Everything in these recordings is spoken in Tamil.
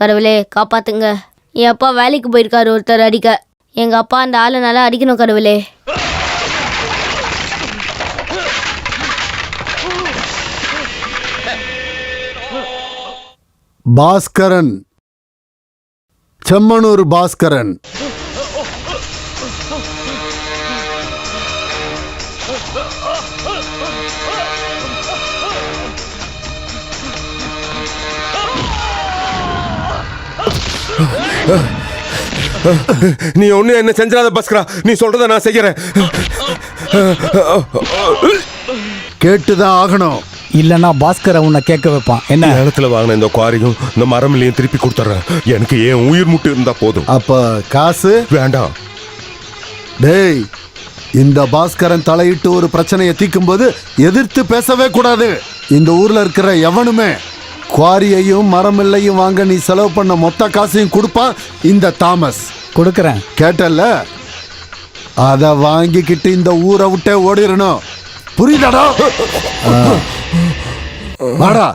கடவுளே காப்பாத்துங்க. என் அப்பா வேலைக்கு போயிருக்காரு ஒருத்தர் அடிக்க. எங்க அப்பா அந்த ஆளை நல்லா அடிக்கணும் கடவுளே. பாஸ்கரன், செம்மனூர் பாஸ்கரன். நீ ஒண்ணு என்ன செஞ்சாத பாஸ்கரா, நீ சொல்றத நான் செய்யறேன். கேட்டுதான் ஆகணும், இல்லன்னா பாஸ்கரை உன்னை கேட்க வைப்பான். என்ன இடத்துல வாங்கின இந்த குவாரியும் இந்த மரமிலையும் திருப்பி கொடுத்துறேன். எனக்கு ஏன் உயிர் முட்டு இருந்தா போதும். அப்ப காசு வேண்டாம். டேய், இந்த பாஸ்கரன் தலையிட்டு ஒரு பிரச்சனையை தீக்கும் போது எதிர்த்து பேசவே கூடாது. இந்த ஊர்ல இருக்கிற எவனுமே குவாரியையும் மரமில்லையும் வாங்க நீ செலவு பண்ண மொத்த காசையும் கொடுப்பான் இந்த தாமஸ். கொடுக்கறேன், கேட்டல்ல? அத வாங்கிக்கிட்டு இந்த ஊரை விட்டே ஓடிடணும். புரியுதாடா? வாடா.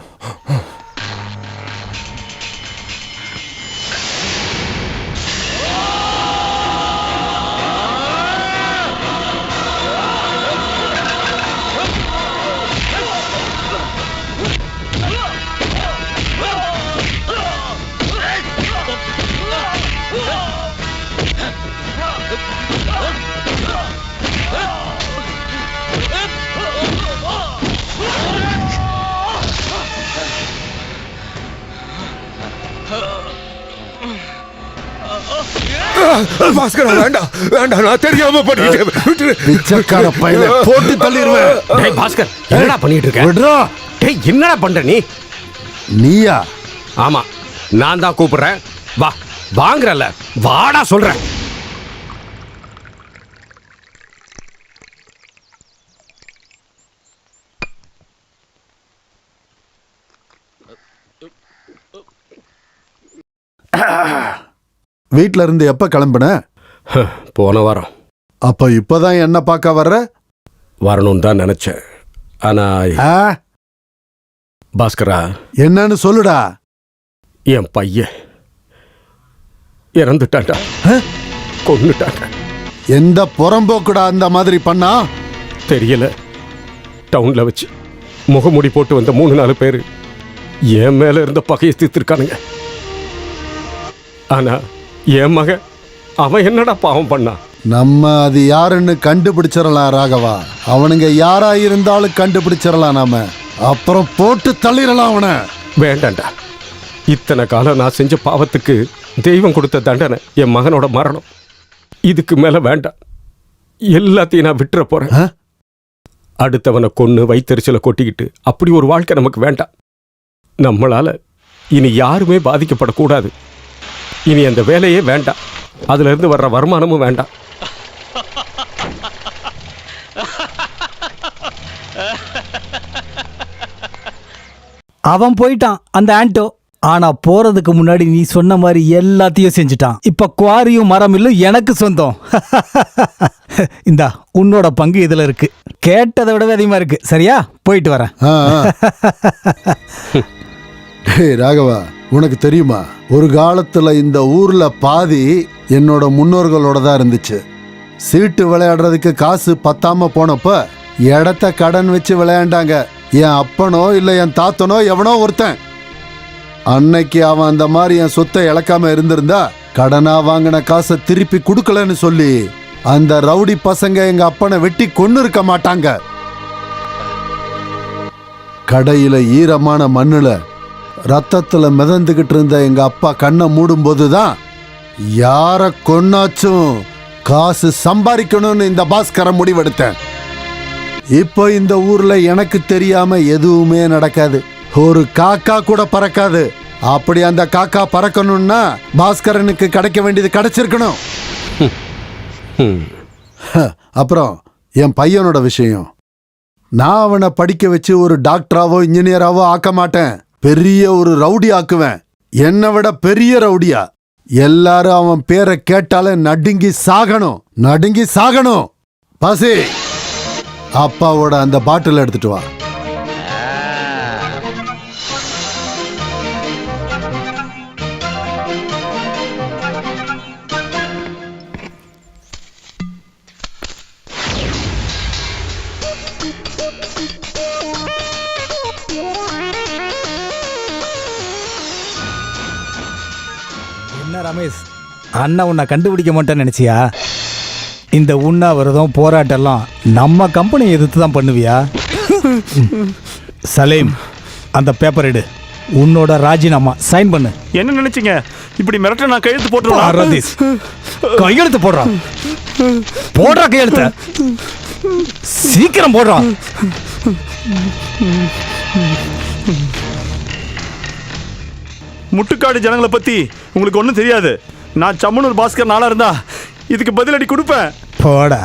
பாஸ்கரா வேண்டாம் வேண்டாம், நான் தெரியாம பண்ணிட்டேன். பிச்சைக்கார பையனை போட்டு தள்ளிடுவேன். டேய் பாஸ்கர், என்னடா பண்ணிட்டு இருக்க? விட்றா. டேய் என்னடா பண்ற நீ? நீயா? ஆமா, நான் தான் கூப்பிடுறேன். வா, வாங்குறல, வாடா சொல்றேன். வீட்ல இருந்து எப்ப கிளம்புன? போன வாரம். அப்ப இப்பதான் என்ன பார்க்க வர்ற? வரணும்னு தான் நினைச்சேன். ஆனா பாஸ்கரா, என்னன்னு சொல்லுடா. என் பையன் இறந்துட்டான்டா, கொன்னுட்டான்டா. எந்த புறம்போக்குடா அந்த மாதிரி பண்ணா? தெரியல, டவுன்ல வச்சு முகமூடி போட்டு வந்த 3-4 பேரு என் மேல இருந்த பகையை தீர்த்திருக்கானுங்க. ஆனா என் மகன், அவன் என்னடா பாவம் பண்ணா? நம்ம அது யாருன்னு கண்டுபிடிச்சிடலாம் ராகவா. அவனுங்க யாரா இருந்தாலும் கண்டுபிடிச்சிடலாம் நாம. அப்புறம் போட்டு தள்ளிடலாம் அவனை. வேண்டாண்டா, இத்தனை காலம் நான் செஞ்ச பாவத்துக்கு தெய்வம் கொடுத்த தண்டனை என் மகனோட மரணம். இதுக்கு மேல வேண்டாம், எல்லாத்தையும் நான் விட்டுற போறேன். அடுத்தவனை கொன்னு வைத்தறிச்சலை கொட்டிக்கிட்டு அப்படி ஒரு வாழ்க்கை நமக்கு வேண்டாம். நம்மளால இனி யாருமே பாதிக்கப்படக்கூடாது. இனி அந்த வேலையே வேண்டாம், அதுல இருந்து வர்ற வருமானமும் வேண்டாம். அவன் போயிட்டான் அந்த ஆண்டோ. ஆனா போறதுக்கு முன்னாடி நீ சொன்ன மாதிரி எல்லாத்தையும் செஞ்சுட்டான். இப்ப குவாரியும் மரமில்லும் எனக்கு சொந்தம். இந்தா உன்னோட பங்கு இதுல இருக்கு. கேட்டதை விடவே அதிகமா இருக்கு. சரியா? போயிட்டு வரேன். ராகவா, உனக்கு தெரியுமா, ஒரு காலத்துல இந்த ஊர்ல பாதி என்னோட முன்னோர்களோட தான் இருந்துச்சு. சீட்டு விளையாடுறதுக்கு காசு பத்தாம போனப்ப இடத்த கடன் வச்சு விளையாண்டாங்க. என் அப்பனோ இல்ல என் தாத்தனோ எவனோ ஒருத்தன். அன்னைக்கு அவன் அந்த மாதிரி என் சொத்தை இழக்காம இருந்திருந்தா கடனா வாங்கின காசை திருப்பி கொடுக்கலன்னு சொல்லி அந்த ரவுடி பசங்க எங்க அப்பனை வெட்டி கொன்னு இருக்க மாட்டாங்க. கடையில ஈரமான மண்ணுல ரத்தத்துல மிதந்துகிட்டு இருந்த எங்க அப்பா கண்ணை மூடும் போதுதான் யார கொன்னாச்சும் காசு சம்பாதிக்கணும்னு இந்த பாஸ்கரன் முடிவெடுத்தேன். இப்போ இந்த ஊர்ல எனக்கு தெரியாம எதுவுமே நடக்காது. ஒரு காக்கா கூட பறக்காது. அப்படி அந்த காக்கா பறக்கணும்னா பாஸ்கரனுக்கு கிடைக்க வேண்டியது கிடைச்சிருக்கணும். அப்புறம் என் பையனோட விஷயம், நான் அவனை படிக்க வச்சு ஒரு டாக்டராவோ இன்ஜினியராவோ ஆக்க மாட்டேன். பெரிய ஒரு ரவுடி ஆக்குவேன். என்னை விட பெரிய ரவுடியா. எல்லாரும் அவன் பேரை கேட்டாலே நடுங்கி சாகணும், நடுங்கி சாகணும். பசி, அப்பாவோட அந்த பாட்டில் எடுத்துட்டு வா. ரமேஷ், அண்ணன் உன்னை கண்டுபிடிக்க மாட்டேன்னு நினைச்சியா? இந்த உண்ணாவிரதம் போராட்டம்லாம் நம்ம கம்பெனி எதிர்த்து தான் பண்ணுவியா? சலீம், அந்த பேப்பர் எடு. உன்னோட ராஜினாமா சைன் பண்ணு. என்ன நினைச்சீங்க? இப்படி மிரட்ட நான் கையெழுத்து போட்டுருவேன். ரதீஷ், கையெழுத்து போடுறான். போடுறா கையெழுத்த, சீக்கிரம் போடுறான். முட்டுக்காடு ஜனங்களை பத்தி உங்களுக்கு ஒன்றும் தெரியாது. நான் சம்மனூர் பாஸ்கர் நாளா இருந்தா இதுக்கு பதிலடி கொடுப்பேன். போடா.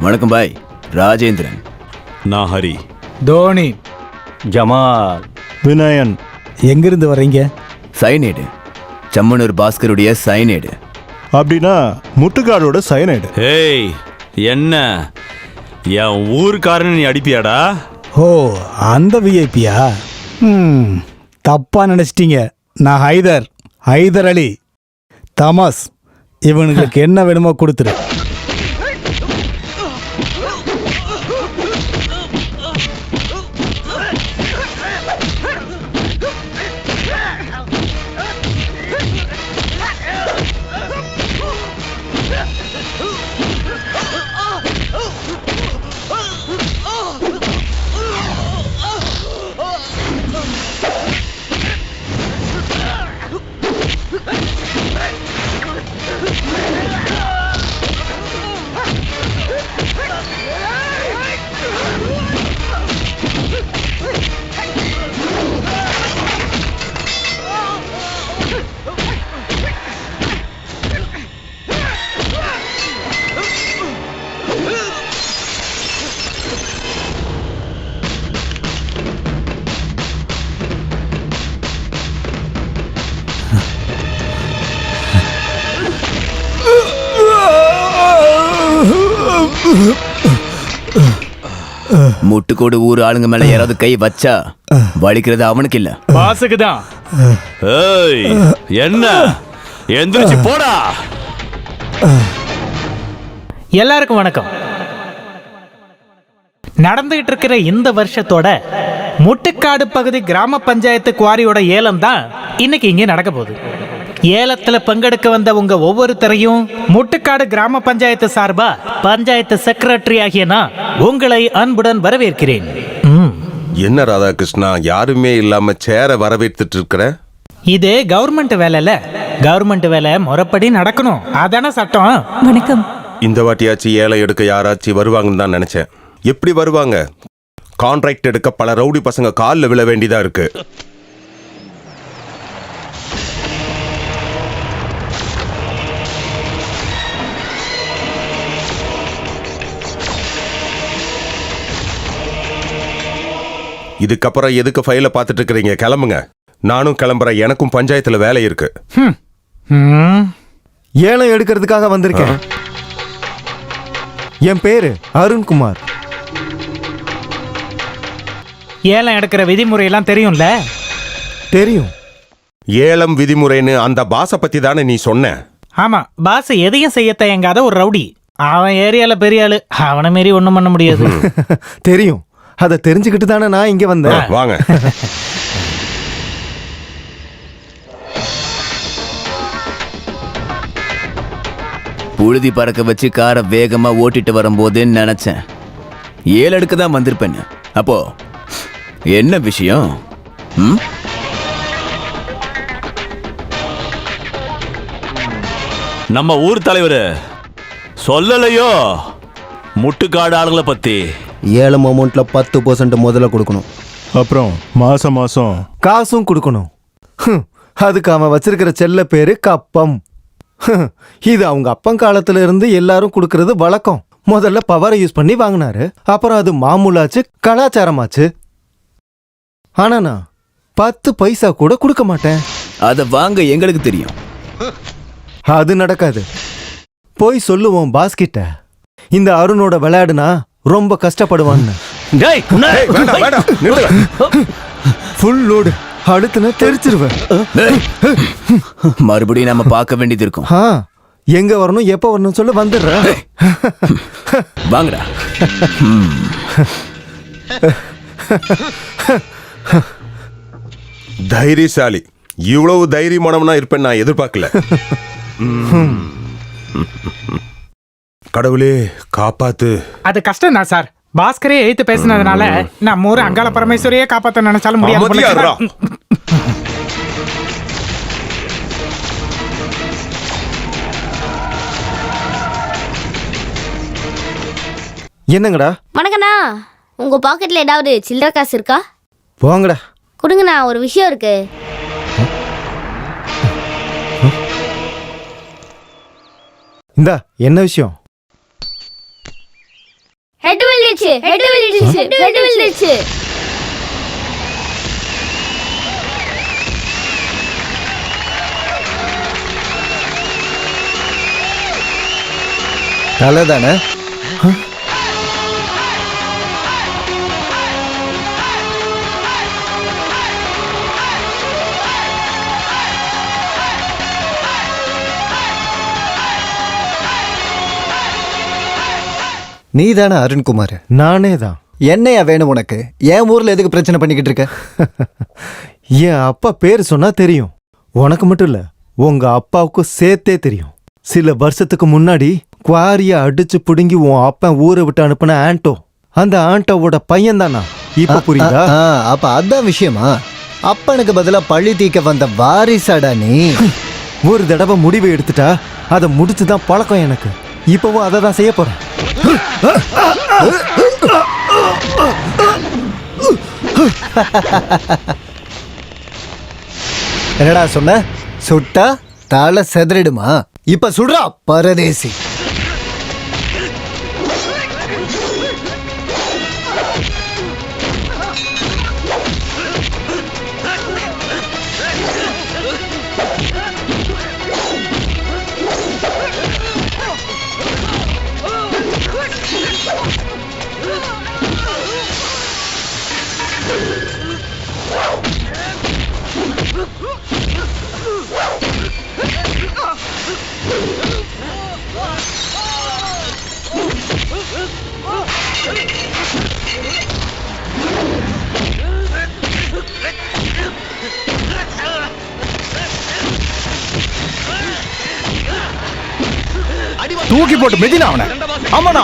வணக்கம் பாய். ராஜேந்திரன். நான் ஹரி. தோனி. ஜமால். வினயன். எங்கிருந்து வர்றீங்க? சைனேடு. சம்மனூர் பாஸ்கருடைய சைனேடு. அப்படின்னா முட்டுக்காடோட சயனைடு. ஏய், என்ன என் ஊருக்காரன் நீ அடிப்பியாடா? ஓ, அந்த விஐபியா? தப்பா நினைச்சிட்டீங்க. நான் ஹைதர் அலி. தமாஸ், இவனுங்களுக்கு என்ன வேணுமோ கொடுத்துரு. முட்டுக்கோடு ஊர் ஆளுங்க மேல யாராவது கை வச்சா வலிக்கிறது அவனுக்கு இல்ல, பாசுக்குதான். ஏய், என்ன எந்திரிச்சு போடா. எல்லாருக்கும் வணக்கம். நடந்துகிட்டு இருக்கிற இந்த வருஷத்தோட முட்டுக்காடு பகுதி கிராம பஞ்சாயத்து குவாரியோட ஏலம் தான் இன்னைக்கு இங்கே நடக்க போகுது. ஏலத்துல பங்கெடுக்க வந்த உங்க ஒவ்வொருத்தரையும் முட்டுக்காடு கிராம பஞ்சாயத்து சார்பா பஞ்சாயத்து செக்ரட்டரி ஆகிய நான் உங்களை அன்புடன் வரவேற்கிறேன். என்ன ராதாகிருஷ்ணா, யாருமே இல்லாம சேர வரவேற்றுட்டு இருக்கிற? இது கவர்மெண்ட் வேலைல, கவர்மெண்ட் வேலை முறைப்படி நடக்கணும், அதான சட்டம். வணக்கம். இந்த வாட்டியாச்சு ஏலம் எடுக்க யாராச்சும் வருவாங்கன்னு தான் நினைச்சேன். எப்படி வருவாங்க? கான்ட்ராக்ட் எடுக்க பல ரவுடி பசங்க காலில் விழ வேண்டியதா இருக்கு. இதுக்கப்புறம் எதுக்கு ஃபைல பார்த்துட்டு இருக்கிறீங்க? கிளம்புங்க. நானும் கிளம்புறேன். எனக்கும் பஞ்சாயத்துல வேலை இருக்கு. ஏலம் எடுக்கிறதுக்காக வந்திருக்கேன். என் பேரு அருண்குமார். ஏலம் எடுக்கிற விதிமுறையெல்லாம் தெரியும்ல? தெரியும். ஏலம் விதிமுறைன்னு அந்த பாச பத்தி தானே நீ சொன்ன? ஆமா, பாஸ் எதையும் செய்ய தயங்காத ஒரு ரவுடி. அவன் ஏரியால பெரிய ஆளு, அவனை மீறி ஒண்ணும் பண்ண முடியாது. தெரியும். அதை தெரிஞ்சுக்கிட்டு தானே நான் இங்க வந்தேன். வாங்க. புழுதி பறக்க வச்சு காரை வேகமா ஓட்டிட்டு வரும்போது நினைச்சேன் ஏல எடுக்க தான் வந்திருப்பேன்னு. அப்போ என்ன விஷயம்? நம்ம ஊர் தலைவர் சொல்லலையோ முட்டுக்காடு ஆளுங்களை பத்தி? ஏலம் அமௌண்ட்ல 10% முதல்ல கொடுக்கணும். அப்புறம் மாசம் மாசம் காசும் கொடுக்கணும். அதுக்கு அவன் வச்சிருக்கிற செல்ல பேரு கப்பம். இது அவங்க அப்பன் காலத்துல இருந்து எல்லாரும் கொடுக்கறது வழக்கம். முதல்ல பவரை யூஸ் பண்ணி வாங்கினாரு, அப்புறம் அது மாமூலாச்சு, கலாச்சாரமாச்சு. ஆனா நான் 10 பைசா கூட கொடுக்க மாட்டேன். அதை வாங்க எங்களுக்கு தெரியும். அது நடக்காது. போய் சொல்லுவோம் பாஸ் கிட்ட, இந்த அருணோட விளையாடுனா ரொம்ப கஷ்டப்படுவான்னு. Full load அடுத்துனா தெரிச்சிருவேன். மறுபடியும் நம்ம பார்க்க வேண்டியது இருக்கும். எங்க வரணும் எப்ப வரணும் சொல்லு வந்துடுறேன். வாங்கடா. தைரியசாலி. இவ்வளவு தைரியமானவனா இருப்பேன் நான் எதிர்பார்க்கல. கடவுளே காப்பாத்து. அது கஷ்டம் தான் சார். பாஸ்கரே எழுத்து பேசினதுனால நம்ம ஊர் அங்காள பரமேஸ்வரியே காப்பாற்ற நினைச்சாலும் முடியாது போல அமைதியா இருக்குடா. இருடா. என்னங்கடா? வணக்கண்ணா, உங்க பாக்கெட்ல ஏதாவது சில்லற காசு இருக்கா? போங்கடா. கொடுங்கண்ணா, ஒரு விஷயம் இருக்கு. இந்தா என்ன விஷயம்? ஹெட் விழுந்துச்சு, ஹெட் விழுந்துச்சு, ஹெட் விழுந்துச்சு. தலை தானே? நீ தானே அருண்குமார்? நானே தான். என்னையா வேணும் உனக்கு? என் ஊர்ல எதுக்கு பிரச்சனை பண்ணிக்கிட்டு இருக்க? என் அப்பா பேர் சொன்னா தெரியும். உனக்கு மட்டும் இல்ல, உங்க அப்பாவுக்கும் சேர்த்தே தெரியும். சில வருஷத்துக்கு முன்னாடி குவாரிய அடிச்சு புடுங்கி உன் அப்பன் ஊரை விட்டு அனுப்புன ஆண்டோ, அந்த ஆண்டோவோட பையன் தானா? இப்ப புரியுதா? அப்ப அதான் விஷயமா? அப்பனுக்கு பதிலா பழி தீக்க வந்த வாரிசாடா நீ? ஒரு தடவை முடிவை எடுத்துட்டா அதை முடிச்சுதான் பழக்கம் எனக்கு. இப்பவும் அதை தான் செய்ய போறேன். என்னடா சொன்ன? சுட்டா தலை செதறிடுமா? இப்ப சுடுறா பரதேசி. தூக்கி போட்டு மெதினா அவனை. ஆமாண்ணா.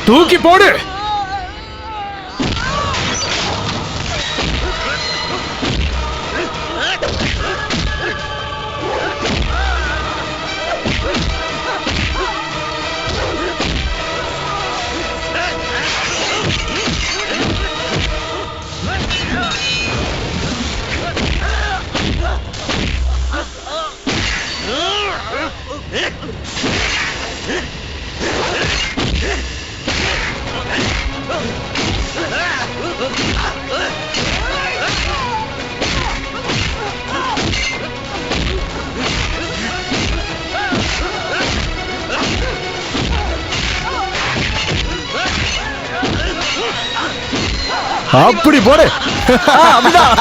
தூக்கி போடு. அப்படி போடு. அப்படிதான்.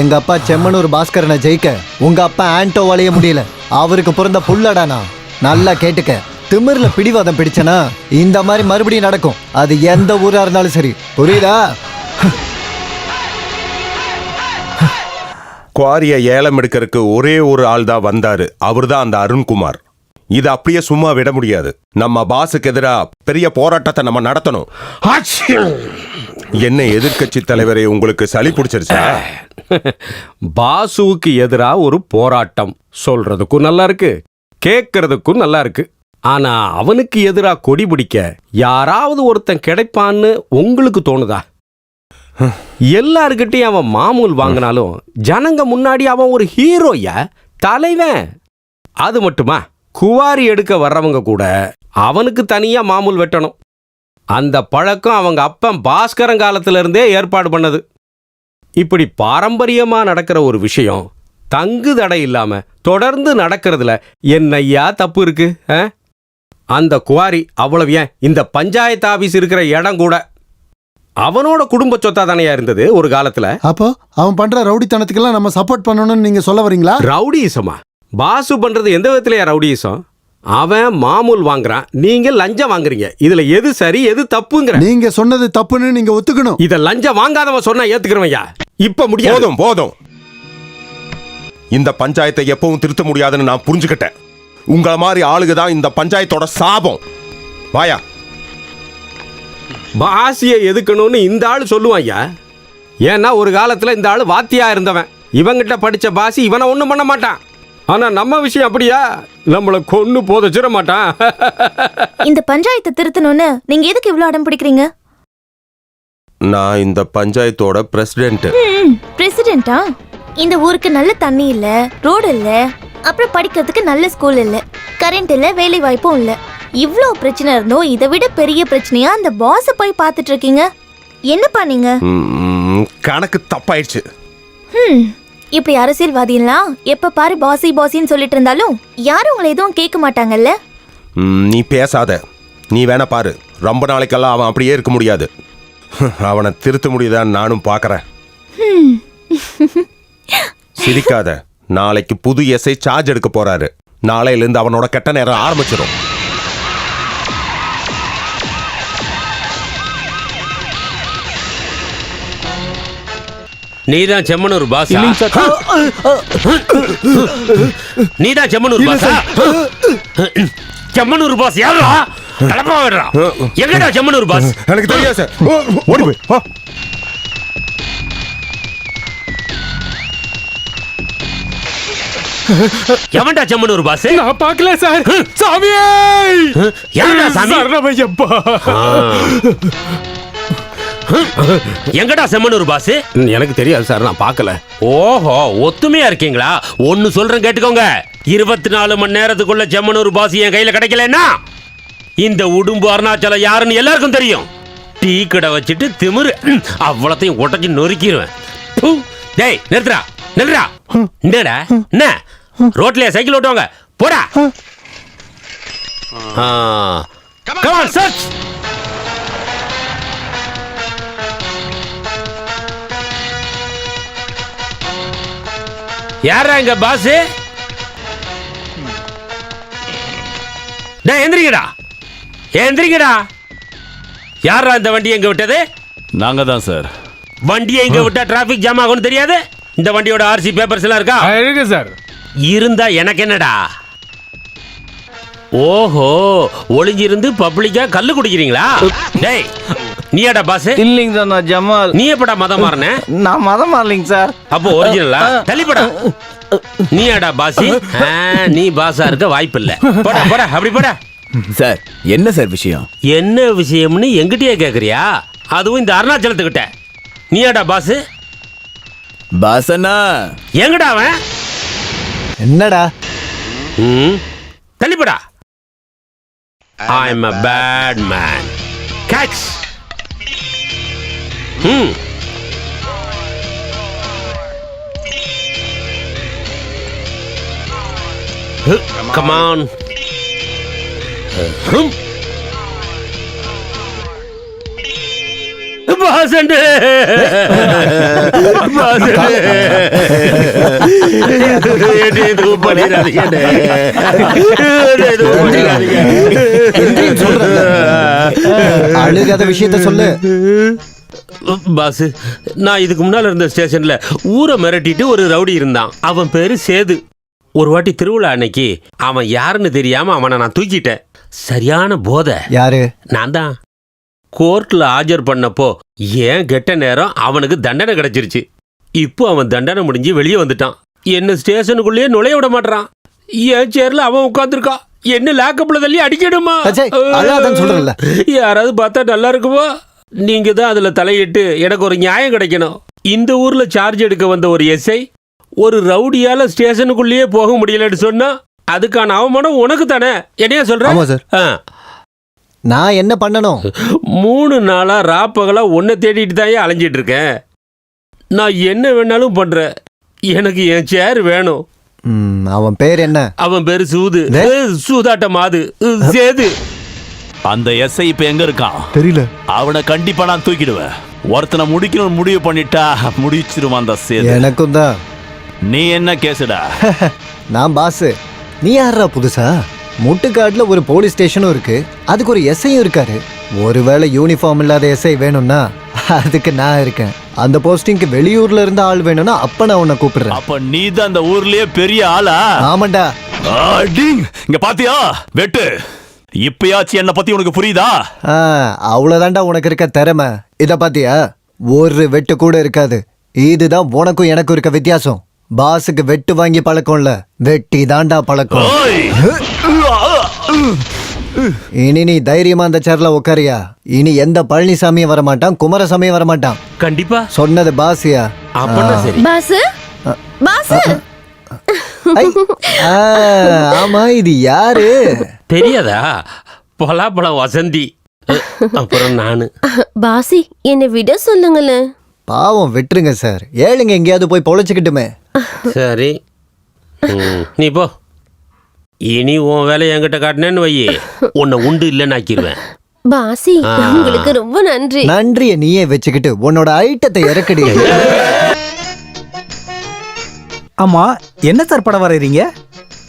எங்க அப்பா செம்மனூர் பாஸ்கரனை ஜெயிக்க உங்க அப்பா ஆண்டோவாலேயே முடியல. அவருக்கு பிறந்த புள்ளடானா. நல்லா கேட்டுக்க. திமிர்ல பிடிவாதம் பிடிச்சனா இந்த மாதிரி மறுபடியும் நடக்கும். அது எந்த ஊரா இருந்தாலும் சரி. புரியுதா? குவாரிய ஏலம் எடுக்கிறதுக்கு ஒரே ஒரு ஆள் தான் வந்தாரு. அவர்தான் அந்த அருண்குமார். இதை அப்படியே சும்மா விட முடியாது. நம்ம பாஸுக்கு எதிராக பெரிய போராட்டத்தை நம்ம நடத்தணும். என்ன எதிர்க்கட்சி தலைவரே, உங்களுக்கு சளி பிடிச்சிருச்சா? பாசுவுக்கு எதிரா ஒரு போராட்டம் சொல்றதுக்கும் நல்லா இருக்கு, கேட்கறதுக்கும் நல்லா இருக்கு. ஆனா அவனுக்கு எதிராக கொடி பிடிக்க யாராவது ஒருத்தன் கிடைப்பான்னு உங்களுக்கு தோணுதா? எல்லார்கிட்டையும் அவன் மாமூல் வாங்கினாலும் ஜனங்க முன்னாடி அவன் ஒரு ஹீரோயா, தலைவன். அது மட்டுமா, குவாரி எடுக்க வர்றவங்க கூட அவனுக்கு தனியா மாமூல் வெட்டணும். அந்த பழக்கம் அவங்க அப்பன் பாஸ்கரங்காலத்துல இருந்தே ஏற்பாடு பண்ணது. இப்படி பாரம்பரியமா நடக்கிற ஒரு விஷயம் தங்கு தடை இல்லாம தொடர்ந்து நடக்கிறதுல என்னையா தப்பு இருக்கு? அந்த குவாரி அவ்வளவு ஏன், இந்த பஞ்சாயத்து ஆபீஸ் இருக்கிற இடம் கூட அவனோட குடும்ப சொத்தா தானையா இருந்தது ஒரு காலத்துல. அப்போ அவன் பண்ற ரவுடித்தனத்துக்கெல்லாம் நம்ம சப்போர்ட் பண்ணணும்னு நீங்க சொல்ல வரீங்களா? ரவுடிசமா? பாசு பண்றது எந்த விதத்திலயா ரவுடிசம்? அவன் மாமூல் வாங்குறான், நீங்க லஞ்சம் வாங்குறீங்க. இதுல எது சரி எது தப்புங்கிற? நீங்க சொன்னது தப்புன்னு நீங்க ஒத்துக்கணும். இத லஞ்சம் வாங்காதவன் சொன்னா ஏத்துக்கிறவையா? இப்ப முடியாது. போதும் போதும். இந்த பஞ்சாயத்தை எப்பவும் திருத்த முடியாதுன்னு நான் புரிஞ்சுக்கிட்டேன். உங்கள மாதிரி ஆளுக தான் இந்த பஞ்சாயத்தோட சாபம். வாயா. பாசியை எதுக்கணும்னு இந்த ஆளு சொல்லுவாயா? ஏன்னா ஒரு காலத்துல இந்த ஆளு வாத்தியா இருந்தவன். இவங்கிட்ட படிச்ச பாசி இவனை ஒண்ணும் பண்ண மாட்டான். ஆனா நம்ம விஷயம் அப்படியா? நம்மள கொன்னு போதச்சிட மாட்டான். இந்த பஞ்சாயத்தை திருத்தணும்னு நீங்க எதுக்கு இவ்வளவு அடம் பிடிக்கிறீங்க? நான் இந்த பஞ்சாயத்தோட பிரசிடென்ட். பிரசிடென்ட்டா? இந்த ஊருக்கு நல்ல தண்ணி இல்ல, ரோடு இல்ல, அப்புறம் படிக்கிறதுக்கு நல்ல ஸ்கூல் இல்ல, கரண்ட் இல்ல, வேலை வாய்ப்பும் இல்ல. இவ்ளோ பிரச்சனை இருந்தோம், இதை விட பெரிய பிரச்சனையா அந்த பாஸ போய் பார்த்துட்டு இருக்கீங்க. என்னப்பா நீங்க? கணக்கு தப்பாயிடுச்சு. இப்படி அரசியல்வாதியெல்லாம் எப்ப பாரு பாசி பாசின்னு சொல்லிட்டு இருந்தாலும் யாரும் உங்களை எதுவும் கேட்க மாட்டாங்கல்ல. நீ பேசாத. நீ வேணா பாரு, ரொம்ப நாளைக்கெல்லாம் அவன் அப்படியே இருக்க முடியாது. அவனை திருத்த முடியுதான்னு நானும் பார்க்கறேன். சிரிக்காத. நாளைக்கு புது எஸ்ஐ சார்ஜ் எடுக்க போறாரு. நாளையிலிருந்து அவனோட கெட்ட நேரம் ஆரம்பிச்சிடும். நீதான் செம்மனூர் பாஸா? நீதான் செம்மனூர் பாஸா? செம்மனூர் பாஸ் யாரா? தலப்பா விடுறா. எங்கடா செம்மனூர் பாஸ்? எனக்கு தெரியாது சார். ஓடி போய். எவன்டா செம்மனூர் பாஸ்? நான் பார்க்கல சார். சாமியே! யாரா சாமி? சரணமையப்பா. எங்கடா செம்மனூர் பாஸ்? எனக்கு தெரியாது சார், நான் பார்க்கல. ஓஹோ, ஒத்துமையா இருக்கீங்களா? ஒன்னு சொல்றேன் கேட்டுக்கோங்க. 24 மணி நேரத்துக்குள்ள செம்மனூர் பாஸ் என் கையில கிடைக்கலன்னா இந்த உடும்பு அருணாச்சலம் யாருன்னு எல்லாருக்கும் தெரியும். டீ கடை வச்சுட்டு திமிரு அவ்வளத்தையும் உடச்சி நொறுக்கிடுவேன். டேய் நிறுத்துறா, நிறுத்துறா. என்னடா என்ன ரோட்லயே சைக்கிள் ஓட்டுவாங்க? போடா. Come on church. யாரா இங்க பாஸ்? டேய் எந்திரிங்கடா, எந்திரிங்கடா. யாரா இந்த வண்டி எங்க விட்டது? நாங்க தான் சார். வண்டியை இங்க விட்டா டிராபிக் ஜாம் ஆகும்னு தெரியாது? இந்த வண்டியோட ஆர்சி பேப்பர்ஸ் எல்லாம் இருக்கா? இருக்கு சார். இருந்தா எனக்கு என்னடா? ஓஹோ, ஒளிஞ்சிருந்து பப்ளிக்கா கல்லு குடிக்கிறீங்களா? டேய் நீயாடா பாஸ்? இல்லைங்க சார், நான் ஜமால். நீ எப்படா மதம் மாறின? நான் மதம் மாறலைங்க சார். அப்போ ஒரிஜினலா? தள்ளிப்படா. நீயாடா பாசி? நீ பாஸா இருக்க வாய்ப்பு இல்ல. போடா போடா, அப்படி போடா. சார் என்ன சார் விஷயம்? என்ன விஷயம்னு எங்கிட்டயே கேக்குறியா? அதுவும் இந்த அருணாச்சலத்துக்கிட்ட. நீயாடா பாஸ்? பாசனா எங்கடா அவன்? என்னடா? தள்ளிப்படா. I am a bad man. Catch. Come on. பாசண்டே, அழுகாத விஷயத்த சொல்லு. பாஸ், நான் இதுக்கு முன்னால இருந்த ஸ்டேஷன்ல ஊரை மிரட்டிட்டு ஒரு ரவுடி இருந்தான். அவன் பேரு சேது. ஒரு வாட்டி திருவிழா அன்னைக்கு அவன் யாருன்னு தெரியாம அவனை நான் தூக்கிட்டேன். சரியான போதை. யாரு? நான் தான். கோர்ட்ல ஆஜர் பண்ணப்போ ஏன் கெட்ட நேரம் அவனுக்கு தண்டனை கிடைச்சிருச்சு. இப்போ அவன் தண்டனை முடிஞ்சு வெளியே வந்துட்டான். என்ன ஸ்டேஷனுக்குள்ளேயே நுழைய விட மாட்டான். என் சேர்ல அவன் உட்காந்துருக்கான். என்ன லேக்கப்ல தள்ளி அடிக்கணுமா? அச்சே, அழாதன்னு சொல்றேன்ல. யாராவது பார்த்தா நல்லா இருக்குமா? நீங்க தான் அதுல தலையிட்டு எனக்கு ஒரு நியாயம் கிடைக்கணும். இந்த ஊர்ல சார்ஜ் எடுக்க வந்த ஒரு எஸ்ஐ ஒரு ரவுடியால ஸ்டேஷனுக்குள்ளேயே போக முடியலன்னு சொன்னா அதுக்கான அவமானம் உனக்கு தானே. என்னையா சொல்ற? ஆமா சார். நான் என்ன பண்ணணும்? 3 நாளா ராப்பகலா உன்னை தேடிட்டு தான் அலைஞ்சிட்டு இருக்கேன். நான் என்ன வேணாலும் பண்றேன். எனக்கு என் சேர் வேணும். அவன் பேர் என்ன? அவன் பேரு சூது. சூதாட்ட மாது சேது. அந்த எஸ்ஐ இப்ப எங்க இருக்கான் தெரியல. அவனை கண்டிப்பா நான் தூக்கிடுவேன். ஒருத்தனை முடிக்கணும்னு முடிவு பண்ணிட்டா முடிச்சிருவான் அந்த சேது. எனக்கும் தான். நீ என்ன கேசுடா? நான் பாஸ். நீ யாரா புதுசா? முட்டுக்காடுல ஒரு போலீஸ் ஸ்டேஷனும் இருக்கு, அதுக்கு ஒரு எஸ்ஐயும் இருக்காரு. ஒருவேளை யூனிஃபார்ம் இல்லாத எஸ்ஐ வேணும்னா அதுக்கு நான் இருக்கேன். அந்த போஸ்டிங்க்கு வெளியூர்ல இருந்து ஆள் வேணும்னா அப்ப நான் உன்னை கூப்பிடுறேன். அப்ப நீ தான் அந்த ஊர்லயே பெரிய ஆளா? ஆமாண்டா. இங்க பாத்தியா வெட்டு, இப்பயாச்சும் என்ன பத்தி உனக்கு புரியுதா? அவ்வளவுதான்டா உனக்கு இருக்க திறமை. இத பாத்தியா, ஒரு வெட்டு கூட இருக்காது. இதுதான் உனக்கும் எனக்கும் இருக்க வித்தியாசம். பாஸுக்கு வெட்டு வாங்கி பழக்கம் இல்ல, வெட்டி தாண்டா பழக்கம். இனி நீ தைரியமா அந்த சேர்ல உட்காரியா? இனி எந்த பழனிசாமியும் வரமாட்டான், குமாரசாமியும் வரமாட்டான். கண்டிப்பா சொன்னது பாசியா? Pass pass. ஆமா, இது யாரு தெரியாதா? பலாப்பழம் வசந்தி. அப்புறம் நானு. பாசி என்னை விட சொல்லுங்களேன். பாவம், விட்டுருங்க சார். ஏழுங்க எங்கேயாவது போய் பொழைச்சுக்கிட்டுமே. சரி, நீ போ. இனி உன் வேலையை என்கிட்ட காட்டினேன்னு வையே, உன்னை உண்டு இல்லைன்னு ஆக்கிடுவேன். பாசி உங்களுக்கு ரொம்ப நன்றி. நன்றியை நீயே வச்சுக்கிட்டு உன்னோட ஐட்டத்தை இறக்கடி. ஆமா, என்ன சார் படம் வரைறீங்க?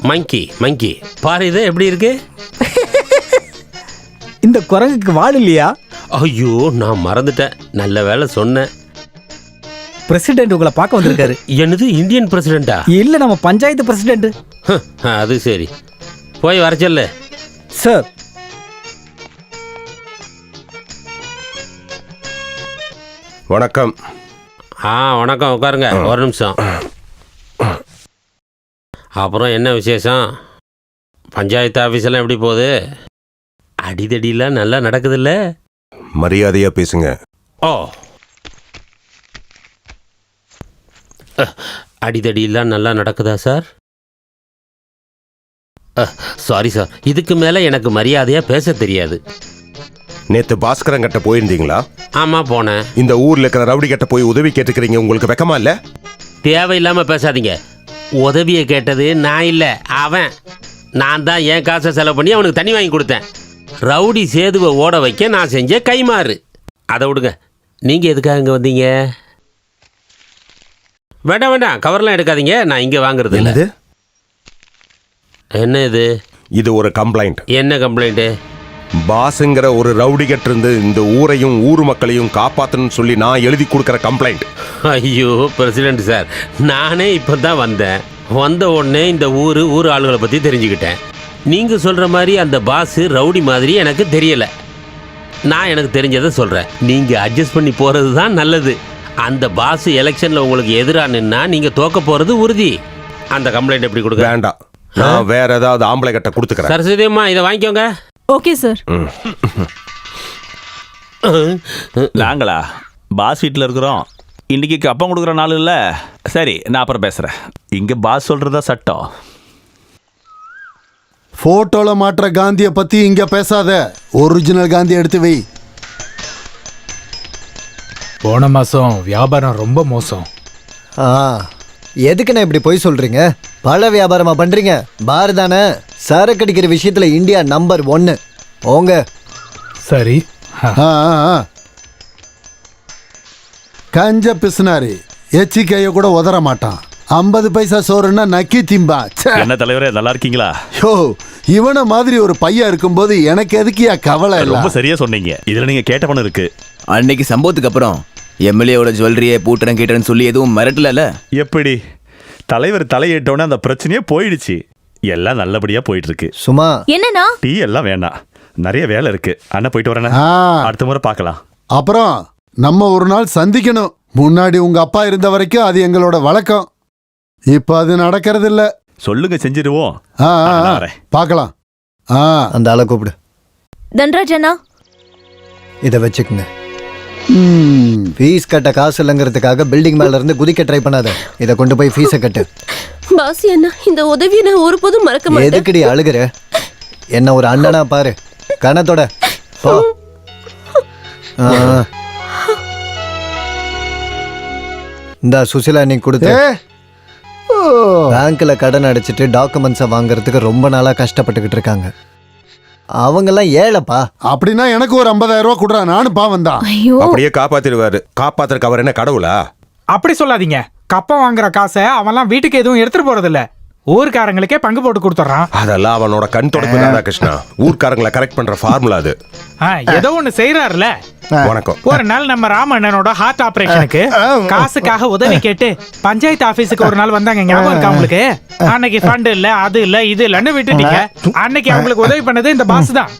மங்கி மங்கி பாரு, இது எப்படி இருக்கு? இந்த குரங்குக்கு வால் இல்லையா? ஐயோ, நான் மறந்துட்டேன். நல்ல வேலை சொன்னேன். பிரசிடென்ட் உங்களை பார்க்க வந்திருக்காரு. என்னது, இந்தியன் பிரசிடென்டா? இல்ல, நம்ம பஞ்சாயத்து பிரசிடென்ட். அது சரி, போய் வர சொல்லு. சார், வணக்கம். வணக்கம், உட்காருங்க. ஒரு நிமிஷம். அப்புறம் என்ன விசேஷம்? பஞ்சாயத்து ஆஃபீஸெல்லாம் எப்படி போகுது? அடிதடிலாம் நல்லா நடக்குதுல்ல? மரியாதையா பேசுங்க. ஓ, அடிதடிலாம் நல்லா நடக்குதா சார்? சாரி சார், இதுக்கு மேலே எனக்கு மரியாதையாக பேச தெரியாது. நேத்து பாஸ்கரன் கிட்ட போயிருந்தீங்களா? ஆமா, போனேன். இந்த ஊர்ல இருக்கிற ரவுடி கிட்ட போய் உதவி கேட்டுக்கிறீங்க, உங்களுக்கு வெக்கமா இல்ல? தேவையில்லாம பேசாதீங்க. உதவியை கேட்டது நான் இல்லை, அவன். நான் தான் என் காசை செலவு பண்ணி அவனுக்கு தண்ணி வாங்கி கொடுத்தேன். ரவுடி சேதுவை ஓட வைக்க நான் செஞ்ச கைமாறு. அதை விடுங்க. நீங்க எதுக்காக இங்க வந்தீங்க? வேண்டாம் வேண்டாம், கவர்லாம் எடுக்காதீங்க. நான் இங்க வாங்குறது இல்லை. என்ன இது? இது ஒரு கம்ப்ளைண்ட். என்ன கம்ப்ளைண்ட்? பாஸ்ங்கிற ஒரு ரவுடி கிட்ட இருந்து இந்த ஊரையும் ஊர் மக்களையும் காப்பாற்றணும்னு சொல்லி நான் எழுதி கொடுக்குற கம்ப்ளைண்ட். ஐயோ பிரசிடென்ட் சார், நானே இப்போ தான் வந்தேன். வந்த உடனே இந்த ஊர் ஆளுகளை பற்றி தெரிஞ்சுக்கிட்டேன். நீங்கள் சொல்கிற மாதிரி அந்த பாஸ் ரவுடி மாதிரி எனக்கு தெரியலை. நான் எனக்கு தெரிஞ்சதை சொல்கிறேன். நீங்கள் அட்ஜஸ்ட் பண்ணி போகிறது தான் நல்லது. அந்த பாஸ் எலெக்ஷனில் உங்களுக்கு எதிராக நின்னா நீங்கள் தோக்க போகிறது உறுதி. அந்த கம்ப்ளைண்ட் எப்படி கொடுக்க? வேண்டாம், நான் வேற ஏதாவது ஆம்பளை கிட்ட கொடுத்துக்கிறேன். சரஸ்வதி அம்மா, இதை வாங்கிக்கோங்க. Okay sir. நாங்களா பாஸ் வீட்டில் இருக்கிறோம். இன்னைக்கு அப்பம் கொடுக்குற நாள் இல்லை. சரி, நான் அப்புறம் பேசுகிறேன். இங்கே பாஸ் சொல்கிறதா சட்டம். போட்டோல மாற்ற காந்தியை பத்தி இங்க பேசாத. ஒரிஜினல் காந்தி எடுத்து வை. போன மாசம் வியாபாரம் ரொம்ப மோசம். எதுக்குண்ணா இப்படி போய் சொல்றீங்க? பல வியாபாரமா பண்றீங்க? பார் தானே. சரக்கு அடிக்கிற விஷயத்துல இந்தியா நம்பர் 1. ஓங்க. சரி. கஞ்ச பிசுனாரி எச்சிக்கைய கூட உதற மாட்டான். 50 பைசா சோறுன்னா நக்கி திம்பா. என்ன தலைவரே, நல்லா இருக்கீங்களா? யோ, இவனை மாதிரி ஒரு பையன் இருக்கும்போது எனக்கு எதுக்கியா கவலை? ரொம்ப சரியா சொன்னீங்க. இதுல நீங்க கேட்ட பணம் இருக்கு. அன்னைக்கு சம்பவத்துக்கு அப்புறம் எம்எல்ஏவோட ஜுவல்லரியை பூட்டுறேன் கேட்டேன்னு சொல்லி எதுவும் மிரட்டல? எப்படி? தலைவர் தலையிட்டோன்னே அந்த பிரச்சனையே போயிடுச்சு. எல்லாம் நல்லபடியா போயிட்டு இருக்கு. சும்மா என்னன்னா டீ எல்லாம் வேணாம், நிறைய வேலை இருக்கு. அண்ணா போயிட்டு வரேன். அடுத்த முறை பார்க்கலாம். அப்புறம் நம்ம ஒரு நாள் சந்திக்கணும். முன்னாடி உங்க அப்பா இருந்த வரைக்கும் அது எங்களோட வழக்கம். இப்ப அது நடக்கிறது இல்ல. சொல்லுங்க செஞ்சிருவோம். ஆ, ஆ, நான் ஆ, வரேன். பார்க்கலாம். ஆ, அந்த ஆளை கூப்பிடு. தன்ராஜ் அண்ணா, இதை வச்சுக்கோங்க. ம், ஃபீஸ் கட்ட காசு இல்லைங்கிறதுக்காக பில்டிங் மேல இருந்து குதிக்க ட்ரை பண்ணாத. இதை கொண்டு போய் ஃபீஸை கட்டு. பாசி அண்ணா, இந்த உதவியை நான் ஒருபோதும் மறக்க மாட்டேன். எதுக்குடி அழுகுற? என்ன ஒரு அண்ணனா பாரு. கணத்தோட போ. இந்த சுசிலா நீ கொடுத்த ஏ, ஓ, பேங்க்ல கடன் அடைச்சிட்டு டாக்குமெண்ட்ஸை வாங்குறதுக்கு ரொம்ப நாளா கஷ்டப்பட்டுக்கிட்டு இருக்காங்க. அவங்கெல்லாம் ஏழைப்பா. அப்படின்னா எனக்கு ஒரு 50,000 ரூபா கொடுறா, நானும் பாவம் தான். ஐயோ, அப்படியே காப்பாத்திடுவாரு. காப்பாத்துறக்கு அவர் என்ன கடவுளா? அப்படி சொல்லாதீங்க. கப்பம் வாங்குற காசை அவன்லாம் வீட்டுக்கு எதுவும் எடுத்துட்டு போறதில்ல. ஊர்க்காரங்களுக்கே பங்கு போட்டு கொடுத்துட்றான். அதெல்லாம் அவனோட கண் தொடப்பு ராதாகிருஷ்ணா. ஊர்க்காரங்களை கரெக்ட் பண்ற ஃபார்முலா அது. ஏதோ ஒண்ணு செய்யறாருல. வணக்கம். ஒரு நாள் நம்ம ராமண்ணனோட ஹார்ட் ஆபரேஷனுக்கு காசுக்காக உதவி கேட்டு பஞ்சாயத்து ஆபீஸுக்கு ஒரு நாள் வந்தாங்க. ஞாபகம் இருக்கா உங்களுக்கு? அன்னைக்கு ஃபண்ட் இல்ல, அது இல்ல, இது இல்லன்னு விட்டுட்டீங்க. அன்னைக்கு அவங்களுக்கு உதவி பண்ணது இந்த பாஸ் தான்.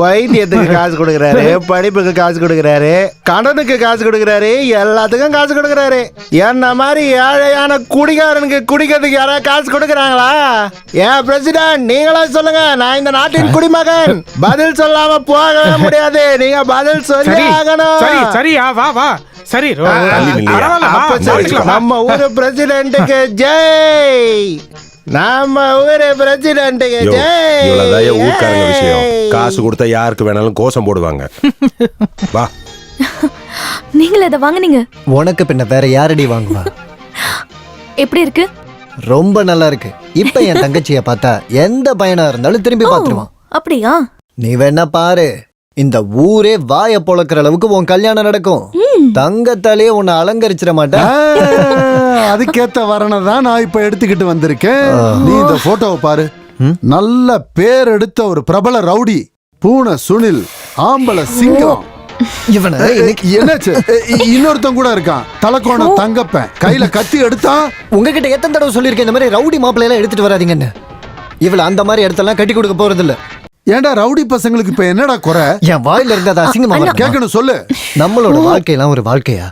வைத்தியத்துக்கு காசு கொடுக்கறாரு, படிப்புக்கு காசு கொடுக்கறாரு, கடனுக்கு காசு கொடுக்கறாரு, எல்லாத்துக்கும் காசு கொடுக்கறாரு. என்ன மாதிரி ஏழையான குடிகாரனுக்கு குடிக்கிறதுக்கு யாராவது காசு கொடுக்கறாங்களா? ஏன் பிரசிடன்ட், நீங்களா சொல்லுங்க. நான் இந்த நாட்டின் குடிமகன். பதில் சொல்லாம போக முடியாது. நீங்க பதில் சொல்லி ஆகணும். சரி சரியா, வா வா. சரி பரவாயில்ல, வா, அப்ப சரி, முடிச்சுக்கலாம், வா. நம்ம ஊரு பிரசிடென்ட்டுக்கு ஜெய். நம்ம ஊரு பிரசிடென்ட்டுக்கு யோ, ஜெய். இவ்வளவுதான் ஊர்க்காரங்க விஷயம். காசு கொடுத்தா யாருக்கு வேணாலும் கோஷம் போடுவாங்க. வா. நீங்கள இதை வாங்குனீங்க. உனக்கு பின்ன வேற யாரடி வாங்குவா? எப்படி இருக்கு? ரொம்ப நல்லா இருக்கு. இப்ப என் தங்கச்சிய பார்த்தா எந்த பையனா இருந்தாலும் திரும்பி பார்த்துருவான். அப்படியா? நீ வேணா பாரு, இந்த ஊரே வாய பொளக்கிற அளவுக்கு உன் கல்யாணம் நடக்கும். தங்கத்தாலே உன்னை அலங்கரிச்சிட மாட்டேன். அதுக்கேத்த வரணை தான் நான் இப்ப எடுத்துக்கிட்டு வந்திருக்கேன். நீ இந்த போட்டோவை பாரு. நல்ல பேர் எடுத்த ஒரு பிரபல ரவுடி, பூனை சுனில், ஆம்பளை சிங்கம். இவனை என்னாச்சு? இன்னொருத்தன் கூட இருக்கான், தலக்கோண தங்கப்பன். கையில கத்தி எடுத்தான். உங்ககிட்ட எத்தனை தடவை சொல்லியிருக்கேன் இந்த மாதிரி ரவுடி மாப்பிள்ளையெல்லாம் எடுத்துட்டு வராதீங்கன்னு. இவள அந்த மாதிரி இடத்தெல்லாம் கட்டி கொடுக்க போறது இல்ல. ஏன்டா ரவுடி பசங்களுக்கு இப்ப என்னடா குறை? என் வாயில இருந்தது அசிங்கமா கேட்கணும், சொல்லு. நம்மளோட வாழ்க்கையெல்லாம் ஒரு வாழ்க்கையா?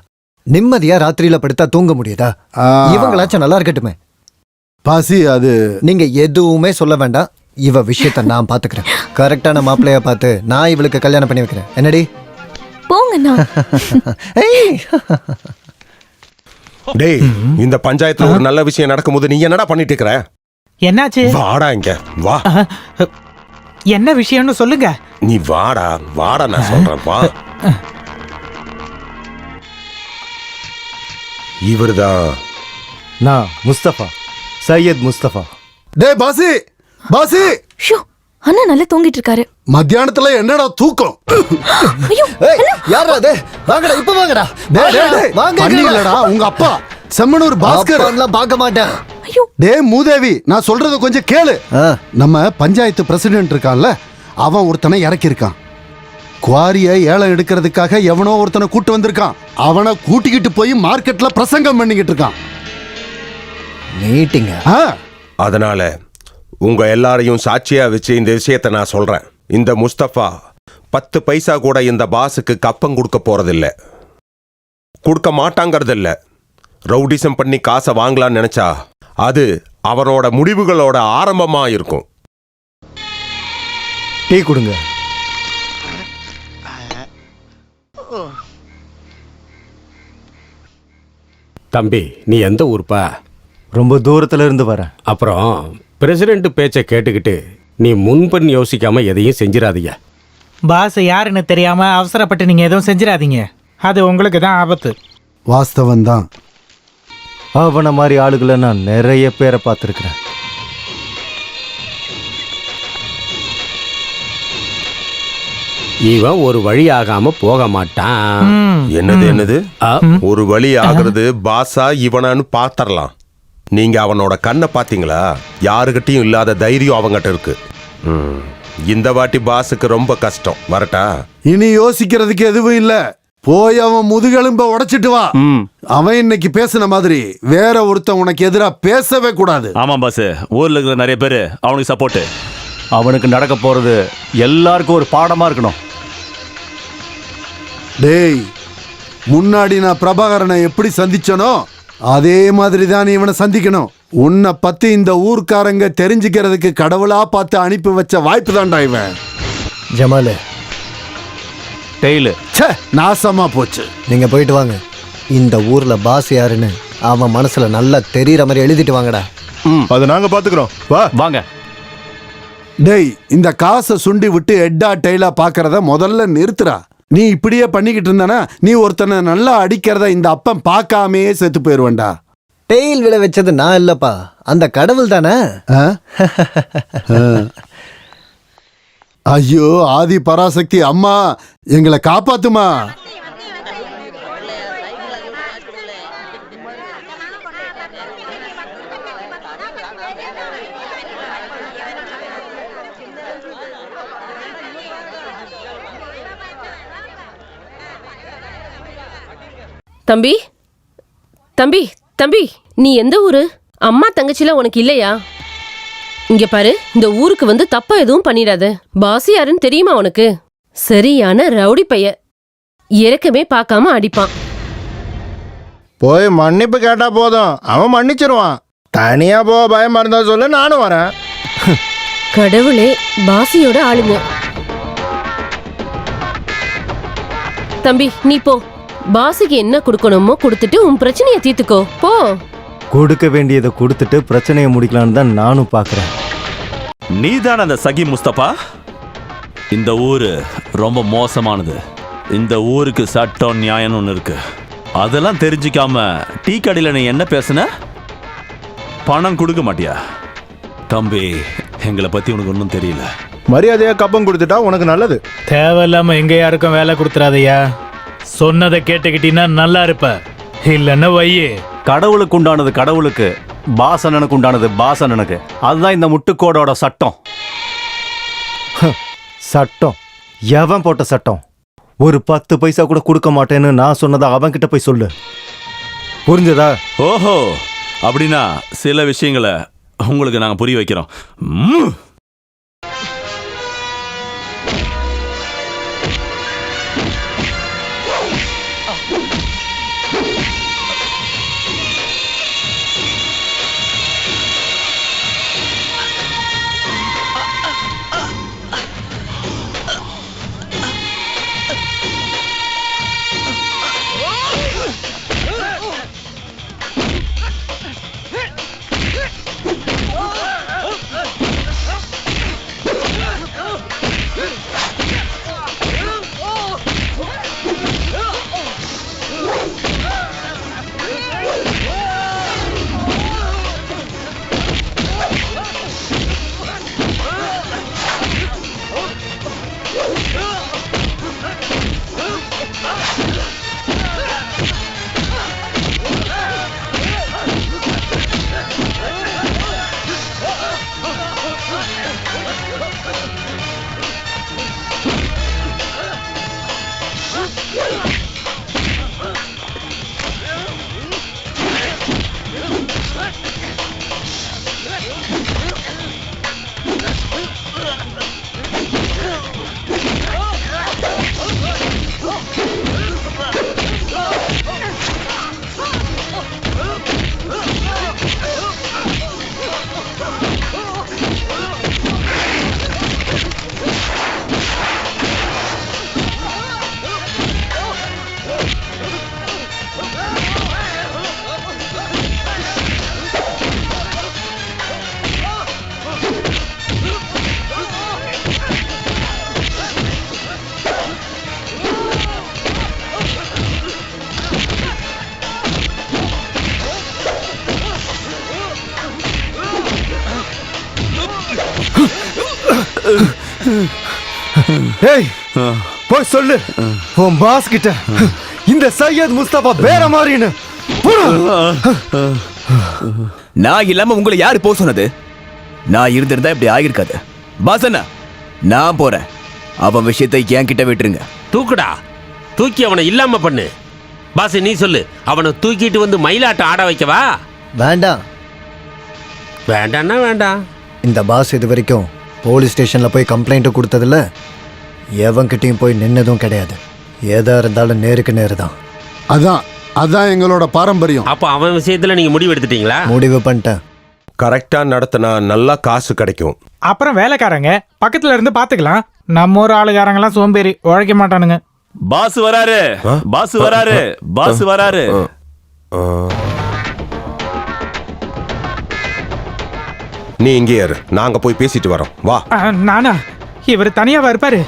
நிம்மதியா ராத்திரியில படுத்தா தூங்க முடியுதா? இவங்களாச்சும் நல்லா இருக்கட்டுமே. பாசி, அது நீங்க எதுவுமே சொல்ல வேண்டாம். இவ விஷயத்த நான் பாத்துக்கிறேன். கரெக்டான மாப்பிள்ளைய பார்த்து நான் இவளுக்கு கல்யாணம் பண்ணி வைக்கிறேன். என்னடி? போங்கண்ணா. டேய், இந்த பஞ்சாயத்துல ஒரு நல்ல விஷயம் நடக்கும்போது நீ என்னடா பண்ணிட்டு இருக்கிற? என்னாச்சு? வாடா இங்க வா. என்ன விஷயம்னு சொல்லுங்க. நீ வாடா வாடா, நான் சொல்றேன் வா. இவர்தான் நான் முஸ்தபா, சையத் முஸ்தபா. டேய் பாசி, பாசி. ஷோ, அண்ணா நல்லா தூங்கிட்டு இருக்காரு. மத்தியானத்துல என்னடா தூக்கம்? யாரா அது? வாங்கடா, இப்ப வாங்கடா. பண்ணீங்களடா உங்க அப்பா செம்மனூர் பாஸ்கர். பார்க்க மாட்டேன். டேய் மூதேவி, நான் சொல்றத கொஞ்சம் கேளு. நம்ம பஞ்சாயத்து பிரசிடென்ட் இருக்கான்ல, அவன் ஒருத்தனை இறக்கி இருக்கான். குவாரிய ஏலம் எடுக்கிறதுக்காக எவனோ ஒருத்தனை கூட்டு வந்திருக்கான். அவனை கூட்டிக்கிட்டு போய் மார்க்கெட்ல பிரசங்கம் பண்ணிக்கிட்டு இருக்கான். மீட்டிங்க. அதனால உங்க எல்லாரையும் சாட்சியா வச்சு இந்த விஷயத்தை நான் சொல்றேன். இந்த முஸ்தபா 10 பைசா கூட இந்த பாஸுக்கு கப்பம் கொடுக்க போறதில்ல, கொடுக்க மாட்டாங்கிறதில்ல. ரவுடிசம் பண்ணி காசை வாங்கலான்னு நினைச்சா அது அவனோட முடிவுகளோட ஆரம்பமா இருக்கும். டீ கொடுங்க. தம்பி, நீ எந்த ஊர்ப்பா? ரொம்ப தூரத்துல இருந்து வரேன். அப்புறம் பிரசிடென்ட் பேச்சை கேட்டுக்கிட்டு நீ முன்பன் யோசிக்காம எதையும் செஞ்சிடாதீங்க. பாஸ் யாருன்னு தெரியாம அவசரப்பட்டு நீங்க எதுவும் செஞ்சிடாதீங்க. அது உங்களுக்கு தான் ஆபத்து. வாஸ்தவம் தான். அவன மாதிரி ஆளுகளை நான் நிறைய பேரை பார்த்துருக்கிறேன். இவன் ஒரு வழி ஆகாம போக மாட்டான். என்னது ஒரு வழி ஆகுறது பாஸா இவனான்னு பாத்தரலாம். நீங்க அவனோட கண்ணை பாத்தீங்களா? யாருகிட்டையும் இல்லாத தைரியம் அவங்கிட்ட இருக்கு. இந்த வாட்டி பாஸுக்கு ரொம்ப கஷ்டம். வரட்டா? இனி யோசிக்கிறதுக்கு எதுவும் இல்ல. போய் அவன் முதுகெலும்ப உடைச்சிட்டு வா. அவன் இன்னைக்கு பேசின மாதிரி வேற ஒருத்தன் உனக்கு எதிரா பேசவே கூடாது. ஆமா பாஸ், ஊர்ல இருக்கிற நிறைய பேரு அவனுக்கு சப்போர்ட். அவனுக்கு நடக்க போறது எல்லாருக்கும் ஒரு பாடமா இருக்கணும். டேய், முன்னாடி நான் பிரபாகரனை எப்படி சந்திச்சனோ அதே மாதிரி தான் இவனை சந்திக்கணும். உன்னை பத்தி இந்த ஊர்க்காரங்க தெரிஞ்சுக்கிறதுக்கு கடவுளா பார்த்து அனுப்பி வச்ச வாய்ப்பு தான்டா இவன். ஜமாலு, டெய்லு ச்சே, நாசமா போச்சு. நீங்க போயிட்டு வாங்க. இந்த ஊர்ல பாஸ் யாருன்னு அவன் மனசுல நல்லா தெரியற மாதிரி எழுதிட்டு வாங்கடா. அதை நாங்க பாத்துக்கிறோம். வா வாங்க. டேய், இந்த காசை சுண்டி விட்டு எட்டா டெய்லா பாக்குறத முதல்ல நிறுத்துறா. நீ இப்படியே பண்ணிக்கிட்டு இருந்தானா நீ ஒருத்தனை நல்லா அடிக்கிறத இந்த அப்பன் பார்க்காமே செத்து போயிருவேன்டா. டெய்ல் விழ வச்சது நான் இல்லப்பா, அந்த கடவுள் தானே. ஐயோ ஆதி பராசக்தி அம்மா, எங்களை காப்பாத்துமா. தம்பி தம்பி தம்பி, நீ எந்த ஊரு? அம்மா தங்கச்சிலாம் உனக்கு இல்லையா? இங்க பாரு, இந்த ஊருக்கு வந்து தப்பா எதுவும் பண்ணிடாத. பாஸ் யாருன்னு தெரியுமா உனக்கு? சரியான ரவுடி பைய, இறக்கமே பார்க்காம அடிப்பான். போய் மன்னிப்பு கேட்டா போதும், அவன் மன்னிச்சிருவான். தனியா போக பயமா இருந்தா சொல்லு, நானும் வரேன். கடவுளே, பாசியோட ஆளுங்க. தம்பி நீ போ, பாசிக்கு என்ன கொடுக்கணுமோ கொடுத்துட்டு உன் பிரச்சனையை தீர்த்துக்கோ போ. கொடுக்க வேண்டியதை கொடுத்துட்டு பிரச்சனையை முடிக்கலான்னு தான் நானும் பார்க்குறேன். நீ தான் அந்த சகி முஸ்தபா? இந்த ஊரு ரொம்ப மோசமானது. இந்த ஊருக்கு சட்டம் நியாயம்னு ஒன்று இருக்கு. அதெல்லாம் தெரிஞ்சிக்காம டீ கடையில் நீ என்ன பேசுன? பணம் கொடுக்க மாட்டியா? தம்பி, எங்களை பத்தி உனக்கு ஒன்றும் தெரியல. மரியாதையா கப்பம் கொடுத்துட்டா உனக்கு நல்லது. தேவையில்லாம எங்க யாருக்கும் வேலை கொடுத்துறாதையா. சொன்னதை கேட்டுக்கிட்டீங்கன்னா நல்லா இருப்ப, இல்லைன்னா வையே. கடவுளுக்கு உண்டானது கடவுளுக்கு, பாசனனுக்கு உண்டானது பாசனனுக்கு. அதுதான் இந்த முட்டுக்கோடோட சட்டம். சட்டம்? எவன் போட்ட சட்டம்? ஒரு 10 பைசா கூட கொடுக்க மாட்டேன்னு நான் சொன்னதை அவன்கிட்ட போய் சொல்லு, புரிஞ்சதா? ஓஹோ, அப்படின்னா சில விஷயங்களை உங்களுக்கு நாங்கள் புரிய வைக்கிறோம். ஏய், போய் சொல்லு உன் பாஸ் கிட்ட இந்த சையத் முஸ்தபா வேற மாதிரின்னு. நான் இல்லாம உங்களை யாரு போக சொன்னது? நான் இருந்திருந்தா இப்படி ஆகிருக்காது. பாசனா, நான் போறேன். அவன் விஷயத்தை என்கிட்ட விட்டுருங்க. தூக்குடா, தூக்கி அவனை இல்லாம பண்ணு. பாஸ் நீ சொல்லு, அவனை தூக்கிட்டு வந்து மயிலாட்டம் ஆட வைக்கவா? வேண்டாம். வேண்டான்னா வேண்டாம். இந்த பாஸ் இது வரைக்கும் போலீஸ் ஸ்டேஷன்ல போய் கம்ப்ளைண்ட் கொடுத்ததில்ல, எவன்கிட்டயும் போய் நின்னதும் கிடையாது. எதா இருந்தாலும் நேருக்கு நேரு தான். அதான் எங்களோட பாரம்பரியம். அப்ப அவன் விஷயத்துல நீங்க முடிவு எடுத்துட்டீங்களா? முடிவு பண்ணிட்டேன். கரெக்டா நடத்தினா நல்லா காசு கிடைக்கும். அப்புறம் வேலைக்காரங்க பக்கத்துல இருந்து பாத்துக்கலாம். நம்ம ஊர் ஆளுகாரங்கெல்லாம் சோம்பேறி, உழைக்க மாட்டானுங்க. பாஸ் வராரு, பாஸ் வராரு, பாஸ் வராரு. நீ இங்கே இரு, நாங்க போய் பேசிட்டு வரோம். வா. நானா? இவர் தனியாவா இருப்பாரு?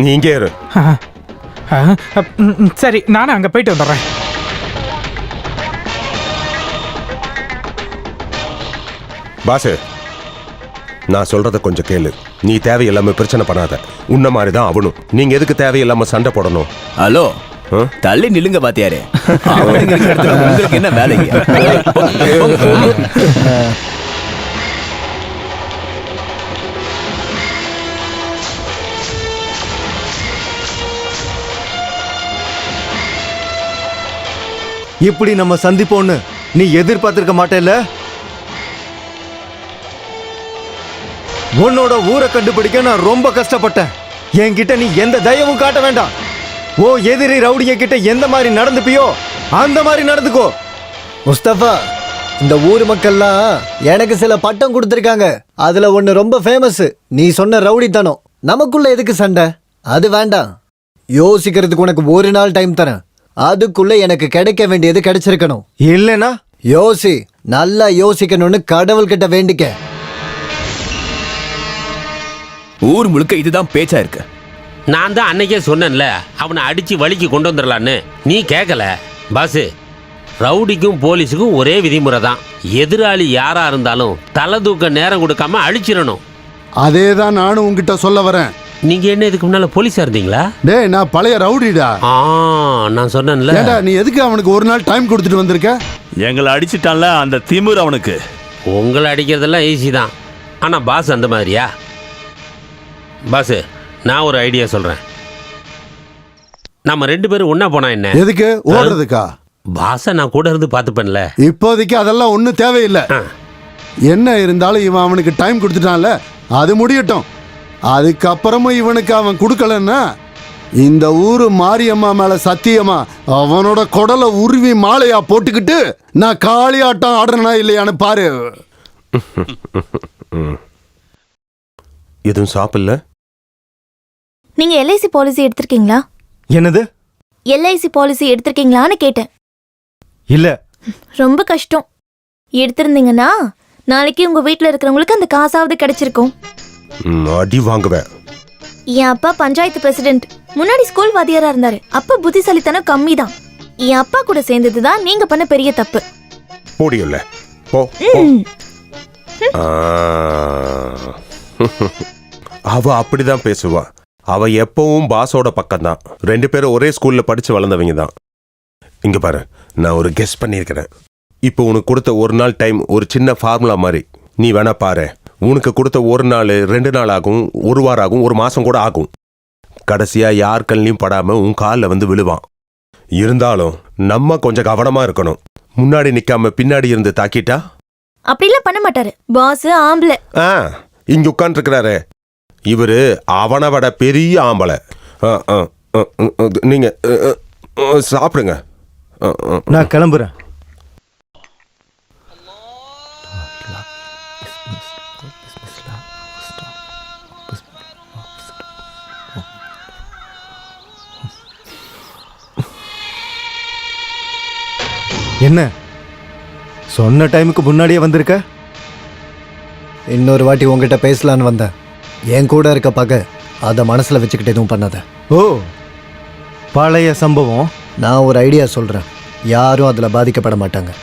நீ இங்கே இரு. சரி, நானும் அங்க போயிட்டு வந்துடுறேன். பாசு, நான் சொல்றத கொஞ்சம் கேளு. நீ தேவையில்லாம பிரச்சனை பண்ணாத. உன்ன மாதிரி தான் அவனும். நீங்க எதுக்கு தேவையில்லாம சண்டை போடணும்? ஹலோ, தள்ளி நில்லுங்க பாத்தியாரு. உங்களுக்கு என்ன வேலைங்க? இப்படி நம்ம சந்திப்போன்னு நீ எதிர்பார்த்திருக்க மாட்டேல்ல? உன்னோட ஊரை கண்டுபிடிக்க நான் ரொம்ப கஷ்டப்பட்டேன். என்கிட்ட நீ எந்த தயவும் காட்ட வேண்டாம். ஓ எதிரி ரவுடிய கிட்ட எந்த மாதிரி நடந்துப்பியோ அந்த மாதிரி நடந்துக்கோ. முஸ்தபா, இந்த ஊர் மக்கள்லாம் எனக்கு சில பட்டம் கொடுத்துருக்காங்க. அதுல ஒன்னு ரொம்ப ஃபேமஸ். நீ சொன்ன ரவுடித்தனம். நமக்குள்ள எதுக்கு சண்டை? அது வேண்டாம். யோசிக்கிறதுக்கு உனக்கு ஒரு நாள் டைம் தரேன். அதுக்குள்ள எனக்கு கிடைக்க வேண்டியது கிடைச்சிருக்கணும். இல்லைனா யோசி, நல்லா யோசிக்கணும்னு கடவுள்கிட்ட வேண்டிக்க. ஊர் முழுக்க இதுதான் பேச்சா இருக்கு. நான் தான் அன்னைக்கே சொன்னேன்ல, அவனை அடிச்சு வலிக்கு கொண்டு வந்துடலான்னு. நீ கேட்கல. பாசு, ரவுடிக்கும் போலீஸுக்கும் ஒரே விதிமுறை தான். எதிராளி யாரா இருந்தாலும் தலை தூக்க நேரம் கொடுக்காம அழிச்சிடணும். அதே தான் நானும் உங்ககிட்ட சொல்ல வரேன். நீங்க என்ன இதுக்கு முன்னால போலீஸா இருந்தீங்களா? டேய், நான் பழைய ரவுடிடா. நான் சொன்னேன்ல. ஏண்டா, நீ எதுக்கு அவனுக்கு ஒரு நாள் டைம் கொடுத்துட்டு வந்திருக்க? எங்களை அடிச்சிட்டான்ல, அந்த திமிர் அவனுக்கு. உங்களை அடிக்கிறதெல்லாம் ஈஸி தான். ஆனா பாஸ் அந்த மாதிரியா? பாஸ், நான் ஒரு ஐடியா சொல்றேன். நம்ம 2 பேரும் ஒன்னா போனா என்ன? எதுக்கு? ஓடுறதுக்கா? பாஸ நான் கூட இருந்து பார்த்துப்பேன்ல. இப்போதைக்கு அதெல்லாம் ஒன்றும் தேவையில்லை. என்ன இருந்தாலும் இவன் அவனுக்கு டைம் கொடுத்துட்டான்ல, அது முடியட்டும். அதுக்கப்புறமும் இவனுக்கு அவன் கொடுக்கலன்னா இந்த ஊரு மாரியம்மா மேல சத்தியமா அவனோட குடலை உருவி மாலையா போட்டுக்கிட்டு நான் காளியாட்டம் ஆடுறனா இல்லையான்னு பாரு. எதுவும் சாப்பிடல? நீங்க எல்ஐசி பாலிசி எடுத்திருக்கீங்களா? என்னது? எல்ஐசி பாலிசி எடுத்திருக்கீங்களான்னு கேட்டேன். இல்ல. ரொம்ப கஷ்டம். எடுத்திருந்தீங்கன்னா நாளைக்கு உங்க வீட்டுல இருக்கிறவங்களுக்கு அந்த காசாவது கிடைச்சிருக்கும். அடி வாங்குவேன். என் அப்பா பஞ்சாயத்து பிரசிடென்ட். முன்னாடி ஸ்கூல் வாத்தியாரா இருந்தாரு. அப்பா புத்திசாலித்தனம் கம்மி தான். என் அப்பா கூட சேர்ந்ததுதான் நீங்க பண்ண பெரிய தப்பு. போடியல்ல போ. அவ அப்படிதான் பேசுவா. அவ எப்பவும் பாஸோட பக்கம்தான். 2 பேரும் ஒரே ஸ்கூல்ல படிச்சு வளர்ந்தவங்க தான். இங்க பாரு, நான் ஒரு கெஸ் பண்ணியிருக்கிறேன். இப்போ உனக்கு கொடுத்த ஒரு நாள் டைம் ஒரு சின்ன ஃபார்முலா மாதிரி. நீ வேணா பாரு. உனக்கு கொடுத்த ஒரு நாள் 2 நாள் ஆகும், 1 வாரம் ஆகும், 1 மாசம் கூட ஆகும். கடைசியா யார் கண்ணிலையும் படாம உன் காலில் வந்து விழுவான். இருந்தாலும் நம்ம கொஞ்சம் கவனமா இருக்கணும். முன்னாடி நிக்காம பின்னாடி இருந்து தாக்கிட்டா? அப்படிலாம் பண்ண மாட்டாரு. பாஸ் ஆம்பளை. இங்க உட்காந்துருக்கிறாரு இவரு, அவனை விட பெரிய ஆம்பளை. நீங்க சாப்பிடுங்க. நான் கிளம்புறேன். என்ன சொன்ன டைமுக்கு முன்னாடியே வந்திருக்க? இன்னொரு வாட்டி உங்ககிட்ட பேசலான்னு வந்தேன். என் கூட இருக்க பகை அதை மனசுல வச்சுக்கிட்டு எதுவும் பண்ணாத. ஓ, பழைய சம்பவம். நான் ஒரு ஐடியா சொல்றேன். யாரும் அதுல பாதிக்கப்பட மாட்டாங்க.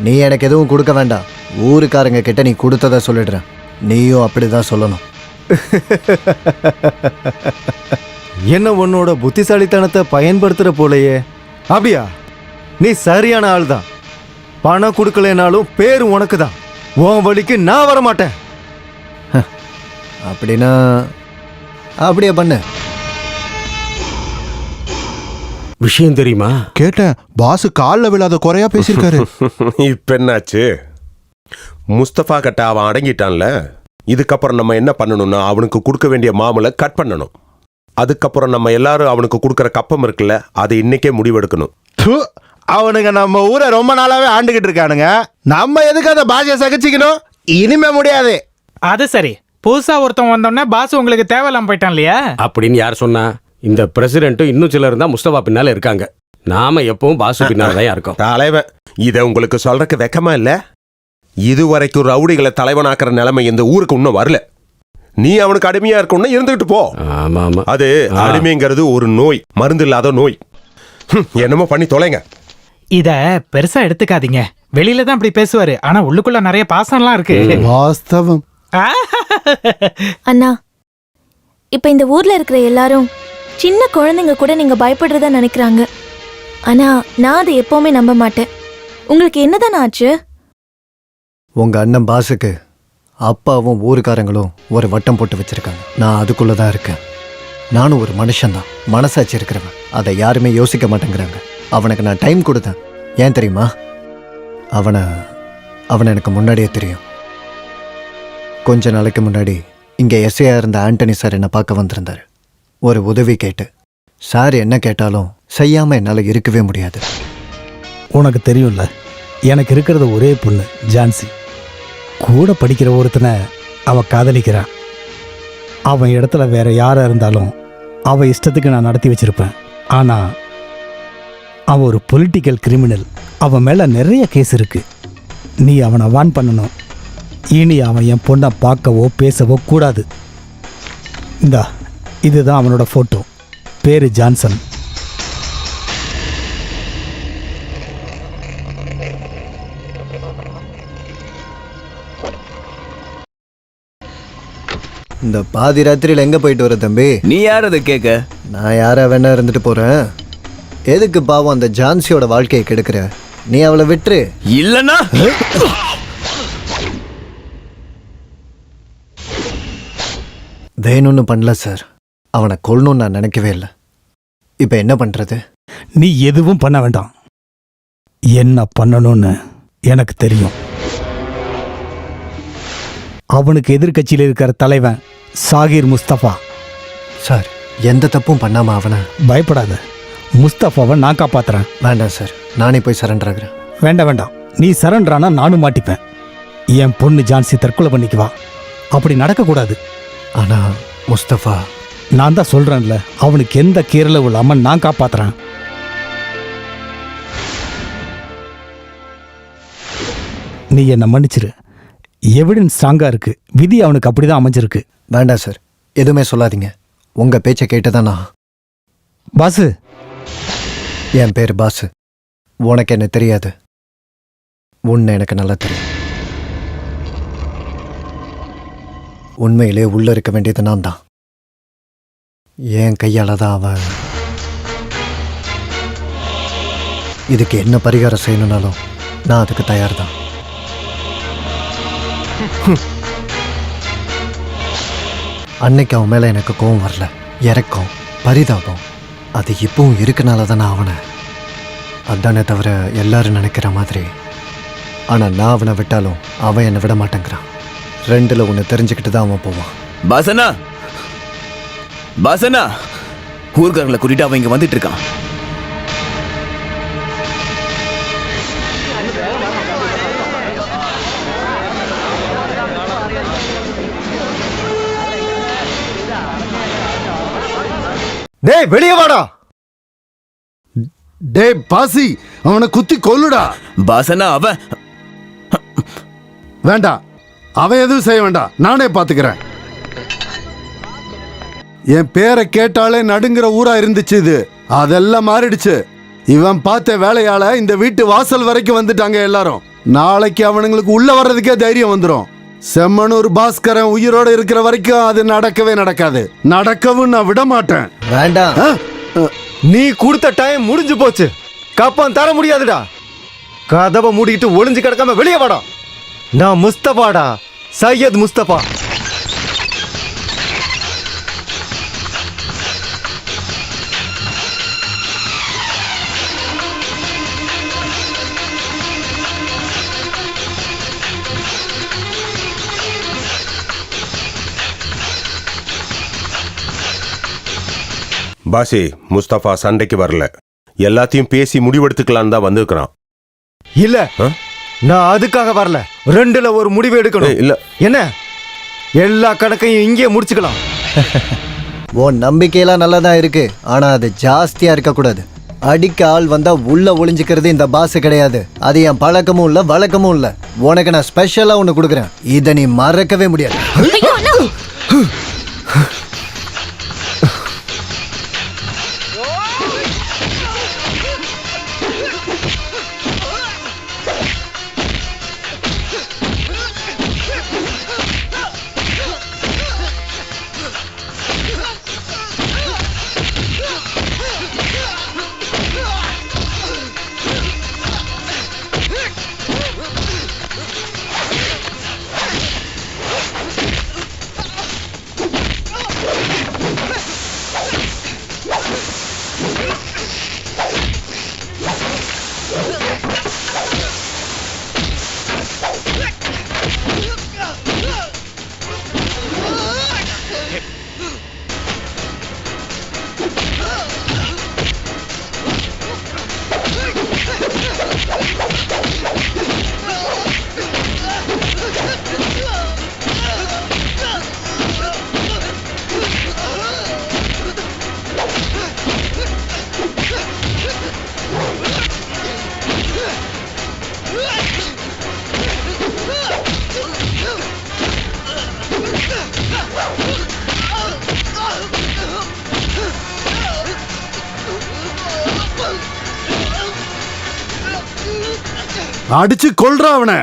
நீ எனக்கு எதுவும் கொடுக்க வேண்டாம். ஊருக்காரங்க கிட்ட நீ கொடுத்ததை சொல்லிடுறேன். நீயும் அப்படிதான் சொல்லணும். என்ன உன்னோட புத்திசாலித்தனத்தை பயன்படுத்துற போலையே. அப்படியா? நீ சரியான ஆள் தான். பணம் கொடுக்கலனாலும் பேரு உனக்கு தான். உன் வழிக்கு நான் வரமாட்டேன். அப்படின்னா அப்படியே பண்ணு. விஷயம் தெரியுமா? கேட்டேன். பாசு காலில் விழாத குறையா பேசியிருக்காரு. இப்ப என்னாச்சு? முஸ்தபா கிட்ட அவன் அடங்கிட்டான்ல. இதுக்கப்புறம் நம்ம என்ன பண்ணணும்னா அவனுக்கு கொடுக்க வேண்டிய மாமூலை கட் பண்ணணும். அதுக்கப்புறம் நம்ம எல்லாரும் அவனுக்கு கொடுக்குற கப்பம் இருக்குல்ல, அதை இன்னைக்கே முடிவெடுக்கணும். அவனுங்க நம்ம ஊரை ரொம்ப நாளாவே ஆண்டுகிட்டு இருக்கானுங்க. நம்ம எதுக்கு அந்த பாஷையை சகிச்சுக்கணும்? இனிமே முடியாது. அது சரி, புதுசா ஒருத்தன் வந்தோடனே பாஸ் உங்களுக்கு தேவையில்லாம போயிட்டான் இல்லையா? அப்படின்னு யார் சொன்னா? இந்த பிரசிடென்ட்டும் இன்னும் சிலர் தான் முஸ்தபா பின்னால இருக்காங்க. நாம எப்பவும் பாசு பின்னால தான் இருக்கோம். தலைவன், இதை உங்களுக்கு சொல்றதுக்கு வெக்கமா இல்ல? இதுவரைக்கும் ரவுடிகளை தலைவனாக்குற நிலைமை இந்த ஊருக்கு இன்னும் வரல. நீ அவனுக்கு அடிமையா இருக்கணும்னு இருந்துகிட்டு போ. ஆமா ஆமா, அது அடிமைங்கிறது ஒரு நோய், மருந்து இல்லாத நோய். என்னமோ பண்ணி தொலைங்க. இத பெருசா எடுத்துக்காதீங்க. வெளியில தான் இப்படி பேசுவாரு, ஆனா உள்ளுக்குள்ள நிறைய பாசம்லாம் இருக்கு. வாஸ்தவம். அண்ணா, இப்ப இந்த ஊர்ல இருக்கிற எல்லாரும் சின்ன குழந்தைங்க கூட நீங்க பயப்படுறதா நினைக்கிறாங்க. ஆனா நான் அதை எப்பவுமே நம்ப மாட்டேன். உங்களுக்கு என்னதான் ஆச்சு? உங்க அண்ணன் பாஸுக்கு அப்பாவும் ஊருக்காரங்களும் ஒரு வட்டம் போட்டு வச்சிருக்காங்க. நான் அதுக்குள்ளதான் இருக்கேன். நானும் ஒரு மனுஷன்தான், மனசாட்சி இருக்கிறவன். அதை யாருமே யோசிக்க மாட்டேங்கிறாங்க. அவனுக்கு நான் டைம் கொடுத்தேன். ஏன் தெரியுமா? அவனை எனக்கு முன்னாடியே தெரியும். கொஞ்ச நாளைக்கு முன்னாடி இங்கே எஸ்ஐயா இருந்த ஆண்டனி சார் என்னை பார்க்க வந்திருந்தார். ஒரு உதவி கேட்டு. சார் என்ன கேட்டாலும் செய்யாமல் என்னால் இருக்கவே முடியாது. உனக்கு தெரியும்ல, எனக்கு இருக்கிறது ஒரே பொண்ணு ஜான்சி. கூட படிக்கிற ஒருத்தனை அவ காதலிக்கிறான். அவன் இடத்துல வேற யாரா இருந்தாலும் அவ இஷ்டத்துக்கு நான் நடத்தி வச்சிருப்பேன். ஆனா அவன் ஒரு பொலிட்டிக்கல் கிரிமினல். அவன் மேல நிறைய கேஸ் இருக்கு. நீ அவனை வான் பண்ணணும். இனி அவன் என் பொண்ணை பார்க்கவோ பேசவோ கூடாது. இந்தா, இதுதான் அவனோட போட்டோ. பேரு ஜான்சன். இந்த பாதி ராத்திரியில் எங்கே போயிட்டு வர தம்பி? நீ யார் அதை கேட்க? நான் யாரா வேணா இருந்துட்டு போகிறேன். எதுக்கு பாவம் அந்த ஜான்சியோட வாழ்க்கையை கெடுக்கிற? நீ அவளை விட்டுரு. இல்லைன்னா வேணும்னு பண்ணல சார். அவனை கொல்லணும்னு நான் நினைக்கவே இல்லை. இப்போ என்ன பண்ணுறது? நீ எதுவும் பண்ண வேண்டாம். என்ன பண்ணணும்னு எனக்கு தெரியும். அவனுக்கு எதிர்கட்சியில் இருக்கிற தலைவன் சாகிர் முஸ்தபா. சார், எந்த தப்பும் பண்ணாம அவனை. பயப்படாத, முஸ்தபாவை நான் காப்பாத்துறேன். வேண்டாம் சார், நானே போய் சரண்டர் ஆகிறேன். வேண்டாம் வேண்டாம், நீ சரண்டரானா நானும் மாட்டிப்பேன். என் பொண்ணு ஜான்சி தற்கொலை பண்ணிக்குவா. அப்படி நடக்கக்கூடாது. ஆனா முஸ்தபா, நான் தான் சொல்றேன்ல, அவனுக்கு எந்த கீரலும் இல்லாம நான் காப்பாத்துறேன். நீ என்ன மன்னிச்சிரு. எவிடன்ஸ் ஸ்ட்ராங்கா இருக்கு. விதி அவனுக்கு அப்படிதான் அமைஞ்சிருக்கு. வேண்டாம் சார், எதுவுமே சொல்லாதீங்க. உங்க பேச்சை கேட்டுதான் நான். பாசு, என் பேர் பாசு. உனக்கு என்ன தெரியாது, உன்னை எனக்கு நல்லா தெரியும். உண்மையிலே உள்ள இருக்க வேண்டியது நான் தான். என் கையால தான் அவன். இதுக்கு என்ன பரிகாரம் செய்யணும்னாலும் நான் அதுக்கு தயார் தான். அன்னைக்கு அவன் மேல எனக்கு கோவம் வரல, இறக்கம், பரிதாபம். அது இப்பவும் இருக்கனால தான் நான் அவனை. அதானே தவிர எல்லாரும் நினைக்கிற மாதிரி. ஆனா நான் அவனை விட்டாலும் அவன் என்னை விட மாட்டேங்கிறான். ரெண்டுல ஒன்று தெரிஞ்சுக்கிட்டு தான் அவன் போவான். பாசனா, பாசனா, ஊர்காரங்களை கூட்டிட்டு அவன் இங்க வந்துட்டு இருக்கான். டேய், வெளியே வாடா. டேய் பாசி, அவனை குத்தி கொல்லுடா. பாசனா, அவன் வேண்டாம், அவன் எதுவும் செய்ய வேண்டாம், நானே பாத்துக்கிறேன். என் பேரை கேட்டாலே நடுங்கிற ஊரா இருந்துச்சு இது. அதெல்லாம் மாறிடுச்சு. இவன் பார்த்த வேலையால இந்த வீட்டு வாசல் வரைக்கும் வந்துட்டாங்க எல்லாரும். நாளைக்கு அவனுங்களுக்கு உள்ள வர்றதுக்கே தைரியம் வந்துடும். செம்மனூர் பாஸ்கரன் உயிரோட இருக்கிற வரைக்கும் அது நடக்கவே நடக்காது. நடக்கவும் நான் விட மாட்டேன். வேண்டாம், நீ கொடுத்த டைம் முடிஞ்சு போச்சு. கப்பம் தர முடியாதுடா. கதவை மூடிக்கிட்டு ஒளிஞ்சு கிடக்காம வெளியே வாடா. நான் முஸ்தபாடா, சையத் முஸ்தபா. பாசி, முஸ்தபா சண்டைக்கு வரல. எல்லாத்தையும் பேசி முடிவெடுத்துக்கலான்னு தான் வந்திருக்கிறான். இல்ல, நான் அதுக்காக வரல. 2ல ஒரு முடிவு எடுக்கணும். இல்ல என்ன எல்லா கணக்கையும் இங்கே முடிச்சுக்கலாம். உன் நம்பிக்கையெல்லாம் நல்லா தான் இருக்கு, ஆனா அது ஜாஸ்தியா இருக்கக்கூடாது. அடிக்க ஆள் வந்தா உள்ள ஒளிஞ்சுக்கிறது இந்த பாஸ் கிடையாது. அது என் பழக்கமும் இல்ல வழக்கமும் இல்ல. உனக்கு நான் ஸ்பெஷலா ஒண்ணு கொடுக்குறேன், இதை நீ மறக்கவே முடியாது. அடிச்சு கொல்றா அவனை.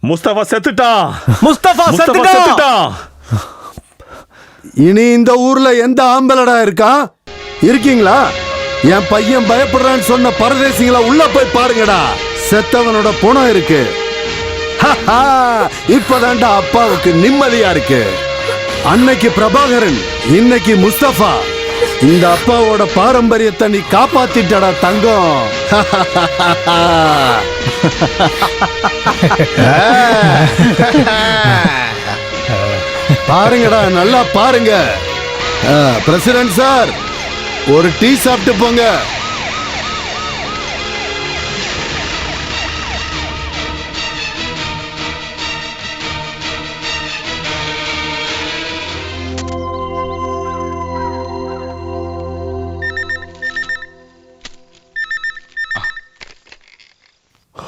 முஸ்தபா செத்துட்டான். முஸ்தபா செத்துட்டான். இனி இந்த ஊர்ல எந்த ஆம்பளடா இருக்கா? இருக்கீங்களா? என் பையன் பயப்படுறான்னு சொன்ன பரதேசிங்களா உள்ள போய் பாருங்கடா. செத்தவனோட பணம் இருக்கு. இப்பதான்டா அப்பாவுக்கு நிம்மதியா இருக்கு. அன்னைக்கு பிரபாகரன், இன்னைக்கு முஸ்தபா. இந்த அப்பாவோட பாரம்பரியத்தை நீ காப்பாத்திட்டடா தங்கம். பாருங்கடா, நல்லா பாருங்க. பிரசிடென்ட் சார், ஒரு டீ சாப்பிட்டு போங்க.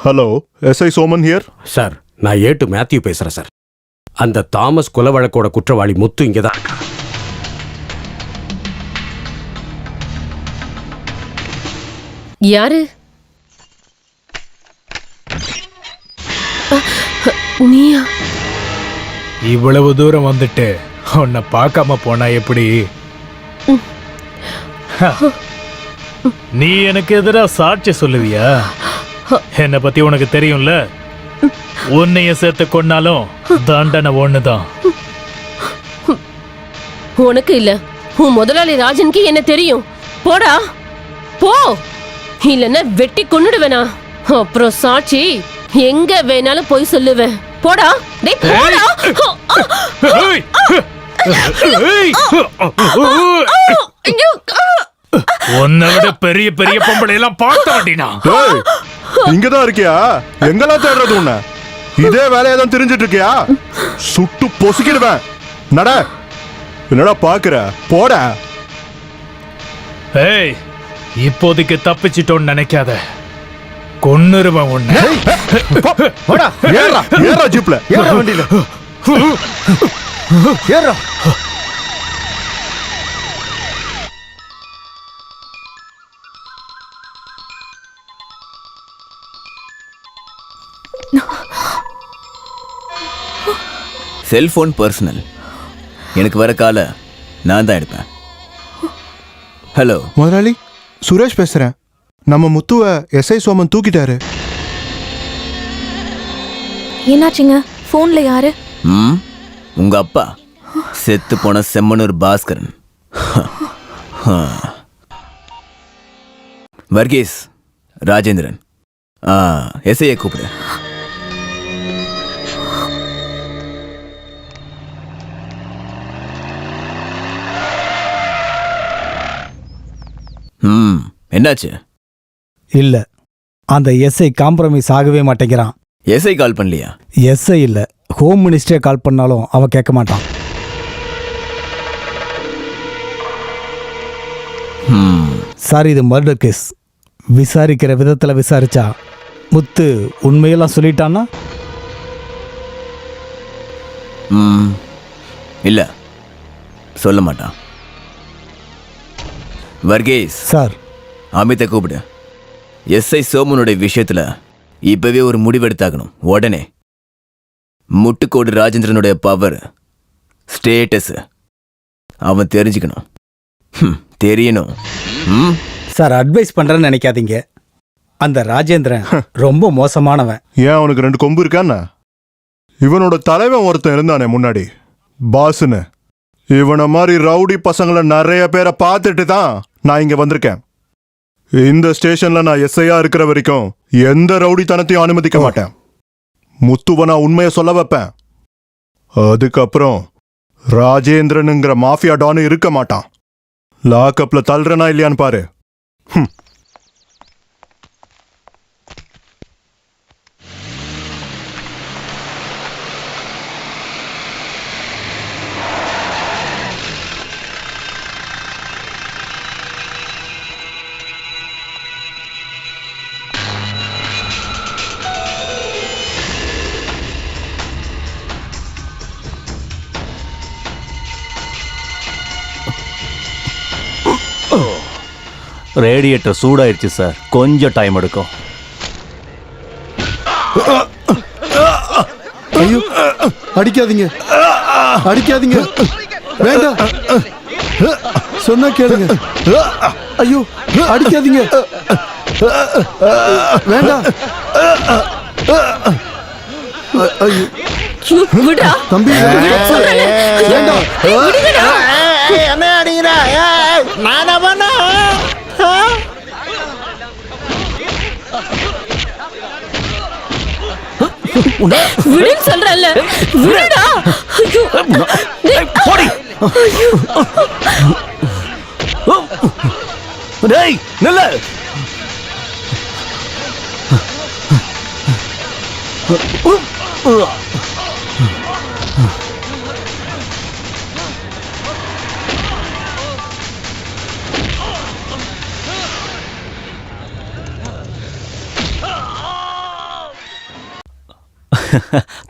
Hello, SI Soman here. Sir, நான் ஏட்டு மேத்யூ பேசுறேன் சார். அந்த தாமஸ் கொலை வழக்கோட குற்றவாளி முத்து இங்கதான். யாரு? நீயா? இவ்வளவு தூரம் வந்துட்டு உன்னை பார்க்காம போனா எப்படி? நீ எனக்கு எதிராக சாட்சி சொல்லுவியா? என்னை பத்தி உனக்கு தெரியும்ல. உன்னைய சேர்த்து கொண்டாலும் தண்டனை ஒண்ணுதான். உனக்கு இல்ல, உன் முதலாளி ராஜனுக்கு என்ன தெரியும். போடா போ, இல்லன்னா வெட்டி கொன்னுடுவேனா. அப்புறம் சாட்சி எங்க வேணாலும் போய் சொல்லுவேன். போடா டேய் போடா. உன்னை விட பெரிய பெரிய பொம்பளை எல்லாம் பார்த்த மாட்டீனா? இங்கதான் இருக்கியா? எங்கெல்லாம் தேடுறது உன்ன? இதே வேலையை தான் தெரிஞ்சிட்டு இருக்கியா? சுட்டு பொசுக்கிடுவேன். நட. என்னடா பாக்குற? போட. ஏய், இப்போதைக்கு தப்பிச்சிட்டோன்னு நினைக்காத. கொன்னுருவன் உன்னை. ஏறா ஏறா ஜீப்ல. ஏறா வண்டியில. ஏறா. Cellphone personal. எனக்கு வர கால நான் தான் எடுப்பேன். ஹலோ முதலாளி, சுரேஷ் பேசுறேன். நம்ம முத்துவை எஸ்ஐ சோமன் தூக்கிட்டாரு. என்னாச்சுங்க? ஃபோன்ல யாரு? ம் உங்க அப்பா செத்து போன செம்மனூர் பாஸ்கரன். வர்கீஸ், ராஜேந்திரன், எஸ்ஐயை கூப்பிடு. என்னாச்சு? இல்ல, அந்த எஸ்ஐ காம்ப்ரமைஸ் ஆகவே மாட்டேங்கிறான். எஸ்ஐ கால் பண்ணலையா? எஸ்ஐ இல்ல, ஹோம் மினிஸ்டரே கால் பண்ணாலும் அவன் கேட்க மாட்டான். சார், இது மர்டர் கேஸ். விசாரிக்கிற விதத்துல விசாரிச்சா முத்து உண்மையெல்லாம் சொல்லிட்டான்னா? இல்ல, சொல்ல மாட்டான். வர்கீஸ் சார், அமித்தை கூப்பிடு. எஸ்ஐ சோமனுடைய விஷயத்துல இப்பவே ஒரு முடிவெடுத்தாகணும். உடனே முட்டுக்கோடு ராஜேந்திரனுடைய பவர், ஸ்டேட்டஸ் அவன் தெரிஞ்சுக்கணும். தெரியணும். சார், அட்வைஸ் பண்றேன்னு நினைக்காதீங்க. அந்த ராஜேந்திரன் ரொம்ப மோசமானவன். ஏன் அவனுக்கு 2 கொம்பு இருக்கான்னா? இவனோட தலைவன் ஒருத்தன் இருந்தானே முன்னாடி, பாஸ்னு. இவனை மாதிரி ரவுடி பசங்களை நிறைய பேரை பார்த்துட்டு தான் நான் இங்க வந்திருக்கேன். இந்த ஸ்டேஷன்ல நான் எஸ்ஐயா இருக்கிற வரைக்கும் எந்த ரவுடித்தனத்தையும் அனுமதிக்க மாட்டேன். முத்துவ நான் உண்மையை சொல்ல வைப்பேன். அதுக்கப்புறம் ராஜேந்திரனுங்கிற மாஃபியா டானு இருக்க மாட்டான். லாக்அப்ல தள்ளுறனா இல்லையான்னு பாரு. ரேடியேட்டர் சூடாயிருச்சு சார், கொஞ்சம் டைம் எடுக்கும். ஐயோ, அடிக்காதீங்க, அடிக்காதீங்க, வேண்டாம், சொன்னா கேளுங்க. ஐயோ, அடிக்காதீங்க, வேண்டாம். தம்பி, வேண்டாம். என்ன அடிக்கிறா? நானா பண்ண? விடுன்னு சொல்றல்ல, விடுடா. ஐயோ, போடி. டேய் நில்லு.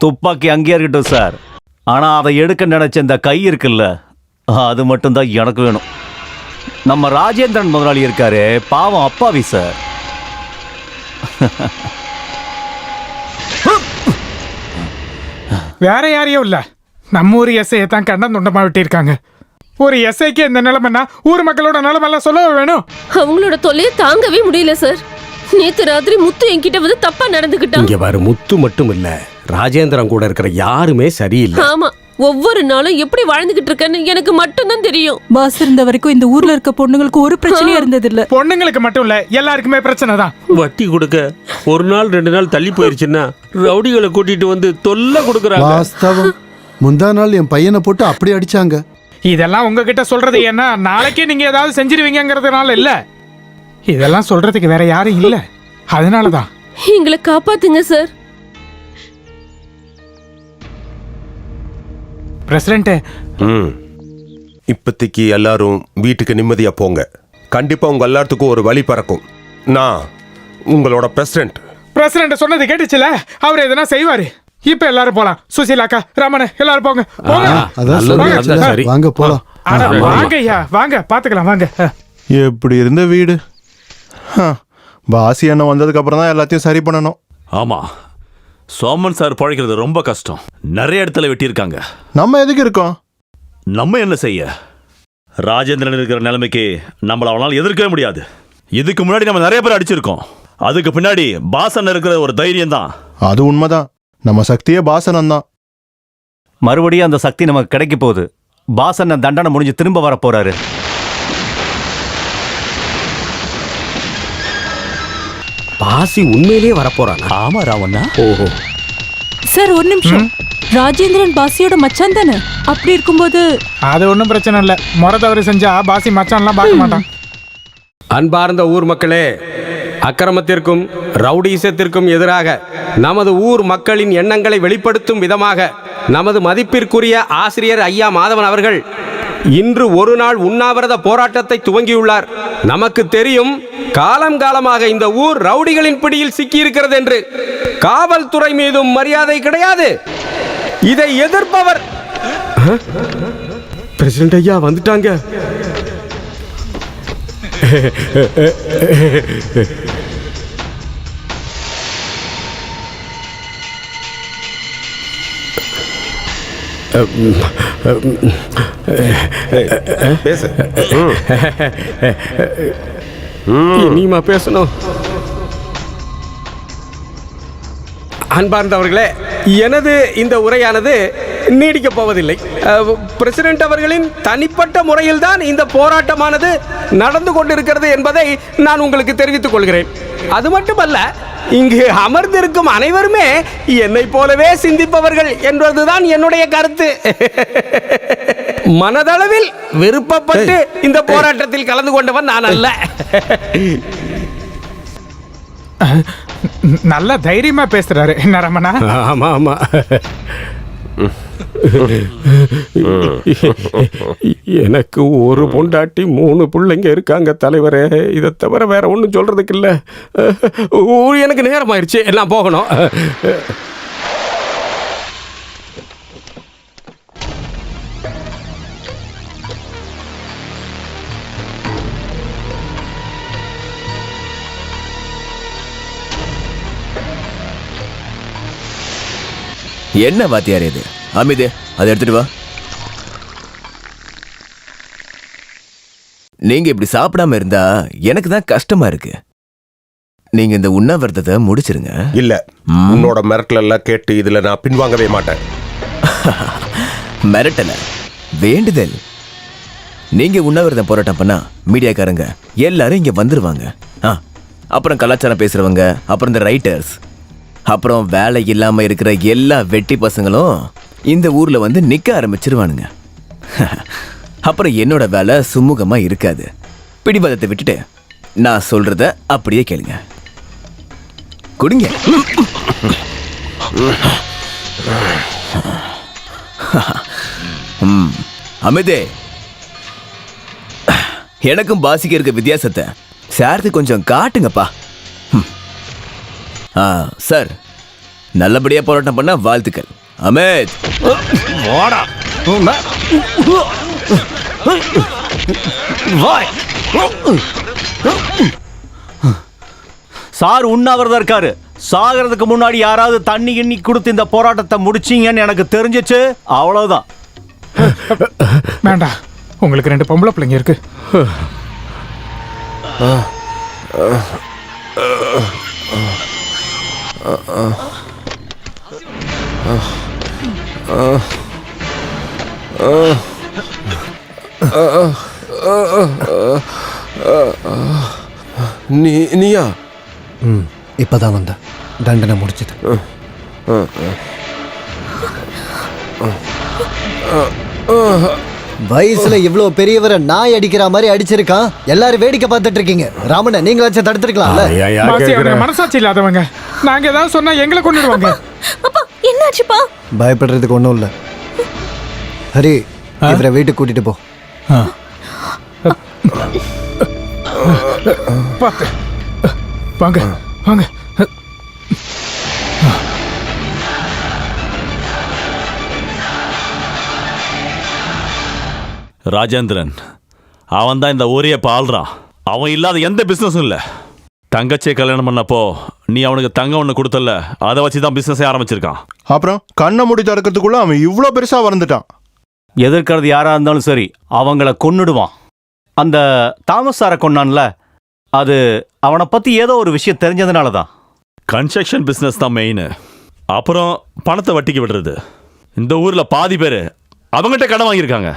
துப்பாக்கி அங்கேயே இருக்கட்டும் சார், ஆனா அதை எடுக்க நினைச்ச இந்த கை இருக்குல்ல, அது மட்டும்தான் எனக்கு வேணும். நம்ம ராஜேந்திரன் முதலாளி இருக்காரு, பாவம் அப்பாவி சார். வேற யாரையும் இல்ல, நம்ம ஊர் எஸ்ஐயை தான் கண்டம் துண்டமா விட்டிருக்காங்க. ஒரு எஸ்ஐக்கு இந்த நிலைமைன்னா ஊர் மக்களோட நிலைமெல்லாம் சொல்ல வேணும். அவங்களோட தொல்லையை தாங்கவே முடியல சார். நேத்து ராத்திரி முத்து என்கிட்ட வந்து தப்பா நடந்துக்கிட்டான். இங்க பாரு, முத்து மட்டும் இல்ல, ராஜேந்திரன் கூட இருக்கிற யாருமே சரியில்லை. ஆமா, ஒவ்வொரு நாளும் எப்படி வாழ்ந்துகிட்டு இருக்கேன்னு எனக்கு மட்டும்தான் தெரியும். பாஸ் இருந்த வரைக்கும் இந்த ஊர்ல இருக்க பொண்ணுங்களுக்கு ஒரு பிரச்சனையும் இருந்தது இல்ல. பொண்ணுங்களுக்கு மட்டும் இல்ல, எல்லாருக்குமே பிரச்சனை தான். வட்டி கொடுக்க 1 நாள் 2 நாள் தள்ளி போயிருச்சுன்னா ரவுடிகளை கூட்டிட்டு வந்து தொல்லை கொடுக்குறாங்க. வாஸ்தவம், முந்தா நாள் என் பையனை போட்டு அப்படி அடிச்சாங்க. இதெல்லாம் உங்ககிட்ட சொல்றது ஏன்னா நாளைக்கே நீங்க ஏதாவது செஞ்சிருவீங்கிறதுனால இல்ல. இதெல்லாம் சொல்றதுக்கு வேற யாரும் இல்ல, அதனாலதான். எங்களை காப்பாத்துங்க சார். பிரசிடென்ட், இப்போதைக்கு எல்லாரும் வீட்டுக்கு நிம்மதியா போங்க. கண்டிப்பா உங்க எல்லாத்துக்கும் ஒரு வழி பறக்கும். நான் உங்களோட பிரசிடென்ட் சொன்னது கேட்டுச்சுல, அவர் எதனா செய்வாரு. இப்ப எல்லாரும் போலாம். சுசீலாக்கா, ராமன், எல்லாரும் போங்க. வாங்க போலாம். வாங்க ஐயா, வாங்க பாத்துக்கலாம், வாங்க. எப்படி இருந்த வீடு. பாசி அண்ணன் வந்ததுக்கு அப்புறம் தான் எல்லாத்தையும் சரி பண்ணணும். ஆமா, சோமன் சார் பழைக்கிறது ரொம்ப கஷ்டம். நிறைய இடத்துல வெட்டியிருக்காங்க. நம்ம எதுக்கு இருக்கோம்? நம்ம என்ன செய்ய? ராஜேந்திரன் இருக்கிற நிலைமைக்கு நம்மள அவனால் எதிர்க்கவே முடியாது. இதுக்கு முன்னாடி நம்ம நிறைய பேர் அடிச்சிருக்கோம். அதுக்கு பின்னாடி பாசன் இருக்கிற ஒரு தைரியம் தான். அது உண்மைதான். நம்ம சக்தியே பாசனம் தான். மறுபடியும் அந்த சக்தி நமக்கு கிடைக்க போகுது. பாசன் தண்டனை முடிஞ்சு திரும்ப வர போறாரு. பாசி உண்மையிலேயே வரப்போறானா? ஆமா ராவண்ணா. ஓஹோ. சார் ஒரு நிமிஷம். ராஜேந்திரன் பாசியோட மச்சான் தானே? அப்படி இருக்கும்போது அது ஒன்றும் பிரச்சனை இல்லை. முறை தவறு செஞ்சா பாசி மச்சான்லாம் பார்க்க மாட்டான். அன்பார்ந்த ஊர் மக்களே, அக்கிரமத்திற்கும் ரவுடீசத்திற்கும் எதிராக நமது ஊர் மக்களின் எண்ணங்களை வெளிப்படுத்தும் விதமாக நமது மதிப்பிற்குரிய ஆசிரியர் ஐயா மாதவன் அவர்கள் இன்று ஒரு நாள் உண்ணாவிரத போராட்டத்தை துவங்கியுள்ளார். நமக்கு தெரியும், காலம் காலமாக இந்த ஊர் ரவுடிகளின் பிடியில் சிக்கியிருக்கிறது என்று. காவல்துறை மீதும் மரியாதை கிடையாது. இதை எதிர்ப்பவர் பிரசிடென்ட் ஐயா வந்துட்டாங்க. பேசு. நீமா பேசணும். அன்பார்ந்தவர்களே, எனது இந்த உரையானது நீடிக்கப் போவதில்லை. பிரசிடென்ட் அவர்களின் தனிப்பட்ட முறையில்தான் இந்த போராட்டமானது நடந்து கொண்டிருக்கிறது என்பதை நான் உங்களுக்கு தெரிவித்துக் கொள்கிறேன். அது மட்டுமல்ல, இங்கு அமர்ந்திருக்கும் அனைவருமே என்னை போலவே சிந்திப்பவர்கள் என்பதுதான் என்னுடைய கருத்து. மனதளவில் விருப்பப்பட்டு இந்த போராட்டத்தில் கலந்து கொண்டவன் நான் அல்ல. நல்ல தைரியமா பேசுறாரு என்ன ரமணா? ஆமா ஆமா. எனக்கு ஒரு பொண்டாட்டி 3 பிள்ளைங்க இருக்காங்க தலைவரே. இதை தவிர வேற ஒன்றும் சொல்றதுக்கு இல்லை. எனக்கு நேரம் ஆயிடுச்சு, எல்லாம் போகணும். என்ன வாத்தியார் இது? அமிதே, அதை எடுத்துட்டு வா. நீங்க இப்படி சாப்பிடாம இருந்தா எனக்கு தான் கஷ்டமா இருக்கு. நீங்க இந்த உண்ணாவிரதத்தை முடிச்சிருங்க. இல்ல, உன்னோட மிரட்டல் எல்லாம் கேட்டு இதுல நான் பின்வாங்கவே மாட்டேன். மிரட்டல, வேண்டுதல். நீங்க உண்ணாவிரதம் போராட்டம் பண்ணா மீடியாக்காரங்க எல்லாரும் இங்க வந்துருவாங்க. அப்புறம் கலாச்சாரம் பேசுறவங்க, அப்புறம் இந்த ரைட்டர்ஸ், அப்புறம் வேலை இல்லாம இருக்கிற எல்லா வெட்டி பசங்களும் இந்த ஊர்ல வந்து நிக்க ஆரம்பிச்சிருவானுங்க. அப்புறம் என்னோட வேலை சுமூகமா இருக்காது. பிடிவாதத்தை விட்டுட்டு நான் சொல்றத அப்படியே கேளுங்க. குடிங்க. அமிதே, எனக்கும் பாசிக்கு இருக்க வித்தியாசத்தை சார்த்து கொஞ்சம் காட்டுங்கப்பா. சார், நல்லபடியா போராட்டம் பண்ண வாழ்த்துக்கள். அமித், வாடா. சார் உண்ணாவிரதம் இருக்காரு. சாகிறதுக்கு முன்னாடி யாராவது தண்ணி எண்ணி கொடுத்து இந்த போராட்டத்தை முடிச்சீங்கன்னு எனக்கு தெரிஞ்சிச்சு, அவ்வளவுதான். வேண்டாம், உங்களுக்கு 2 பொம்பளை பிள்ளைங்க இருக்கு. நீயா? இப்பதான் வந்த. தண்டனை முடிச்சது. வயசுல இவ்வளவு பெரியவரை நாய் அடிக்கிற மாதிரி அடிச்சிருக்கான். எல்லாரும் வேடிக்கை பார்த்துட்டு இருக்கீங்க. ராமனை நீங்களாச்சும் தடுத்துருக்கலாம்ல. மனசாட்சி இல்லாதவங்க. நாங்க ஏதாவது சொன்னா எங்களை கொண்டுடுவாங்க. என்னாச்சுப்பா? பயப்படுறதுக்கு ஒண்ணும் இல்ல. ஹரி, இவரை வீட்டுக்கு கூட்டிட்டு போ. வாங்க வாங்க. ராஜேந்திரன் அவன் தான் இந்த ஊரையே பாழ்றான். அவன் இல்லாத எந்த பிசினஸும் இல்லை. தங்கச்சியை கல்யாணம் பண்ணப்போ நீ அவனுக்கு தங்கம் ஒன்று கொடுத்தல, அதை வச்சு தான் பிசினஸே ஆரம்பிச்சிருக்கான். அப்புறம் கண்ணை மூடி திறக்கிறதுக்குள்ள அவன் இவ்வளோ பெருசா வளர்ந்துட்டான். எதிர்க்கிறது யாரா இருந்தாலும் சரி அவங்கள கொன்னுடுவான். அந்த தாமஸ் சாரை கொன்னான்ல, அது அவனை பத்தி ஏதோ ஒரு விஷயம் தெரிஞ்சதுனால தான். கன்ஸ்ட்ரக்ஷன் பிசினஸ் தான் மெயின். அப்புறம் பணத்தை வட்டிக்கு விடுறது. இந்த ஊர்ல பாதி பேர் அவங்ககிட்ட கடன் வாங்கியிருக்காங்க.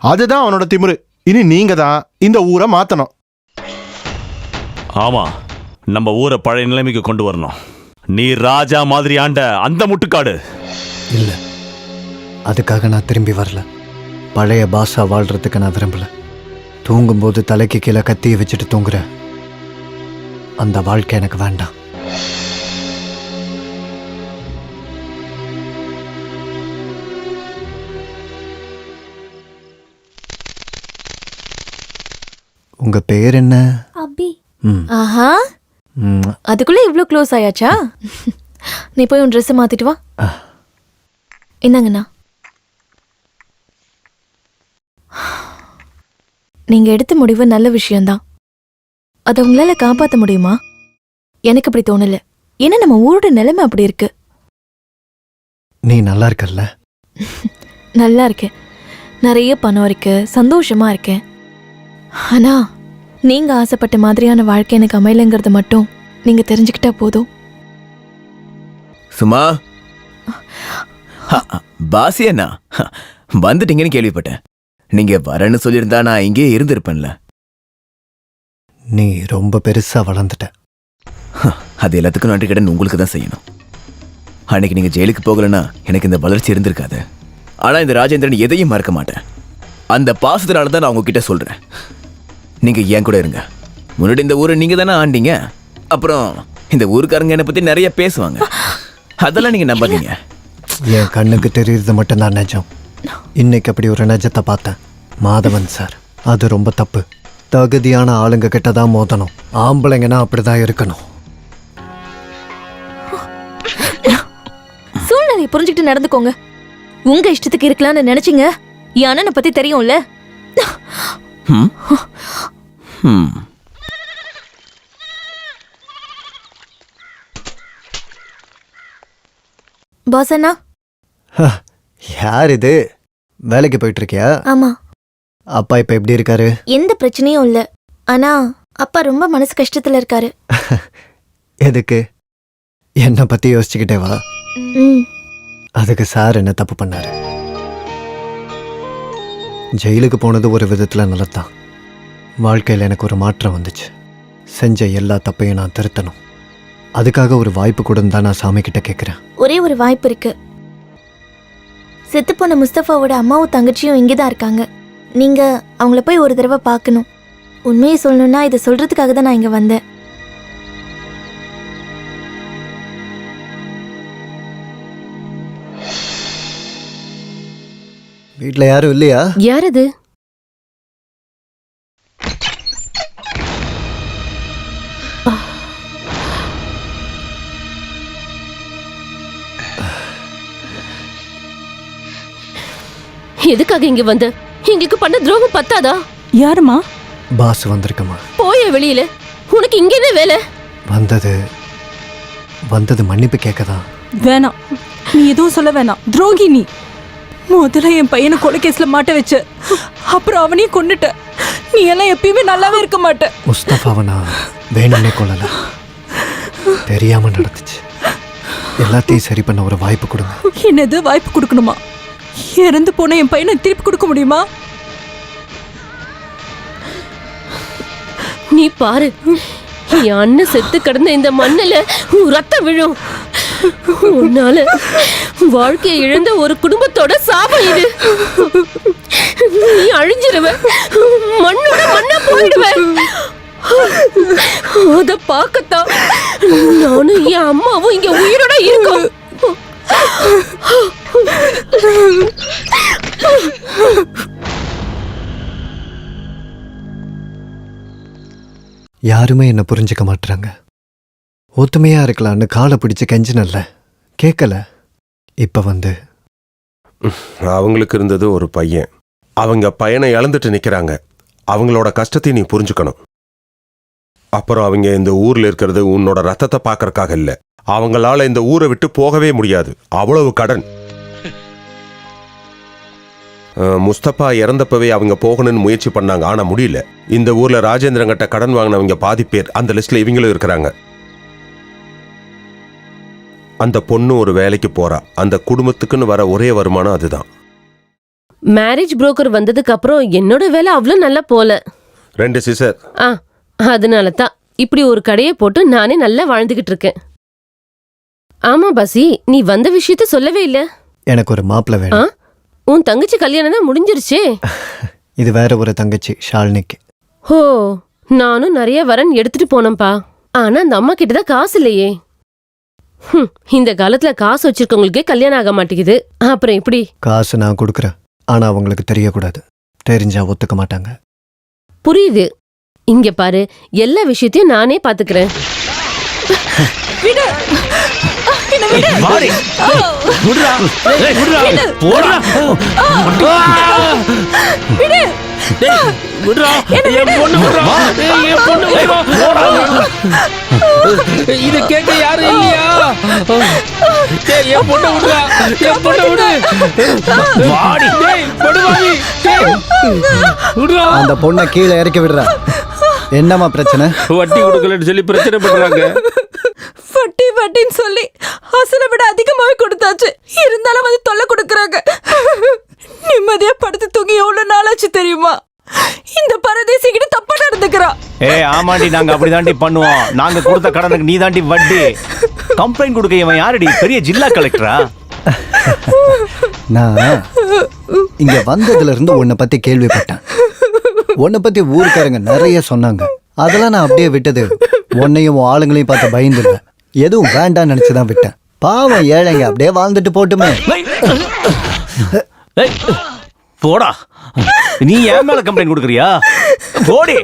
அதுதான் அவனோட திமிரு. இனி நீங்க தான் இந்த ஊரை மாத்தணும். ஆமா, நம்ம ஊரை பழைய நிலைமைக்கு கொண்டு வரணும். நீ ராஜா மாதிரி ஆண்ட அந்த முட்டுக்காடு இல்லை, அதுக்காக நான் திரும்பி வரல. பழைய பாஷா வாழ்றதுக்கு நான் விரும்பல. தூங்கும்போது தலைக்கு கீழே கத்தியை வச்சுட்டு தூங்குற அந்த வாழ்க்கை எனக்கு வேண்டாம். உங்க பேர் என்ன? அபி. ம். ஆஹா, ம். அதுக்குள்ள இவ்ளோ க்ளோஸ் ஆயாச்சா? நீ போய் உன் ட்ரெஸ் மாத்திட்டு வா. இந்தாங்கண்ணா. நீங்க எடுத்த முடிவு நல்ல விஷயம்தான். அதை உங்களால காப்பாற்ற முடியுமா? எனக்கு அப்படி தோணல. ஏன்னா நம்ம ஊரோட நிலைமை அப்படி இருக்கு. நீ நல்லா இருக்கல்ல? நல்லா இருக்கேன், நிறைய பணம் இருக்கு, சந்தோஷமா இருக்கேன். ஆனா நீங்க ஆசைப்பட்ட மாதிரியான வாழ்க்கை எனக்கு அமையலைங்கிறது மட்டும் நீங்க தெரிஞ்சுக்கிட்டா போதும். சும்மா பாசி அண்ணா வந்துட்டீங்கன்னு கேள்விப்பட்டேன். நீங்க வரேன்னு சொல்லியிருந்தா நான் இங்கேயே இருந்திருப்பேன்ல. நீ ரொம்ப பெருசா வளர்ந்துட்ட. அது எல்லாத்துக்கும் நன்றி கடன் உங்களுக்கு தான் செய்யணும். அன்னைக்கு நீங்க ஜெயிலுக்கு போகலன்னா எனக்கு இந்த வளர்ச்சி இருந்திருக்காது. ஆனா இந்த ராஜேந்திரன் எதையும் மறக்க மாட்டேன். அந்த பாசத்தினால தான் நான் உங்ககிட்ட சொல்றேன், நீங்க ஏன் கூட இருங்க. முன்னாடி இந்த ஊரை நீங்க தானே ஆண்டீங்க. அப்புறம் இந்த ஊருக்காரங்க என்னை பத்தி நிறைய பேசுவாங்க, அதெல்லாம் நீங்க நம்பாதீங்க. என் கண்ணுக்கு தெரியுறது மட்டும்தான் நிஜம். இன்னைக்கு அப்படி ஒரு நிஜத்தை பார்த்தேன். மாதவன் சார், அது ரொம்ப தப்பு. தகுதியான ஆளுங்க கிட்ட தான் மோதணும். ஆம்பளைங்கன்னா அப்படிதான் இருக்கணும். சூழ்நிலையை புரிஞ்சுக்கிட்டு நடந்துக்கோங்க. உங்க இஷ்டத்துக்கு இருக்கலாம்னு நினைச்சீங்க, என் அண்ணனை பத்தி தெரியும்ல. பாஸ் அண்ணா. யார் இது? வேலைக்கு போயிட்டு இருக்கியா? ஆமா. அப்பா இப்ப எப்படி இருக்காரு? எந்த பிரச்சனையும் இல்ல. ஆனா அப்பா ரொம்ப மனசு கஷ்டத்துல இருக்காரு. எதுக்கு? என்னை பத்தி யோசிச்சுக்கிட்டே வா. அதுக்கு சார் என்ன தப்பு பண்ணாரு? ஜெயிலுக்கு போனது ஒரு விதத்துல நல்லதுதான். வாழ்க்கையில் எனக்கு ஒரு மாற்றம் வந்துச்சு. செஞ்ச எல்லா தப்பையும் நான் திருத்தணும். அதுக்காக ஒரு வாய்ப்பு கொடுன்னு தான் நான் சாமி கிட்ட கேட்குறேன். ஒரே ஒரு வாய்ப்பு இருக்கு. செத்துப்போன முஸ்தபாவோட அம்மாவும் தங்கச்சியும் இங்கேதான் இருக்காங்க. நீங்க அவங்கள போய் ஒரு தடவை பார்க்கணும். உண்மையை சொல்லணும்னா இதை சொல்றதுக்காக தான் நான் இங்க வந்தேன். வீட்ல யாரும் இல்லையா? யார் அது? எதுக்காக இங்க வந்த? எங்களுக்கு பண்ண துரோகம் பத்தாதா? யாருமா? பாஸ் வந்திருக்கமா? போய வெளியில. உனக்கு இங்க என்ன வேலை? வந்தது மன்னிப்பு கேட்கதான். வேணாம், நீ எதுவும் சொல்ல வேணாம். துரோகி நீ. முதல்ல என் பையனை கொலை கேஸ்ல மாட்ட வச்ச, அப்புறம் அவனையும் கொன்னுட்ட. நீ எல்லாம் எப்பயுமே நல்லாவே இருக்க மாட்ட. முஸ்தபாவை நான் வேணும்னே கொள்ளல, தெரியாம நடந்துச்சு. எல்லாத்தையும் சரி பண்ண ஒரு வாய்ப்பு கொடுங்க. என்னது வாய்ப்பு கொடுக்கணுமா? இறந்து போன என் பையனை திருப்பி கொடுக்க முடியுமா? நீ பாரு, என் அண்ணன் செத்து கிடந்த இந்த மண்ணில ரத்தம் விழும். உன்னால வாழ்க்கையை இழந்த ஒரு குடும்பத்தோட சாபம் இது. நீ அழிஞ்சிருவ, மண்ணோட மண்ணா போயிடுவ. அத பார்க்கத்தான் நானும் என் அம்மாவும் இங்க உயிரோட இருக்கோம். யாருமே என்ன புரிஞ்சுக்க மாட்டாங்க. ஒத்துமையா இருக்கலான்னு காலை பிடிச்சு கெஞ்சினல்ல, கேட்கல. இப்ப வந்து அவங்களுக்கு இருந்தது ஒரு பையன். அவங்க பையனை இழந்துட்டு நிக்கிறாங்க. அவங்களோட கஷ்டத்தை நீ புரிஞ்சுக்கணும். அப்புறம் அவங்க இந்த ஊர்ல இருக்கிறது உன்னோட ரத்தத்தை பார்க்கறக்காக இல்ல. அவங்களால இந்த ஊரை விட்டு போகவே முடியாது, அவ்வளவு கடன். முஸ்தபா இறந்தப்பவே அவங்க போகணும்னு முயற்சி பண்ணாங்க, ஆனா முடியல. இந்த ஊர்ல ராஜேந்திரன் கிட்ட கடன் வாங்கினவங்க பாதி பேர், அந்த லிஸ்ட்ல இவங்களும் இருக்கிறாங்க. அந்த பொண்ணு ஒரு வேலைக்கு போறா, அந்த குடும்பத்துக்குன்னு வர ஒரே வருமானம் அதுதான். மேரேஜ் புரோக்கர் வந்ததுக்கு அப்புறம் என்னோட வேலை அவ்வளவு நல்லா போல. 2 சிசர். அதனால தான் இப்படி ஒரு கடையை போட்டு நானே நல்லா வாழ்ந்துகிட்டு இருக்கேன். ஆமா பாசி, நீ வந்த விஷயத்த சொல்லவே இல்ல. எனக்கு ஒரு மாப்பிள்ளை வேணும். உன் தங்கச்சி கல்யாணம் தான் முடிஞ்சிருச்சே. இது வேற ஒரு தங்கச்சி, ஷாலினிக்கு. ஓ, நானும் நிறைய வரன் எடுத்துட்டு போனேன்பா. ஆனா அந்த அம்மா கிட்டதான் காசு இல்லையே. இந்த காலத்துல காசு வச்சிருக்கவங்களுக்கே கல்யாணம் ஆக மாட்டேங்குது, அப்புறம் எப்படி? காசு நான் கொடுக்குறேன், ஆனா அவங்களுக்கு தெரியக்கூடாது. தெரிஞ்சா ஒத்துக்க மாட்டாங்க. புரியுது. இங்க பாரு, எல்லா விஷயத்தையும் நானே பாத்துக்கிறேன். விடு. என்ன விடு. மாறி. விடுடா. ஏய் விடுடா. போடா. விடு. விடுடா. என் பொண்ணு விடுடா. என் பொண்ணு விடுடா. போடா. இது கேட்க யாரும் இல்லையா? என் பொண்ணு விடுடா. என் பொண்ணு விடு. வாடி. டேய் படுவாவி. விடுடா. அந்த பொண்ணை கீழே இறக்கி விடுறா. என்னம்மா பிரச்சனை? வட்டி கொடுக்கலன்னு சொல்லி பிரச்சனை பண்றாங்க. வட்டி வட்டின்னு சொல்லி அசலை விட அதிகமாவே கொடுத்தாச்சு, இருந்தாலும் வந்து தொல்லை கொடுக்கறாங்க. நிம்மதியா படுத்து தூங்கி எவ்வளவு நாளாச்சு தெரியுமா? இந்த பரதேசி கிட்ட தப்பா நடந்துக்கிறா. ஆமாண்டி, நாங்க அப்படிதாண்டி பண்ணுவோம். நாங்க கொடுத்த கடனுக்கு நீ தாண்டி வட்டி. கம்ப்ளைண்ட் கொடுக்க இவன் யாரடி? பெரிய ஜில்லா கலெக்டரா? நான் இங்க வந்ததுல இருந்து உன்னை பத்தி கேள்விப்பட்டேன். உன்னை பத்தி ஊருக்காரங்க நிறைய சொன்னாங்க. அதெல்லாம் நான் அப்படியே விட்டது. உன்னையும் ஆளுங்களையும் பார்த்து பயந்துல எதுவும் வேண்டான்னு நினைச்சுதான் விட்டேன். பாவம் ஏழைங்க அப்படியே வாழ்ந்துட்டு போட்டுமே. போடா. நீ ஏன் மேல கம்ப்ளைண்ட் கொடுக்கறியா? போடி.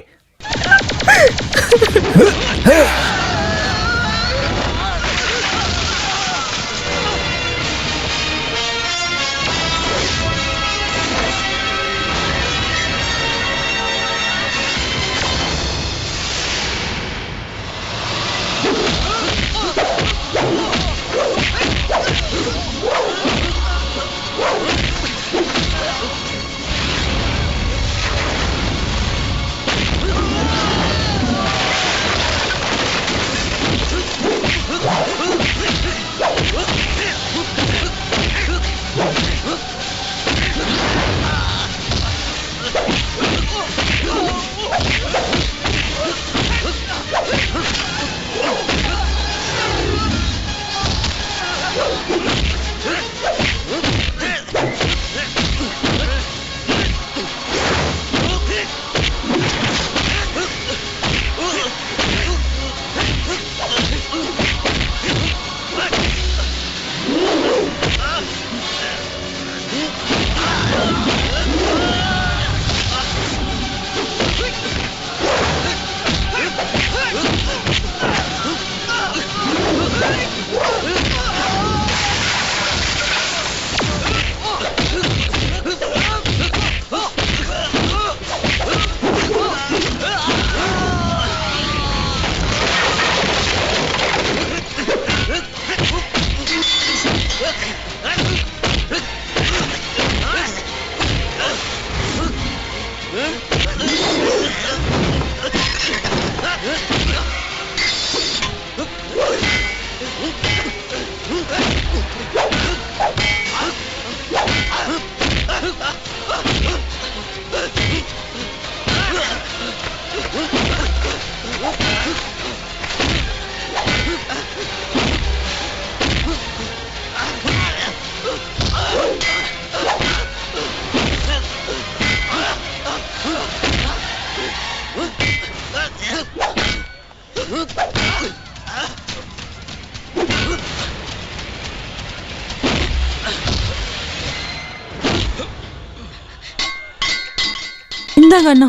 இந்தாங்க அண்ணா.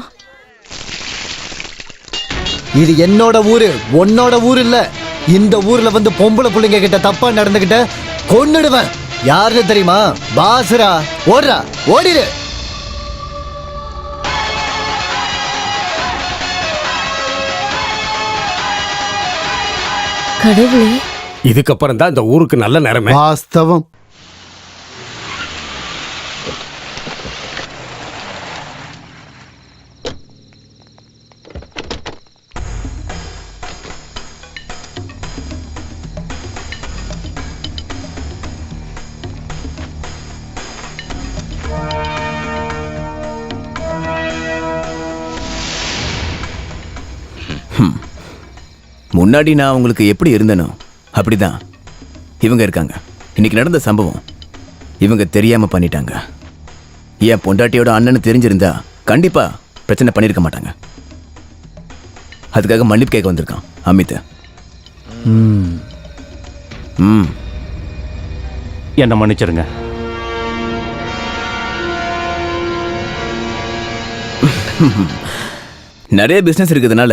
இது என்னோட ஊரு, உன்னோட ஊர் இல்ல. இந்த ஊர்ல வந்து பொம்பளை பிள்ளைங்க கிட்ட தப்பா நடந்துகிட்ட கொன்னுடுவேன். யாருன்னு தெரியுமா? பாசுரா. ஓடுறா, ஓடிடு. கடவுளே, இதுக்கப்புறம் தான் இந்த ஊருக்கு நல்ல நேரமே. வாஸ்தவம். முன்னாடி நான் உங்களுக்கு எப்படி இருந்தனோ அப்படிதான் இவங்க இருக்காங்க. இன்னைக்கு நடந்த சம்பவம் இவங்க தெரியாம பண்ணிட்டாங்க. என் பொண்டாட்டியோட அண்ணன்னு தெரிஞ்சிருந்தா கண்டிப்பா பிரச்சனை பண்ணிருக்க மாட்டாங்க. அதுக்காக மன்னிப்பு கேட்க வந்திருக்கான் அமித். என்ன மன்னிச்சிருங்க. நிறைய பிசினஸ் இருக்கிறதுனால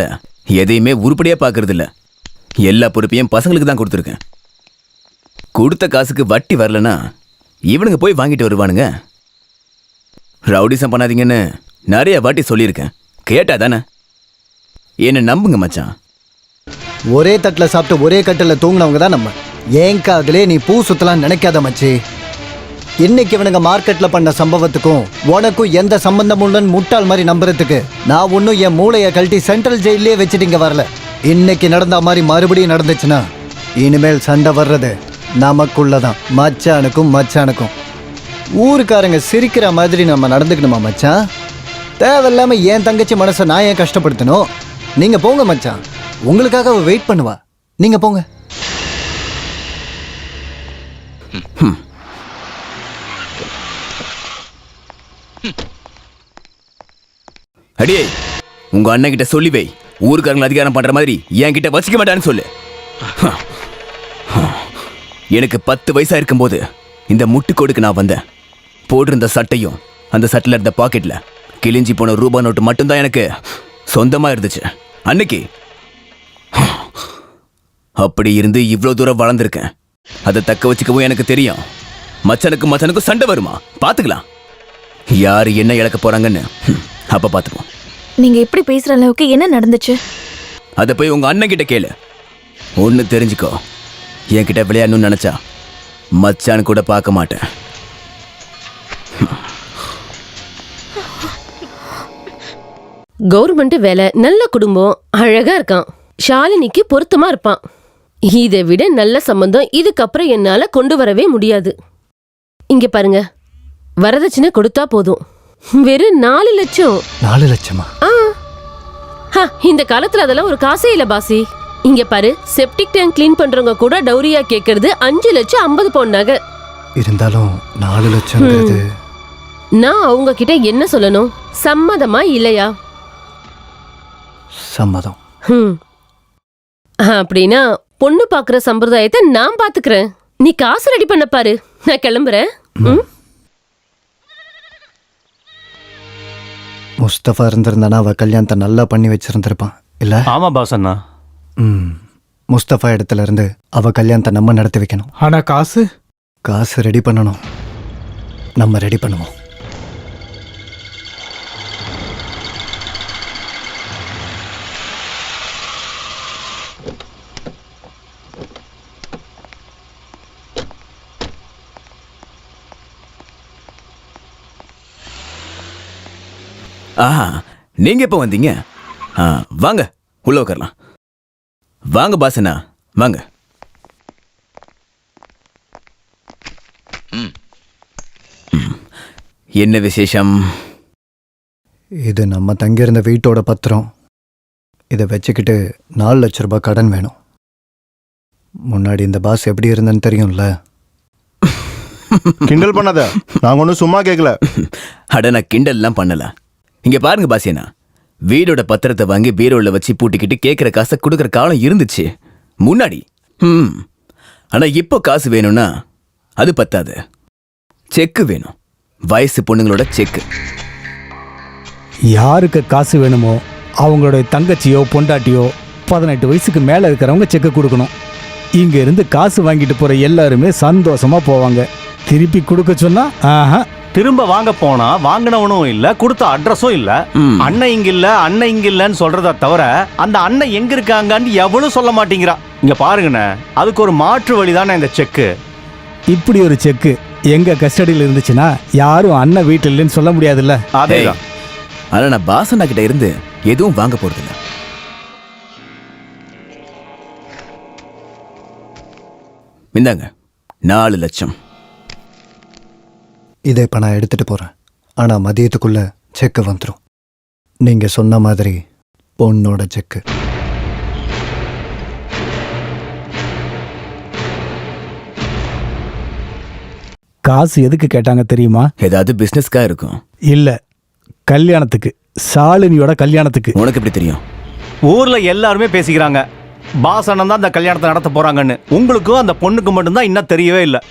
எதையுமே உருப்படியா பாக்குறது இல்ல. எல்லா பொறுப்பையும் பசங்களுக்கு தான் கொடுத்துருக்கேன். கொடுத்த காசுக்கு வட்டி வரலனா இவனுங்க போய் வாங்கிட்டு வருவானுங்க. ரவுடிசம் பண்ணாதீங்கன்னு நிறைய வாட்டி சொல்லியிருக்கேன். கேட்டா தானே? என்ன நம்புங்க மச்சான். ஒரே தட்டில் சாப்பிட்டு ஒரே கட்டில் தூங்கினவங்க தான் நம்ம. ஏன் காதலே நீ பூ சுத்தலாம் நினைக்காத மச்சி. இன்னைக்கு இவனுங்க மார்க்கெட்ல பண்ண சம்பவத்துக்கும் உனக்கும் எந்த சம்பந்தமும் இல்லைன்னு முட்டாள் மாதிரி நம்புறதுக்கு நான் ஒன்றும் என் மூளையை கழட்டி சென்ட்ரல் ஜெயிலே வச்சுட்டு இங்க வரல. இன்னைக்கு நடந்த மாதிரி மறுபடியும் நடந்துச்சுன்னா இனிமேல் சண்டை வர்றது நமக்குள்ளதான், மச்சானுக்கும். ஊருக்காரங்க சிரிக்கிற மாதிரி நம்ம நடந்துக்கணுமா மச்சான்? தேவையில்லாம என் தங்கச்சி மனசை நான் ஏன் கஷ்டப்படுத்தணும்? நீங்க போங்க மச்சான், உங்களுக்காக அவ வெயிட் பண்ணுவா. நீங்க போங்க. அடியே, உங்க அண்ணன் கிட்ட சொல்லி வை, ஊருக்காரங்களை அதிகாரம் பண்ற மாதிரி என் கிட்ட வச்சுக்க மாட்டான்னு சொல்லு. எனக்கு 10 வயசா இருக்கும்போது இந்த முட்டுக்கோடுக்கு நான் வந்தேன். போட்டிருந்த சட்டையும் அந்த சட்டில் இருந்த பாக்கெட்ல கிழிஞ்சி போன ரூபா நோட்டு மட்டும்தான் எனக்கு சொந்தமா இருந்துச்சு அன்னைக்கு. அப்படி இருந்து இவ்வளோ தூரம் வளர்ந்துருக்கேன். அதை தக்க வச்சுக்கவும் எனக்கு தெரியும். மச்சனுக்கும் சண்டை வருமா பார்த்துக்கலாம். யாரு என்ன இழக்க போறாங்கன்னு அப்ப பார்த்துப்போம். நீங்க எப்படி பேசுற அளவுக்கு என்ன நடந்துச்சு? அதை போய் உங்க அண்ணன் கிட்ட கேளு. ஒன்னு தெரிஞ்சுக்கோ, என்கிட்ட விளையாடணும்னு நினைச்சா மச்சான் கூட பார்க்க மாட்டேன். கவர்மெண்ட் வேலை, நல்ல குடும்பம், அழகா இருக்கான். ஷாலினிக்கு பொருத்தமா இருப்பான். இதை விட நல்ல சம்பந்தம் இதுக்கப்புறம் என்னால கொண்டு வரவே முடியாது. இங்க பாருங்க, வரதட்சணை கொடுத்தா போதும். வெறும் 4 லட்சம். 4 லட்சமா? இந்த காலத்துல அதெல்லாம் ஒரு காசே இல்ல பாசி. இங்க பாரு, செப்டிக் டேங்க் கிளீன் பண்றவங்க கூட டௌரியா கேக்குறது 5 லட்சம் 50 பவுன் நகை. இருந்தாலும் 4 லட்சம். நான் அவங்க கிட்ட என்ன சொல்லணும்? சம்மதமா இல்லையா? சம்மதம். அப்படின்னா பொண்ணு பாக்குற சம்பிரதாயத்தை நான் பாத்துக்கிறேன். நீ காசு ரெடி பண்ண பாரு, நான் கிளம்புறேன். முஸ்தபா இருந்திருந்தானா அவ கல்யாணத்தை நல்லா பண்ணி வச்சிருந்திருப்பான் இல்ல? ஆமா பாஸ் அண்ணா. முஸ்தபா இடத்துல இருந்து அவ கல்யாணத்தை நம்ம நடத்தி வைக்கணும். ஆனா காசு ரெடி பண்ணணும். நம்ம ரெடி பண்ணுவோம். ஆஹா, நீங்க எப்ப வந்தீங்க? வாங்க உள்ள உட்காரலாம். வாங்க பாசனா, வாங்க. என்ன விசேஷம்? இது நம்ம தங்கியிருந்த வீட்டோட பத்திரம். இதை வச்சுக்கிட்டு 4 லட்ச ரூபாய் கடன் வேணும். முன்னாடி இந்த பாஸ் எப்படி இருந்தேன்னு தெரியும்ல? கிண்டல் பண்ணாத, நாங்க ஒன்றும் சும்மா கேட்கல. அட, நான் கிண்டல்லாம் பண்ணல. இங்க பாருங்க பாசியனா, வீடோட பத்திரத்தை வாங்கி பீரோல வச்சு பூட்டிக்கிட்டு கேட்கிற காசை கொடுக்கற காலம் இருந்துச்சு முன்னாடி. ஆனா இப்போ காசு வேணும்னா அது பத்தாது, செக்கு வேணும். வயசு பொண்ணுங்களோட செக்கு. யாருக்கு காசு வேணுமோ அவங்களோட தங்கச்சியோ பொண்டாட்டியோ 18 வயசுக்கு மேல இருக்கிறவங்க செக்கு கொடுக்கணும். இங்க இருந்து காசு வாங்கிட்டு போற எல்லாருமே சந்தோஷமா போவாங்க. திருப்பி கொடுக்க சொன்னா திரும்ப வாங்க போனா வாங்கினவனும் இல்ல, கொடுத்த அட்ரஸும் இல்ல. அண்ணன் இங்க இல்லன்னு சொல்றத தவிர அந்த அண்ணன் எங்க இருக்காங்கன்னு எவனும் சொல்ல மாட்டேங்கிறா. இங்க பாருங்கண்ணே, அதுக்கு ஒரு மாற்று வழிதானே இந்த செக்கு. இப்படி ஒரு செக்கு எங்க கஸ்டடியில் இருந்துச்சுன்னா யாரும் அண்ணன் வீட்டில் இல்லைன்னு சொல்ல முடியாதுல்ல? அதேதான். ஆனா நான் பாசனா கிட்ட இருந்து எதுவும் வாங்க போறதில்ல. இந்தாங்க 4 லட்சம். இதை இப்போ நான் எடுத்துட்டு போறேன். ஆனா மதியத்துக்குள்ள செக்கு வந்துடும். நீங்க சொன்ன மாதிரி பொண்ணோட செக்கு. காசு எதுக்கு கேட்டாங்க தெரியுமா? ஏதாவது பிசினஸ்க்கா இருக்கும். இல்ல, கல்யாணத்துக்கு. ஷாலினியோட கல்யாணத்துக்கு. உனக்கு எப்படி தெரியும்? ஊர்ல எல்லாருமே பேசிக்கிறாங்க பாஸ் அண்ணன் தான் இந்த கல்யாணத்தை நடத்த போறாங்கன்னு. உங்களுக்கும் அந்த பொண்ணுக்கு மட்டும்தான் இன்னும் தெரியவே இல்லை.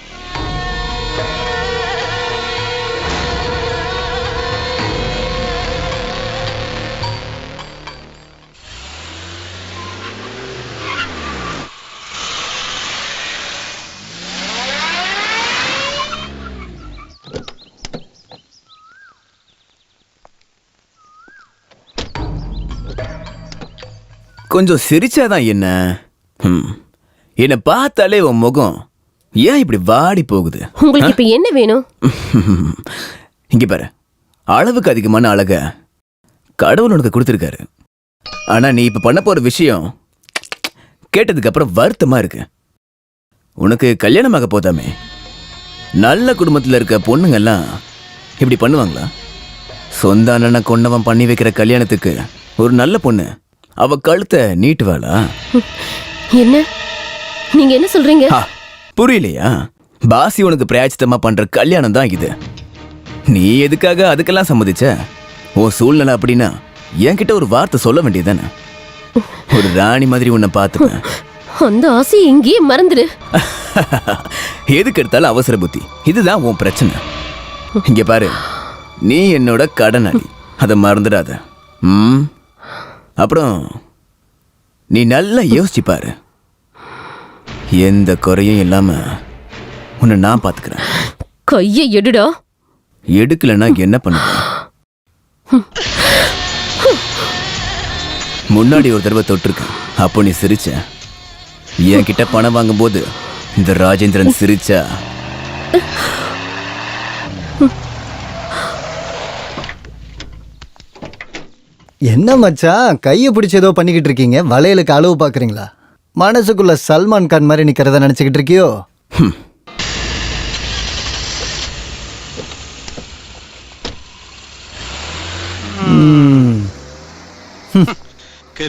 கொஞ்சம் சிரிச்சாதான் என்ன? என்னை பார்த்தாலே உன் முகம் ஏன் இப்படி வாடி போகுது? உங்களுக்கு இப்ப என்ன வேணும்? இங்க பாரு, அளவுக்கு அதிகமான அழக கடவுள் உனக்கு கொடுத்துருக்காரு. ஆனா நீ இப்ப பண்ண போற விஷயம் கேட்டதுக்கு அப்புறம் வருத்தமா இருக்கு. உனக்கு கல்யாணமாக போதாமே. நல்ல குடும்பத்துல இருக்க பொண்ணுங்கெல்லாம் இப்படி பண்ணுவாங்களா? சொந்த அண்ணனை கொண்டவன் பண்ணி வைக்கிற கல்யாணத்துக்கு ஒரு நல்ல பொண்ணு அவ கழுத்தை நீட்டுவாளா? என்ன நீங்க என்ன சொல்றீங்க? புரியலையா? பாசி உனக்கு பிராயச்சித்தமா பண்ற கல்யாணம் தான் இது. நீ எதுக்காக அதுக்கெல்லாம் சம்மதிச்ச? உன் சூழ்நிலை அப்படின்னா என்கிட்ட ஒரு வார்த்தை சொல்ல வேண்டியதானே? ஒரு ராணி மாதிரி உன்னை பார்த்துப்பேன். அந்த ஆசை இங்கேயே மறந்துடு. எதுக்கு எடுத்தாலும் அவசர புத்தி, இதுதான் உன் பிரச்சனை. இங்க பாரு, நீ என்னோட கடனாளி, அதை மறந்துடாத. அப்புறம் நீ நல்லா யோசிச்சு பாரு. எந்த குறையும் இல்லாம உன்னை நான் பாத்துக்கிறேன். கையை எடுடா. எடுக்கலன்னா என்ன பண்ணுவ? முன்னாடி ஒரு தடவை தொட்டிருக்கேன், அப்போ நீ சிரிச்ச. என்கிட்ட பணம் வாங்கும் போது இந்த ராஜேந்திரன் சிரிச்சா. என்ன மச்சான் கையை பிடிச்சி ஏதோ பண்ணிக்கிட்டு இருக்கீங்க? வளையலுக்கு அளவு பார்க்குறீங்களா? மனசுக்குள்ள சல்மான் கான் மாதிரி நிற்கிறத நினச்சிக்கிட்டு இருக்கியோ?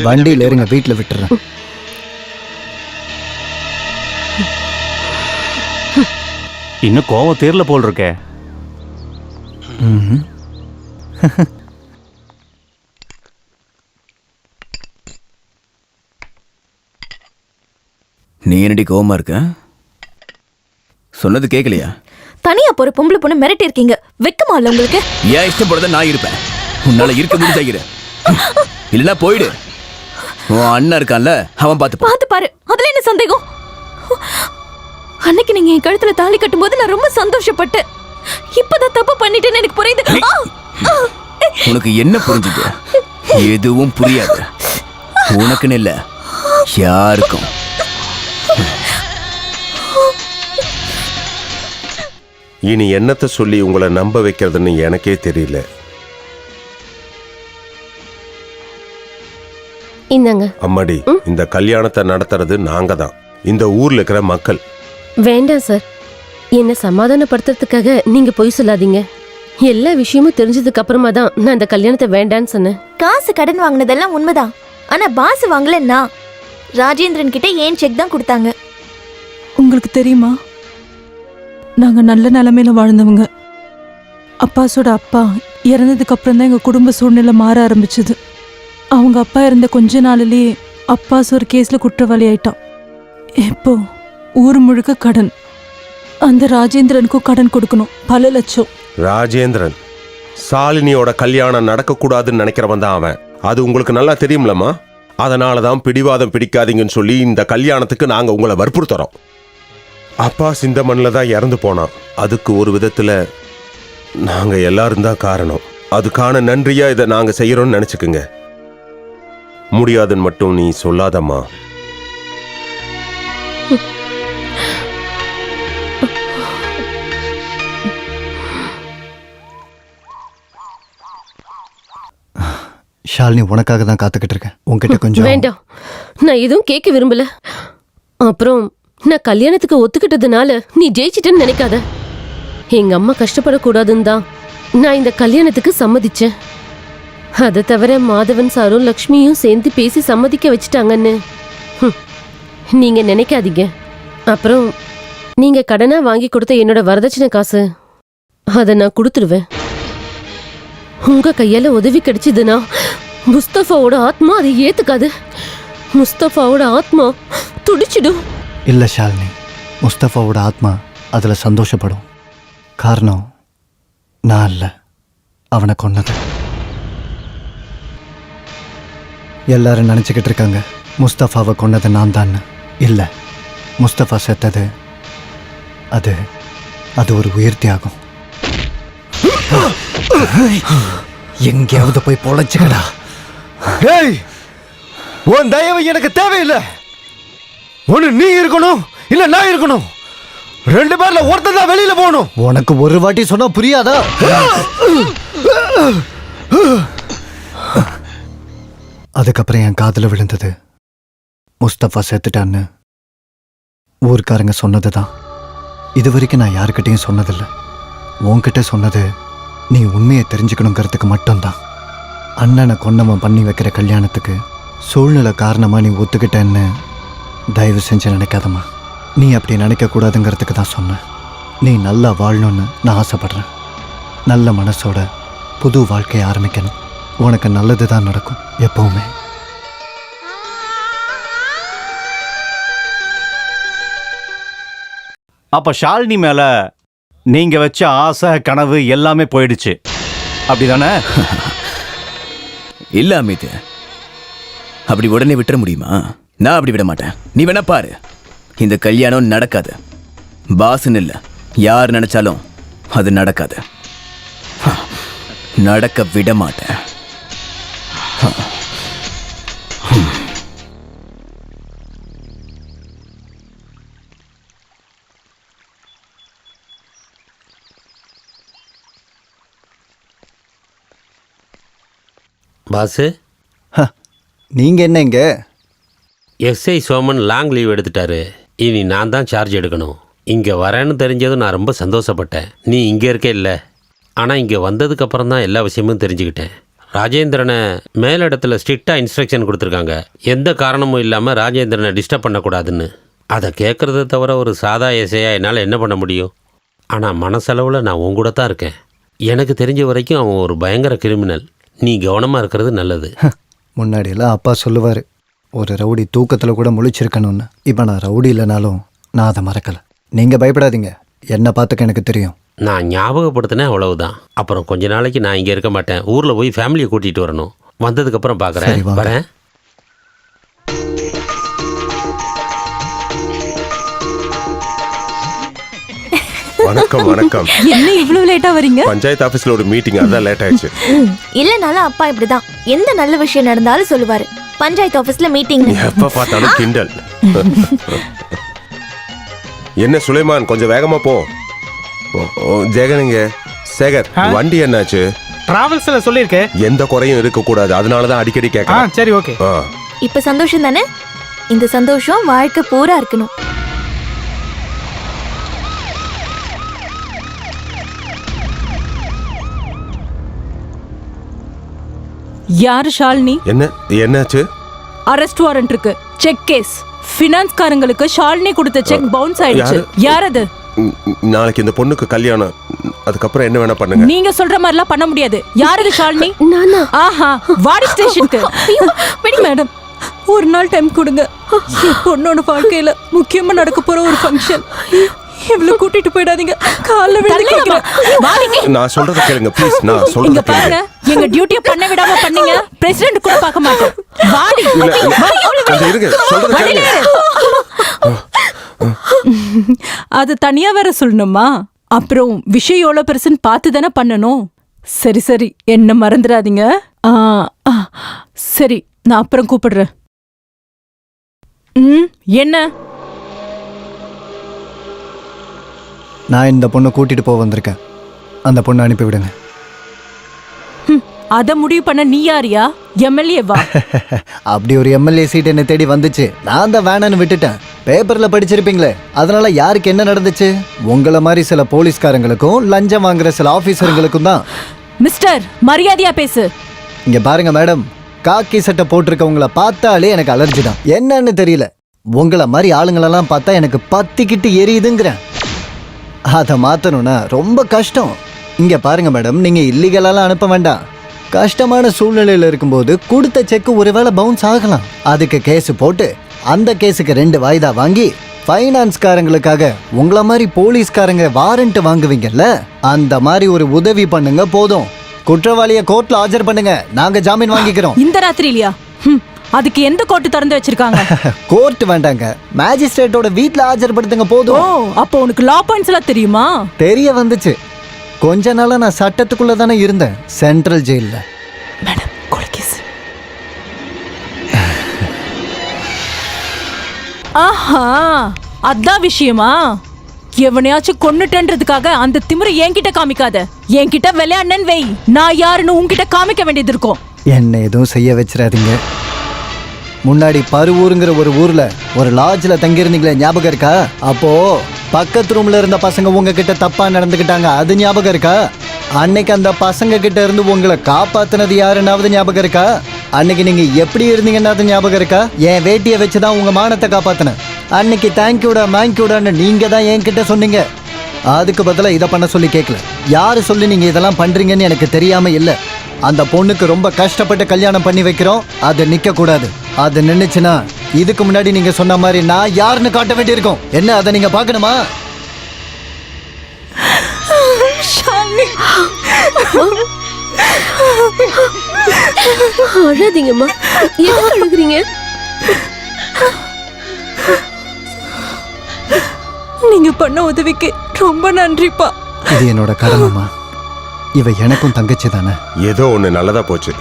வண்டியில் இருங்க, வீட்டில் விட்டுறேன். இன்னும் கோவம் தேர்ல போல் இருக்கே. நீ என்னடி கோவமா இருக்க? சொன்னது கேட்கலையா? தனியா போற பொம்பளை பொண்ணு மிரட்டி இருக்கீங்க, வெக்கமா இல்ல உங்களுக்கு? ஏன் இஷ்டம் போறத நான் இருப்பேன். உன்னால இருக்க முடிஞ்சாகிற இல்லைன்னா போயிடு. உன் அண்ணன் இருக்கான்ல, அவன் பார்த்து பாரு. அதுல என்ன சந்தேகம்? அன்னைக்கு நீங்க என் கழுத்துல தாலி கட்டும் போது நான் ரொம்ப சந்தோஷப்பட்டேன். இப்பதான் தப்பு பண்ணிட்டேன்னு எனக்கு புரியுது. உனக்கு என்ன புரிஞ்சுது? எதுவும் புரியாது. உனக்குன்னு இல்ல, யாருக்கும். இனி என்னத்தை சொல்லி உங்களை நம்ப வைக்கிறதுன்னு எனக்கே தெரியல. இந்தாங்க. அம்மாடி, இந்த கல்யாணத்தை நடத்துறது நாங்க தான், இந்த ஊர்ல இருக்கிற மக்கள். வேண்டாம் சார், என்ன சமாதானப்படுத்துறதுக்காக நீங்க பொய் சொல்லாதீங்க. எல்லா விஷயமும் தெரிஞ்சதுக்கு அப்புறமா தான் நான் இந்த கல்யாணத்தை வேண்டான்னு சொன்னேன். காசு கடன் வாங்கினதெல்லாம் உண்மைதான். ஆனா பாஸ் வாங்கலன்னா ராஜேந்திரன் கிட்ட ஏன் செக் தான் கொடுத்தாங்க. உங்களுக்கு தெரியுமா, நாங்க நல்ல நிலைமையில வாழ்ந்தவங்க. அப்பாஸோட அப்பா இறந்ததுக்கு அப்புறம் தான் எங்க குடும்ப சூழ்நிலை மாற ஆரம்பிச்சது. அவங்க அப்பா இருந்த கொஞ்ச நாளிலேயே அப்பாஸ் ஒரு கேஸ்ல குற்றவாளி ஆயிட்டான். இப்போ ஊர் முழுக்க கடன். அந்த ராஜேந்திரனுக்கும் கடன் கொடுக்கணும், பல லட்சம். ராஜேந்திரன் சாலினியோட கல்யாணம் நடக்கக்கூடாதுன்னு நினைக்கிறவன் தான் அவன். அது உங்களுக்கு நல்லா தெரியும்லம்மா. அதனால தான் பிடிவாதம் பிடிக்காதீங்கன்னு சொல்லி இந்த கல்யாணத்துக்கு நாங்க உங்களை வற்புறுத்துறோம். அப்பா இந்த மண்ணில் தான் இறந்து போனான். அதுக்கு ஒரு விதத்துல நாங்க எல்லாரும் தான் காரணம். அதுக்கான நன்றியா இதை நாங்க செய்யறோம்னு நினைச்சுக்குங்க. முடியாதுன்னு மட்டும் நீ சொல்லாதம்மா. ஷாலினி, உனக்காக தான் காத்துக்கிட்டு இருக்கேன். உன்கிட்ட கொஞ்சம் வேண்டாம், நான் எதுவும் கேட்க விரும்பல. அப்புறம் நான் கல்யாணத்துக்கு ஒத்துக்கிட்டதுனால நீ ஜெயிச்சிட்டேன்னு நினைக்காத. எங்க அம்மா கஷ்டப்படக்கூடாதுன்னு தான் நான் இந்த கல்யாணத்துக்கு சம்மதிச்சேன். அதை தவிர மாதவன் சாரும் லக்ஷ்மியும் சேர்ந்து பேசி சம்மதிக்க வச்சுட்டாங்கன்னு நீங்க நினைக்காதீங்க. அப்புறம் நீங்க கடனா வாங்கி கொடுத்த என்னோட வரதட்சணை காசு அதை நான் கொடுத்துருவேன். உங்க கையால உதவி கிடைச்சதுன்னா முஸ்தபாவோட ஆத்மா அதை ஏத்துக்காது. முஸ்தபாவோட ஆத்மா துடிச்சிடும். இல்லை ஷாலினி, முஸ்தபாவோட ஆத்மா அதில் சந்தோஷப்படும். காரணம் நான் இல்லை, அவனை கொன்னது. எல்லாரும் நினச்சிக்கிட்டு இருக்காங்க முஸ்தபாவை கொன்னது நான் தான். இல்லை, முஸ்தபா செத்தது அது ஒரு உயிர் தியாகம். எங்கேயாவது போய் பொழைச்சுக்கடா. ஏய், உன் தயவு எனக்கு தேவையில்லை. ஒன்று நீ இருக்கணும், இல்லை நான் இருக்கணும். 2 பேர்ல ஒருத்தன் தான் வெளியில போகணும். உனக்கு ஒரு வாட்டி சொன்னா புரியாதா? அதுக்கப்புறம் என் காதுல விழுந்தது முஸ்தபா செத்துட்டான்னு ஊர்க்காரங்க சொன்னதுதான். இது வரைக்கும் நான் யாருக்கிட்டையும் சொன்னதில்லை. உன்கிட்ட சொன்னது நீ உண்மையை தெரிஞ்சுக்கணுங்கிறதுக்கு மட்டும்தான். அண்ணனை கொன்னவன் பண்ணி வைக்கிற கல்யாணத்துக்கு சூழ்நிலை காரணமா நீ ஒத்துக்கிட்டேன்னு தயவு செஞ்சு நினைக்காதம்மா. நீ அப்படி நினைக்கக்கூடாதுங்கிறதுக்கு தான் சொன்னேன். நீ நல்லா வாழணும்னு நான் ஆசைப்படுறேன். நல்ல மனசோட புது வாழ்க்கையை ஆரம்பிக்கணும். உனக்கு நல்லது தான் நடக்கும் எப்பவுமே. அப்ப ஷாலினி மேல நீங்க வச்ச ஆசை கனவு எல்லாமே போயிடுச்சு, அப்படிதானே? இல்ல அமித், அப்படி உடனே விட்டுற முடியுமா? நான் அப்படி விட மாட்டேன். நீ வேணா பாரு, இந்த கல்யாணம் நடக்காது. பாஸ்ன்னு இல்லை, யார் நினைச்சாலும் அது நடக்காது. நடக்க விட மாட்டேன். பாஸு, நீங்க என்ன இங்க? எஸ்ஐ சோமன் லாங் லீவ் எடுத்துட்டாரு. இனி நான் தான் சார்ஜ் எடுக்கணும். இங்கே வரேன்னு தெரிஞ்சதும் நான் ரொம்ப சந்தோஷப்பட்டேன். நீ இங்கே இருக்க இல்லை, ஆனால் இங்கே வந்ததுக்கப்புறம் தான் எல்லா விஷயமும் தெரிஞ்சுக்கிட்டேன். ராஜேந்திரனை மேலிடத்தில் ஸ்ட்ரிக்டாக இன்ஸ்ட்ரக்ஷன் கொடுத்துருக்காங்க, எந்த காரணமும் இல்லாமல் ராஜேந்திரனை டிஸ்டர்ப் பண்ணக்கூடாதுன்னு. அதை கேட்குறத தவிர ஒரு சாதா எஸ்ஐயாக என்னால் என்ன பண்ண முடியும்? ஆனால் மனசளவில் நான் உன் கூட தான் இருக்கேன். எனக்கு தெரிஞ்ச வரைக்கும் அவன் ஒரு பயங்கர கிரிமினல். நீ கவனமாக இருக்கிறது நல்லது. முன்னாடியெல்லாம் அப்பா சொல்லுவார், ஒரு ரவுடி தூக்கத்தில் கூட முழிச்சிருக்கணும்னு. இப்போ நான் ரவுடி இல்லைனாலும் நான் அதை மறக்கலை. நீங்கள் பயப்படாதீங்க, என்னை பார்த்துக்க எனக்கு தெரியும். நான் ஞாபகப்படுத்தினேன், அவ்வளவுதான். அப்புறம் கொஞ்ச நாளைக்கு நான் இங்கே இருக்க மாட்டேன். ஊரில் போய் ஃபேமிலியை கூட்டிகிட்டு வரணும். வந்ததுக்கப்புறம் பார்க்குறேன். வரேன். வணக்கம். வணக்கம். என்ன இவ்வளவு லேட்டா வரீங்க? பஞ்சாயத்து ஆபீஸ்ல ஒரு மீட்டிங், அதான் லேட் ஆயிடுச்சு. இல்லனாலும் அப்பா இப்படிதான், எந்த நல்ல விஷயம் நடந்தாலும் சொல்லுவாரு, பஞ்சாயத்து ஆபீஸ்ல மீட்டிங். எப்ப பார்த்தாலும் கிண்டல். என்ன சுலைமான், கொஞ்சம் வேகமா போ. ஜெகனுங்க, சேகர், வண்டி என்னாச்சு? டிராவல்ஸ்ல சொல்லிருக்கேன், எந்த குறையும் இருக்க கூடாது, அதனாலதான் அடிக்கடி கேட்கறேன். சரி, ஓகே. இப்ப சந்தோஷம் தானே? இந்த சந்தோஷம் வாழ்க்கை பூரா இருக்கணும். யாரு ஷாலினி? என்னாச்சு? அரெஸ்ட் வாரண்ட் இருக்கு, செக் கேஸ். ஃபினான்ஸ்காரங்களுக்கு ஷாலினி கொடுத்த செக் பவுன்ஸ் ஆயிடுச்சு. யார் அது? நாளைக்கு இந்த பொண்ணுக்கு கல்யாணம், அதுக்கப்புறம் என்ன வேணா பண்ணுங்க. நீங்க சொல்ற மாதிரிலாம் பண்ண முடியாது. யாரு ஷாலினி? நானா? ஆஹா, வாடி ஸ்டேஷனுக்கு. மேடம், ஒரு நாள் டைம் கொடுங்க. என் பொண்ணோட வாழ்க்கையில முக்கியமா நடக்க போற ஒரு ஃபங்க்ஷன். இவ்வளவு கூட்டிட்டு போயிடாதீங்க, கால்ல விழுந்து கேக்குறேன். நான் சொல்றத கேளுங்க ப்ளீஸ். நான் சொல்றத இங்க பாருங்க, எங்க டியூட்டியை பண்ண விடாம பண்ணீங்க, பிரசிடென்ட் கூட பார்க்க மாட்டோம். வாடி. கொஞ்சம் இருங்க, சொல்றத கேளுங்க. அது தனியா வேற சொல்லணுமா? அப்புறம் விஷயம் எவ்வளவு பெருசுன்னு பார்த்து தானே பண்ணணும். சரி சரி, என்ன மறந்துடாதீங்க. சரி, நான் அப்புறம் கூப்பிடுறேன். என்ன? நான் இந்த பொண்ணை கூட்டிட்டு போக வந்திருக்கேன். அந்த பொண்ணை அனுப்பி விடுங்க. அத முடிவு பண்ண நீ யாரியா? எம்எல்ஏவா? அப்படி ஒரு எம்எல்ஏ சீட் என்ன தேடி வந்துச்சு, நான் தான் வேணான்னு விட்டுட்டேன். பேப்பர்ல படிச்சிருப்பீங்களே, அதனால யாருக்கு என்ன நடந்துச்சு? உங்களை மாதிரி சில போலீஸ்காரங்களுக்கும் லஞ்சம் வாங்குற சில ஆபீசர்களுக்கும் தான். மிஸ்டர், மரியாதையா பேசு. இங்க பாருங்க மேடம், காக்கி சட்டை போட்டிருக்கவங்கள பார்த்தாலே எனக்கு அலர்ஜி தான். என்னன்னு தெரியல, உங்களை மாதிரி ஆளுங்களெல்லாம் பார்த்தா எனக்கு பத்திக்கிட்டு எரியுதுங்கிறேன். அதை மாற்றணும்னா ரொம்ப கஷ்டம். இங்கே பாருங்க மேடம், நீங்கள் இல்லீகலாலாம் அனுப்ப வேண்டாம். கஷ்டமான சூழ்நிலையில் இருக்கும்போது கொடுத்த செக்கு ஒருவேளை பவுன்ஸ் ஆகலாம். அதுக்கு கேஸ் போட்டு அந்த கேஸுக்கு 2 வாய்தா வாங்கி ஃபைனான்ஸ்காரங்களுக்காக உங்களை மாதிரி போலீஸ்காரங்க வாரண்ட் வாங்குவீங்கல்ல, அந்த மாதிரி ஒரு உதவி பண்ணுங்க போதும். குற்றவாளியை கோர்ட்ல ஆஜர் பண்ணுங்க, நாங்க ஜாமீன் வாங்கிக்கிறோம். இந்த ராத்திரிலியா? அதுக்கு எந்த கோர்ட் திறந்து வச்சிருக்காங்க? கோர்ட் வேண்டாங்க, மேஜிஸ்ட்ரேட்டோட வீட்ல ஆஜர்படுத்துங்க போதும். அப்போ உனக்கு லா பாயிண்ட்ஸ் எல்லாம் தெரியுமா? தெரிய வந்துச்சு. கொஞ்ச நாளா நான் சட்டத்துக்குள்ள தானே இருந்தேன், சென்ட்ரல் ஜெயில்ல. மேடம், கொலைகேஸ். ஆஹா, அதான் விஷயமா? எவனையாச்சும் கொன்னுட்டேன்றதுக்காக அந்த திமிரை என்கிட்ட காமிக்காத. என்கிட்ட விளையாடுனேன்னு வை, நான் யாருன்னு உன்கிட்ட காமிக்க வேண்டியது இருக்கும். என்ன எதுவும் செய்ய வச்சிடாதீங்க. முன்னாடி பருவூருங்கிற ஒரு ஊர்ல ஒரு லாட்ஜ்ல தங்கியிருந்தீங்களே, ஞாபகம் இருக்கா? அப்போ பக்கத்து ரூம்ல இருந்த பசங்க உங்ககிட்ட தப்பா நடந்துக்கிட்டாங்க, அது ஞாபகம் இருக்கா? அன்னைக்கு அந்த பசங்க கிட்ட இருந்து உங்களை காப்பாத்தினது யாருன்னாவது ஞாபகம் இருக்கா? அன்னைக்கு நீங்க எப்படி இருந்தீங்கன்னாவது ஞாபகம் இருக்கா? என் வேட்டியை வச்சுதான் உங்க மானத்தை காப்பாத்தினேன். அன்னைக்கு தேங்க்யூடா மேங்க்யூடான்னு நீங்க தான் என்கிட்ட சொன்னீங்க. அதுக்கு பதிலாக இதை பண்ண சொல்லி கேட்கல. யாரு சொல்லி நீங்க இதெல்லாம் பண்றீங்கன்னு எனக்கு தெரியாம இல்லை. அந்த பொண்ணுக்கு ரொம்ப கஷ்டப்பட்டு கல்யாணம் பண்ணி வைக்கிறோம், அது நிக்க கூடாது. அது நின்னுச்சுன்னா இதுக்கு முன்னாடி நீங்க சொன்ன மாதிரி நான் யாருன்னு காட்ட வேண்டியிருக்கும். என்ன அதை நீங்க பார்க்கணுமா? அழாதீங்கம்மா, எதுக்கு அழுகுறீங்க? நீங்க பண்ண உதவிக்கு ரொம்ப நன்றிப்பா. இது என்னோட கடமைமா. இவ எனக்கும் தங்கச்சி தானே. ஏதோ ஒன்று நல்லதா போச்சு.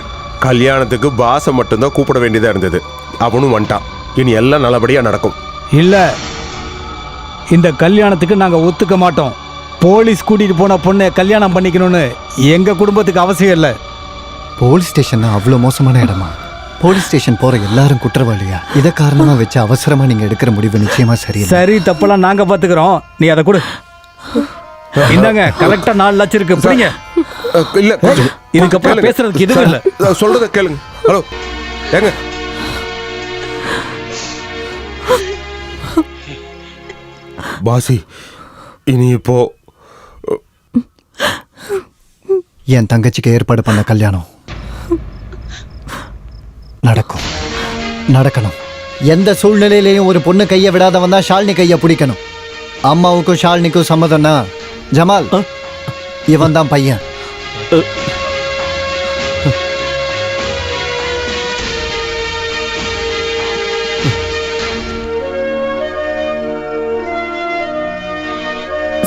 கல்யாணத்துக்கு பாசை மட்டும்தான் கூப்பிட வேண்டியதா இருந்தது, அவனும் வந்துட்டான். இனி எல்லாம் நல்லபடியா நடக்கும். இல்ல, இந்த கல்யாணத்துக்கு நாங்க ஒத்துக்க மாட்டோம். போலீஸ் கூட்டிட்டு போன பொண்ணை கல்யாணம் பண்ணிக்கணும்னு எங்க குடும்பத்துக்கு அவசியம் இல்லை. போலீஸ் ஸ்டேஷன் அவ்வளோ மோசமான இடமா? போலீஸ் ஸ்டேஷன் போற எல்லாரும் குற்றவாளியா? இதை காரணமா வச்சு அவசரமா நீங்க எடுக்கிற முடிவு நிச்சயமா சரியில்லை. சரி, தப்பெல்லாம் நாங்க பாத்துக்கிறோம், நீ அதை கொடு. இந்தாங்க, கரெக்டா 4 லட்சம் இருக்கு, புரியுங்க? இல்ல, இதுக்கப்புறம் பேசுறதுக்கு எதுவும் இல்ல. சொல்றத கேளுங்க. ஹலோ, ஏங்க, பாசி, இனி இப்போ என் தங்கச்சிக்கு ஏற்பாடு பண்ண கல்யாணம் நடக்கும், நடக்கணும். எந்த சூழ்நிலையிலையும் ஒரு பொண்ணு கையை விடாதவன் தான் ஷாலினி கையை பிடிக்கணும். அம்மாவுக்கும் ஷாலினிக்கும் சம்மதம்னா ஜமால் இவன் தான் பையன்.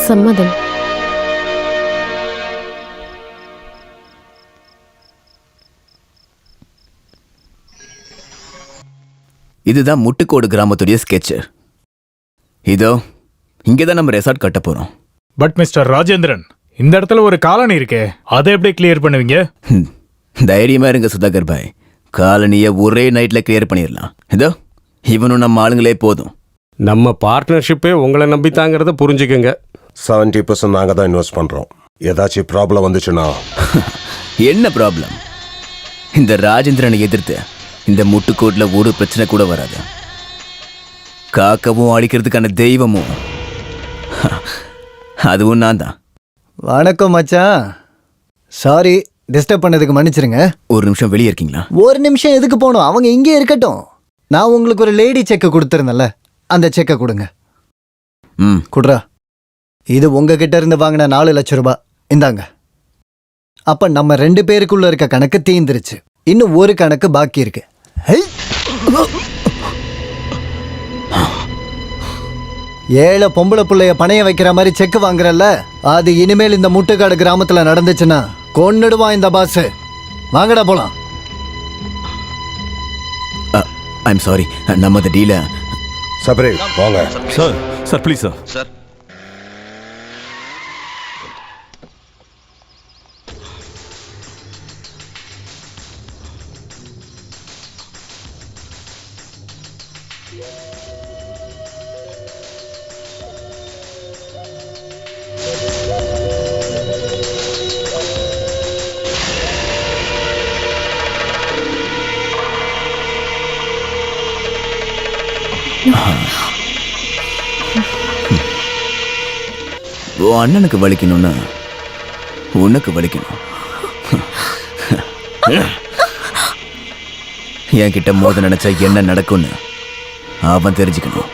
சம்மதம். இதுதான் முட்டுக்கோடு கிராமத்துடைய ஸ்கெட்ச். இதோ இங்கதான் நம்ம ரெசார்ட் கட்ட போறோம். பட் மிஸ்டர் ராஜேந்திரன், இந்த இடத்துல ஒரு காலனி இருக்கே, அதை எப்படி கிளியர் பண்ணுவீங்க? தைரியமா இருங்க சுதாகர் பாய், காலனியை ஒரே நைட்ல கிளியர் பண்ணிடலாம். இதோ இவனும் நம்ம ஆளுங்களே போதும். நம்ம பார்ட்னர்ஷிப்பே உங்களை நம்பித்தாங்கிறத புரிஞ்சுக்கங்க. 70% நாங்க தான் இன்வெஸ்ட் பண்றோம். ஏதாச்சும் ப்ராப்ளம் வந்துச்சுன்னா என்ன ப்ராப்ளம்? இந்த ராஜேந்திரனை எதிர்த்து இந்த முட்டுக்கோட்ல ஒரு பிரச்சனை கூட வராது. காக்கவும் அழிக்கிறதுக்கான தெய்வமும் அதுவும் நான் தான். வணக்கம் மச்சான், சாரி டிஸ்டர்ப் பண்ணதுக்கு மன்னிச்சிருங்க. ஒரு நிமிஷம் வெளியே இருக்கீங்களா? ஒரு நிமிஷம் எதுக்கு போகணும், அவங்க இங்கே இருக்கட்டும். நான் உங்களுக்கு ஒரு லேடி செக்கை கொடுத்துருந்தேன்ல, அந்த செக்கை கொடுங்க. குட்ரா, இது உங்ககிட்ட இருந்து வாங்கின 4 லட்சம் ரூபாய், இந்தாங்க. அப்ப நம்ம 2 பேருக்குள்ள இருக்க கணக்கு தீந்துருச்சு. இன்னும் ஒரு கணக்கு பாக்கி இருக்கு. ஏழை பொம்பளை பிள்ளைய பணைய வைக்கிற மாதிரி செக் வாங்குறல்ல, அது இனிமேல் இந்த முட்டுக்காடு கிராமத்துல நடந்துச்சுன்னா கொன்னுடுவான் இந்த பாஸ். வாங்கடா போலாம். ஐம் சாரி, நம்ம அந்த டீல சபரே வாங்க. Sir, sir please sir. Sir உன் அண்ணனுக்கு வலிக்கணும்னா உனக்கு வலிக்கணும். என்கிட்ட மோத நினைச்சா என்ன நடக்கும்னு அவன் தெரிஞ்சுக்கணும்.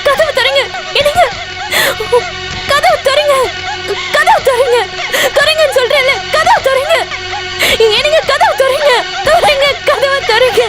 கதவு தரங்க, என்னங்க? கதவு தரங்க, கதவு தரங்க, தரங்கன்னு சொல்றேன்ல, கதவு தரங்க. என்னங்க கதவு தரங்க, தரங்க, கதவு தரங்க.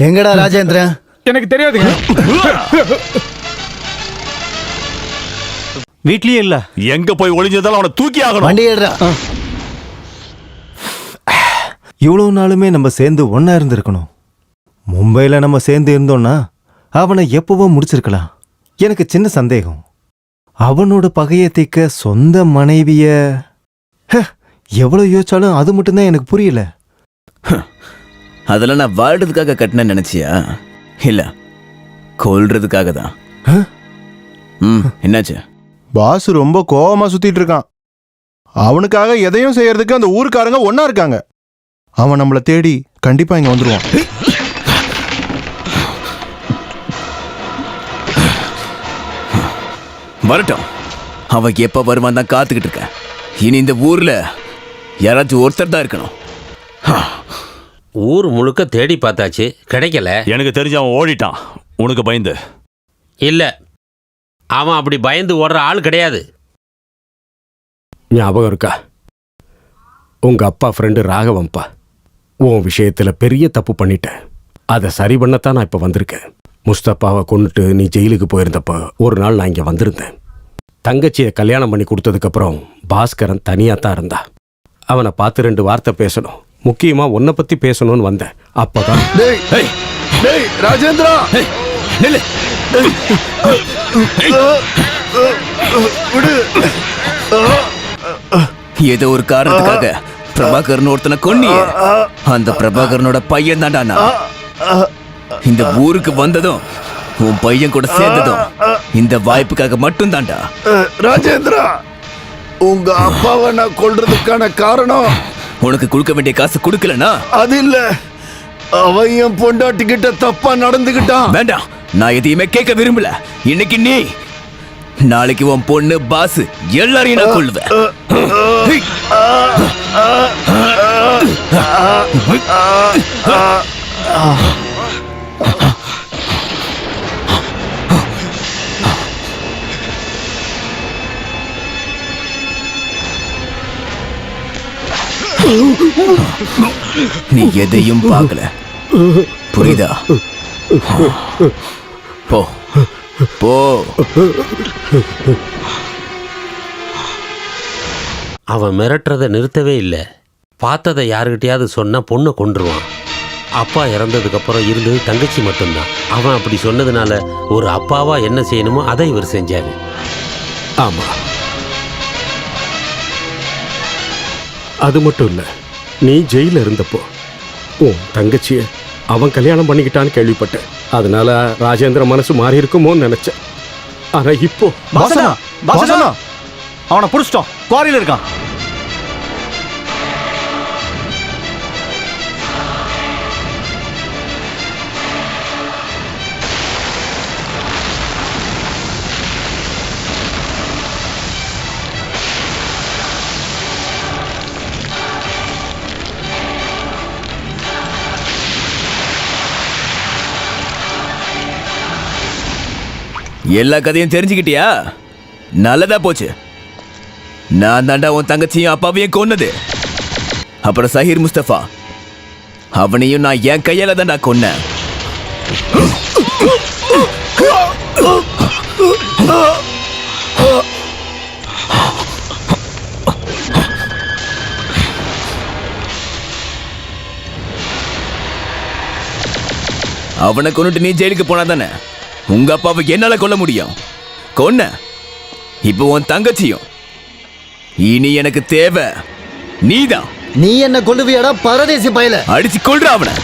எங்கடா ராஜேந்திரன்? எனக்கு தெரியாதுங்க. வீட்லயே இல்ல. எங்க போய் ஒளிஞ்சதால அவனை தூக்கி ஆகணும். வண்டி ஏடுறா. இவ்வளவு நாளுமே நம்ம சேர்ந்து ஒன்னா இருந்திருக்கணும். மும்பையில நம்ம சேர்ந்து இருந்தோம்னா அவனை எப்பவோ முடிச்சிருக்கலாம். எனக்கு சின்ன சந்தேகம், அவனோட பகையை தீர்க்க சொந்த மனைவிய எவ்வளவு யோசிச்சாலும் அது மட்டும்தான் எனக்கு புரியல. அதெல்லாம் நான் வாழ்றதுக்காக கட்டினேன்னு நினைச்சியா? இல்ல, கொல்றதுக்காக தான். என்னாச்சு? பாஸ் ரொம்ப கோவமா சுத்திட்டு இருக்கான். அவனுக்காக எதையும் செய்யறதுக்கு அந்த ஊருக்காரங்க ஒன்னா இருக்காங்க. அவன் நம்மள தேடி கண்டிப்பா இங்க வந்துருவான். வரட்டும், அவன் எப்ப வருவான் தான் காத்துக்கிட்டு இருக்க. இனி இந்த ஊர்ல யாராச்சும் ஒருத்தர் தான் இருக்கணும். ஊர் முழுக்க தேடி பார்த்தாச்சு, கிடைக்கல. எனக்கு தெரிஞ்சு அவன் ஓடிட்டான், உனக்கு பயந்து. இல்ல, அவன் அப்படி பயந்து ஓடுற ஆள் கிடையாது. ஞாபகம் இருக்கா? உங்க அப்பா ஃப்ரெண்டு ராகவம்பா, உன் விஷயத்துல பெரிய தப்பு பண்ணிட்டேன். அதை சரி பண்ணத்தான் நான் இப்ப வந்திருக்கேன். முஸ்தபாவை கொண்டுட்டு நீ ஜெயிலுக்கு போயிருந்தப்ப ஒரு நாள் நான் இங்க வந்திருந்தேன். தங்கச்சியை கல்யாணம் பண்ணி கொடுத்ததுக்கப்புறம் பாஸ்கரன் தனியாக தான் இருந்தா. அவனை பார்த்து 2 வார்த்தை பேசணும், முக்கியமா உன்னை பத்தி பேசணும்னு வந்தேன். அப்பதான் ராஜேந்திரா ஏதோ ஒரு காரணத்துக்காக பிரபாகரன் ஒருத்தனை கொன்னியே, அந்த பிரபாகரனோட பையன் தான்டா நான். இந்த ஊருக்கு வந்ததும் உன் பையன் கூட சேர்ந்ததும் இந்த வாய்ப்புக்காக மட்டும் தான்டா. ராஜேந்திரா, உங்க அப்பாவை நான் கொல்றதுக்கான காரணம் உனக்கு கொடுக்க வேண்டிய காசு கொடுக்கலனா அது இல்ல, அவன் என் பொண்டாட்டி கிட்ட தப்பா நடந்துகிட்டான். வேண்டாம், நான் எதையுமே கேட்க விரும்பல. இன்னைக்கு நீ, நாளைக்கு உன் பொண்ணு பாஸ் எல்லாரையும் நான் கொள்ளுவேன். நீ எதையும் பார்க்கல, புரியுதா? போ போ. அவன் மிரட்டுறதை நிறுத்தவே இல்லை. பார்த்ததை யாருக்கிட்டையாவது சொன்னா பொண்ணை கொன்றுவான். அப்பா இறந்ததுக்கப்புறம் இருந்தது தங்கச்சி மட்டும்தான். அவன் அப்படி சொன்னதுனால ஒரு அப்பாவா என்ன செய்யணுமோ அதை இவர் செஞ்சாரு. ஆமா, அது மட்டும் இல்ல, நீ ஜெயில இருந்தப்போ உன் தங்கச்சிய அவன் கல்யாணம் பண்ணிக்கிட்டான்னு கேள்விப்பட்டேன். அதனால ராஜேந்திர மனசு மாறி இருக்குமோன்னு நினைச்சேன். ஆனா இப்போ பாசனா பாசனா அவனை புடிச்சிட்டோம், குவாரியில இருக்கான். எல்லா கதையும் தெரிஞ்சுக்கிட்டியா? நல்லதா போச்சு. நான் தாண்டா உன் தங்கச்சியும் அப்பாவையும் கொன்னது. அப்புறம் சஹீர் முஸ்தபா, அவனையும் நான் என் கையால தாண்டா கொன்னேன். அவனை கொன்னுட்டு நீ ஜெயிலுக்கு போனா தானே உங்க அப்பாவை என்னால கொல்ல முடியும். கொன்ன. இப்போ உன் தங்கச்சியும். இனி எனக்கு தேவை நீதான். நீ என்ன கொல்லுவியாடா பரதேசி பயல? அடிச்சு கொல்ற அவனை.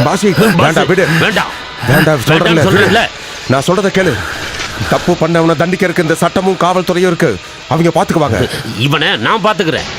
பாசி வேண்டாம் விடு. வேண்டாம் வேண்டாம் சொல்றேன்ல. சொல்றேன்ல. நான் சொல்றத கேளு. தப்பு பண்ணவனை தண்டிக்கிறதுக்கு இந்த சட்டமும் காவல்துறையும் இருக்கு. அவங்க பாத்துக்குவாங்க. இவனை நான் பாத்துக்கிறேன்.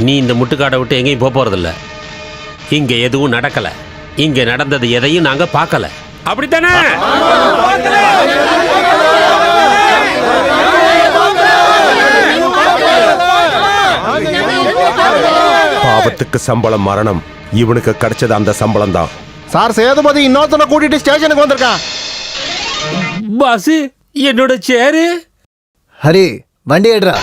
நீ இந்த முட்டுக்காடை விட்டு எங்கேயும் போக போறதில்ல. இங்க எதுவும் நடக்கல. இங்க நடந்தது எதையும் நாங்க பார்க்கல. அப்படித்தானே? பாவத்துக்கு சம்பளம் மரணம். இவனுக்கு கிடைச்சது அந்த சம்பளம் தான். சார் சேதுபதி இன்னொருத்தனை கூட்டிட்டு ஸ்டேஷனுக்கு வந்திருக்கான். பாஸ், என்னோட சேரு. ஹரி வண்டி எடுறா.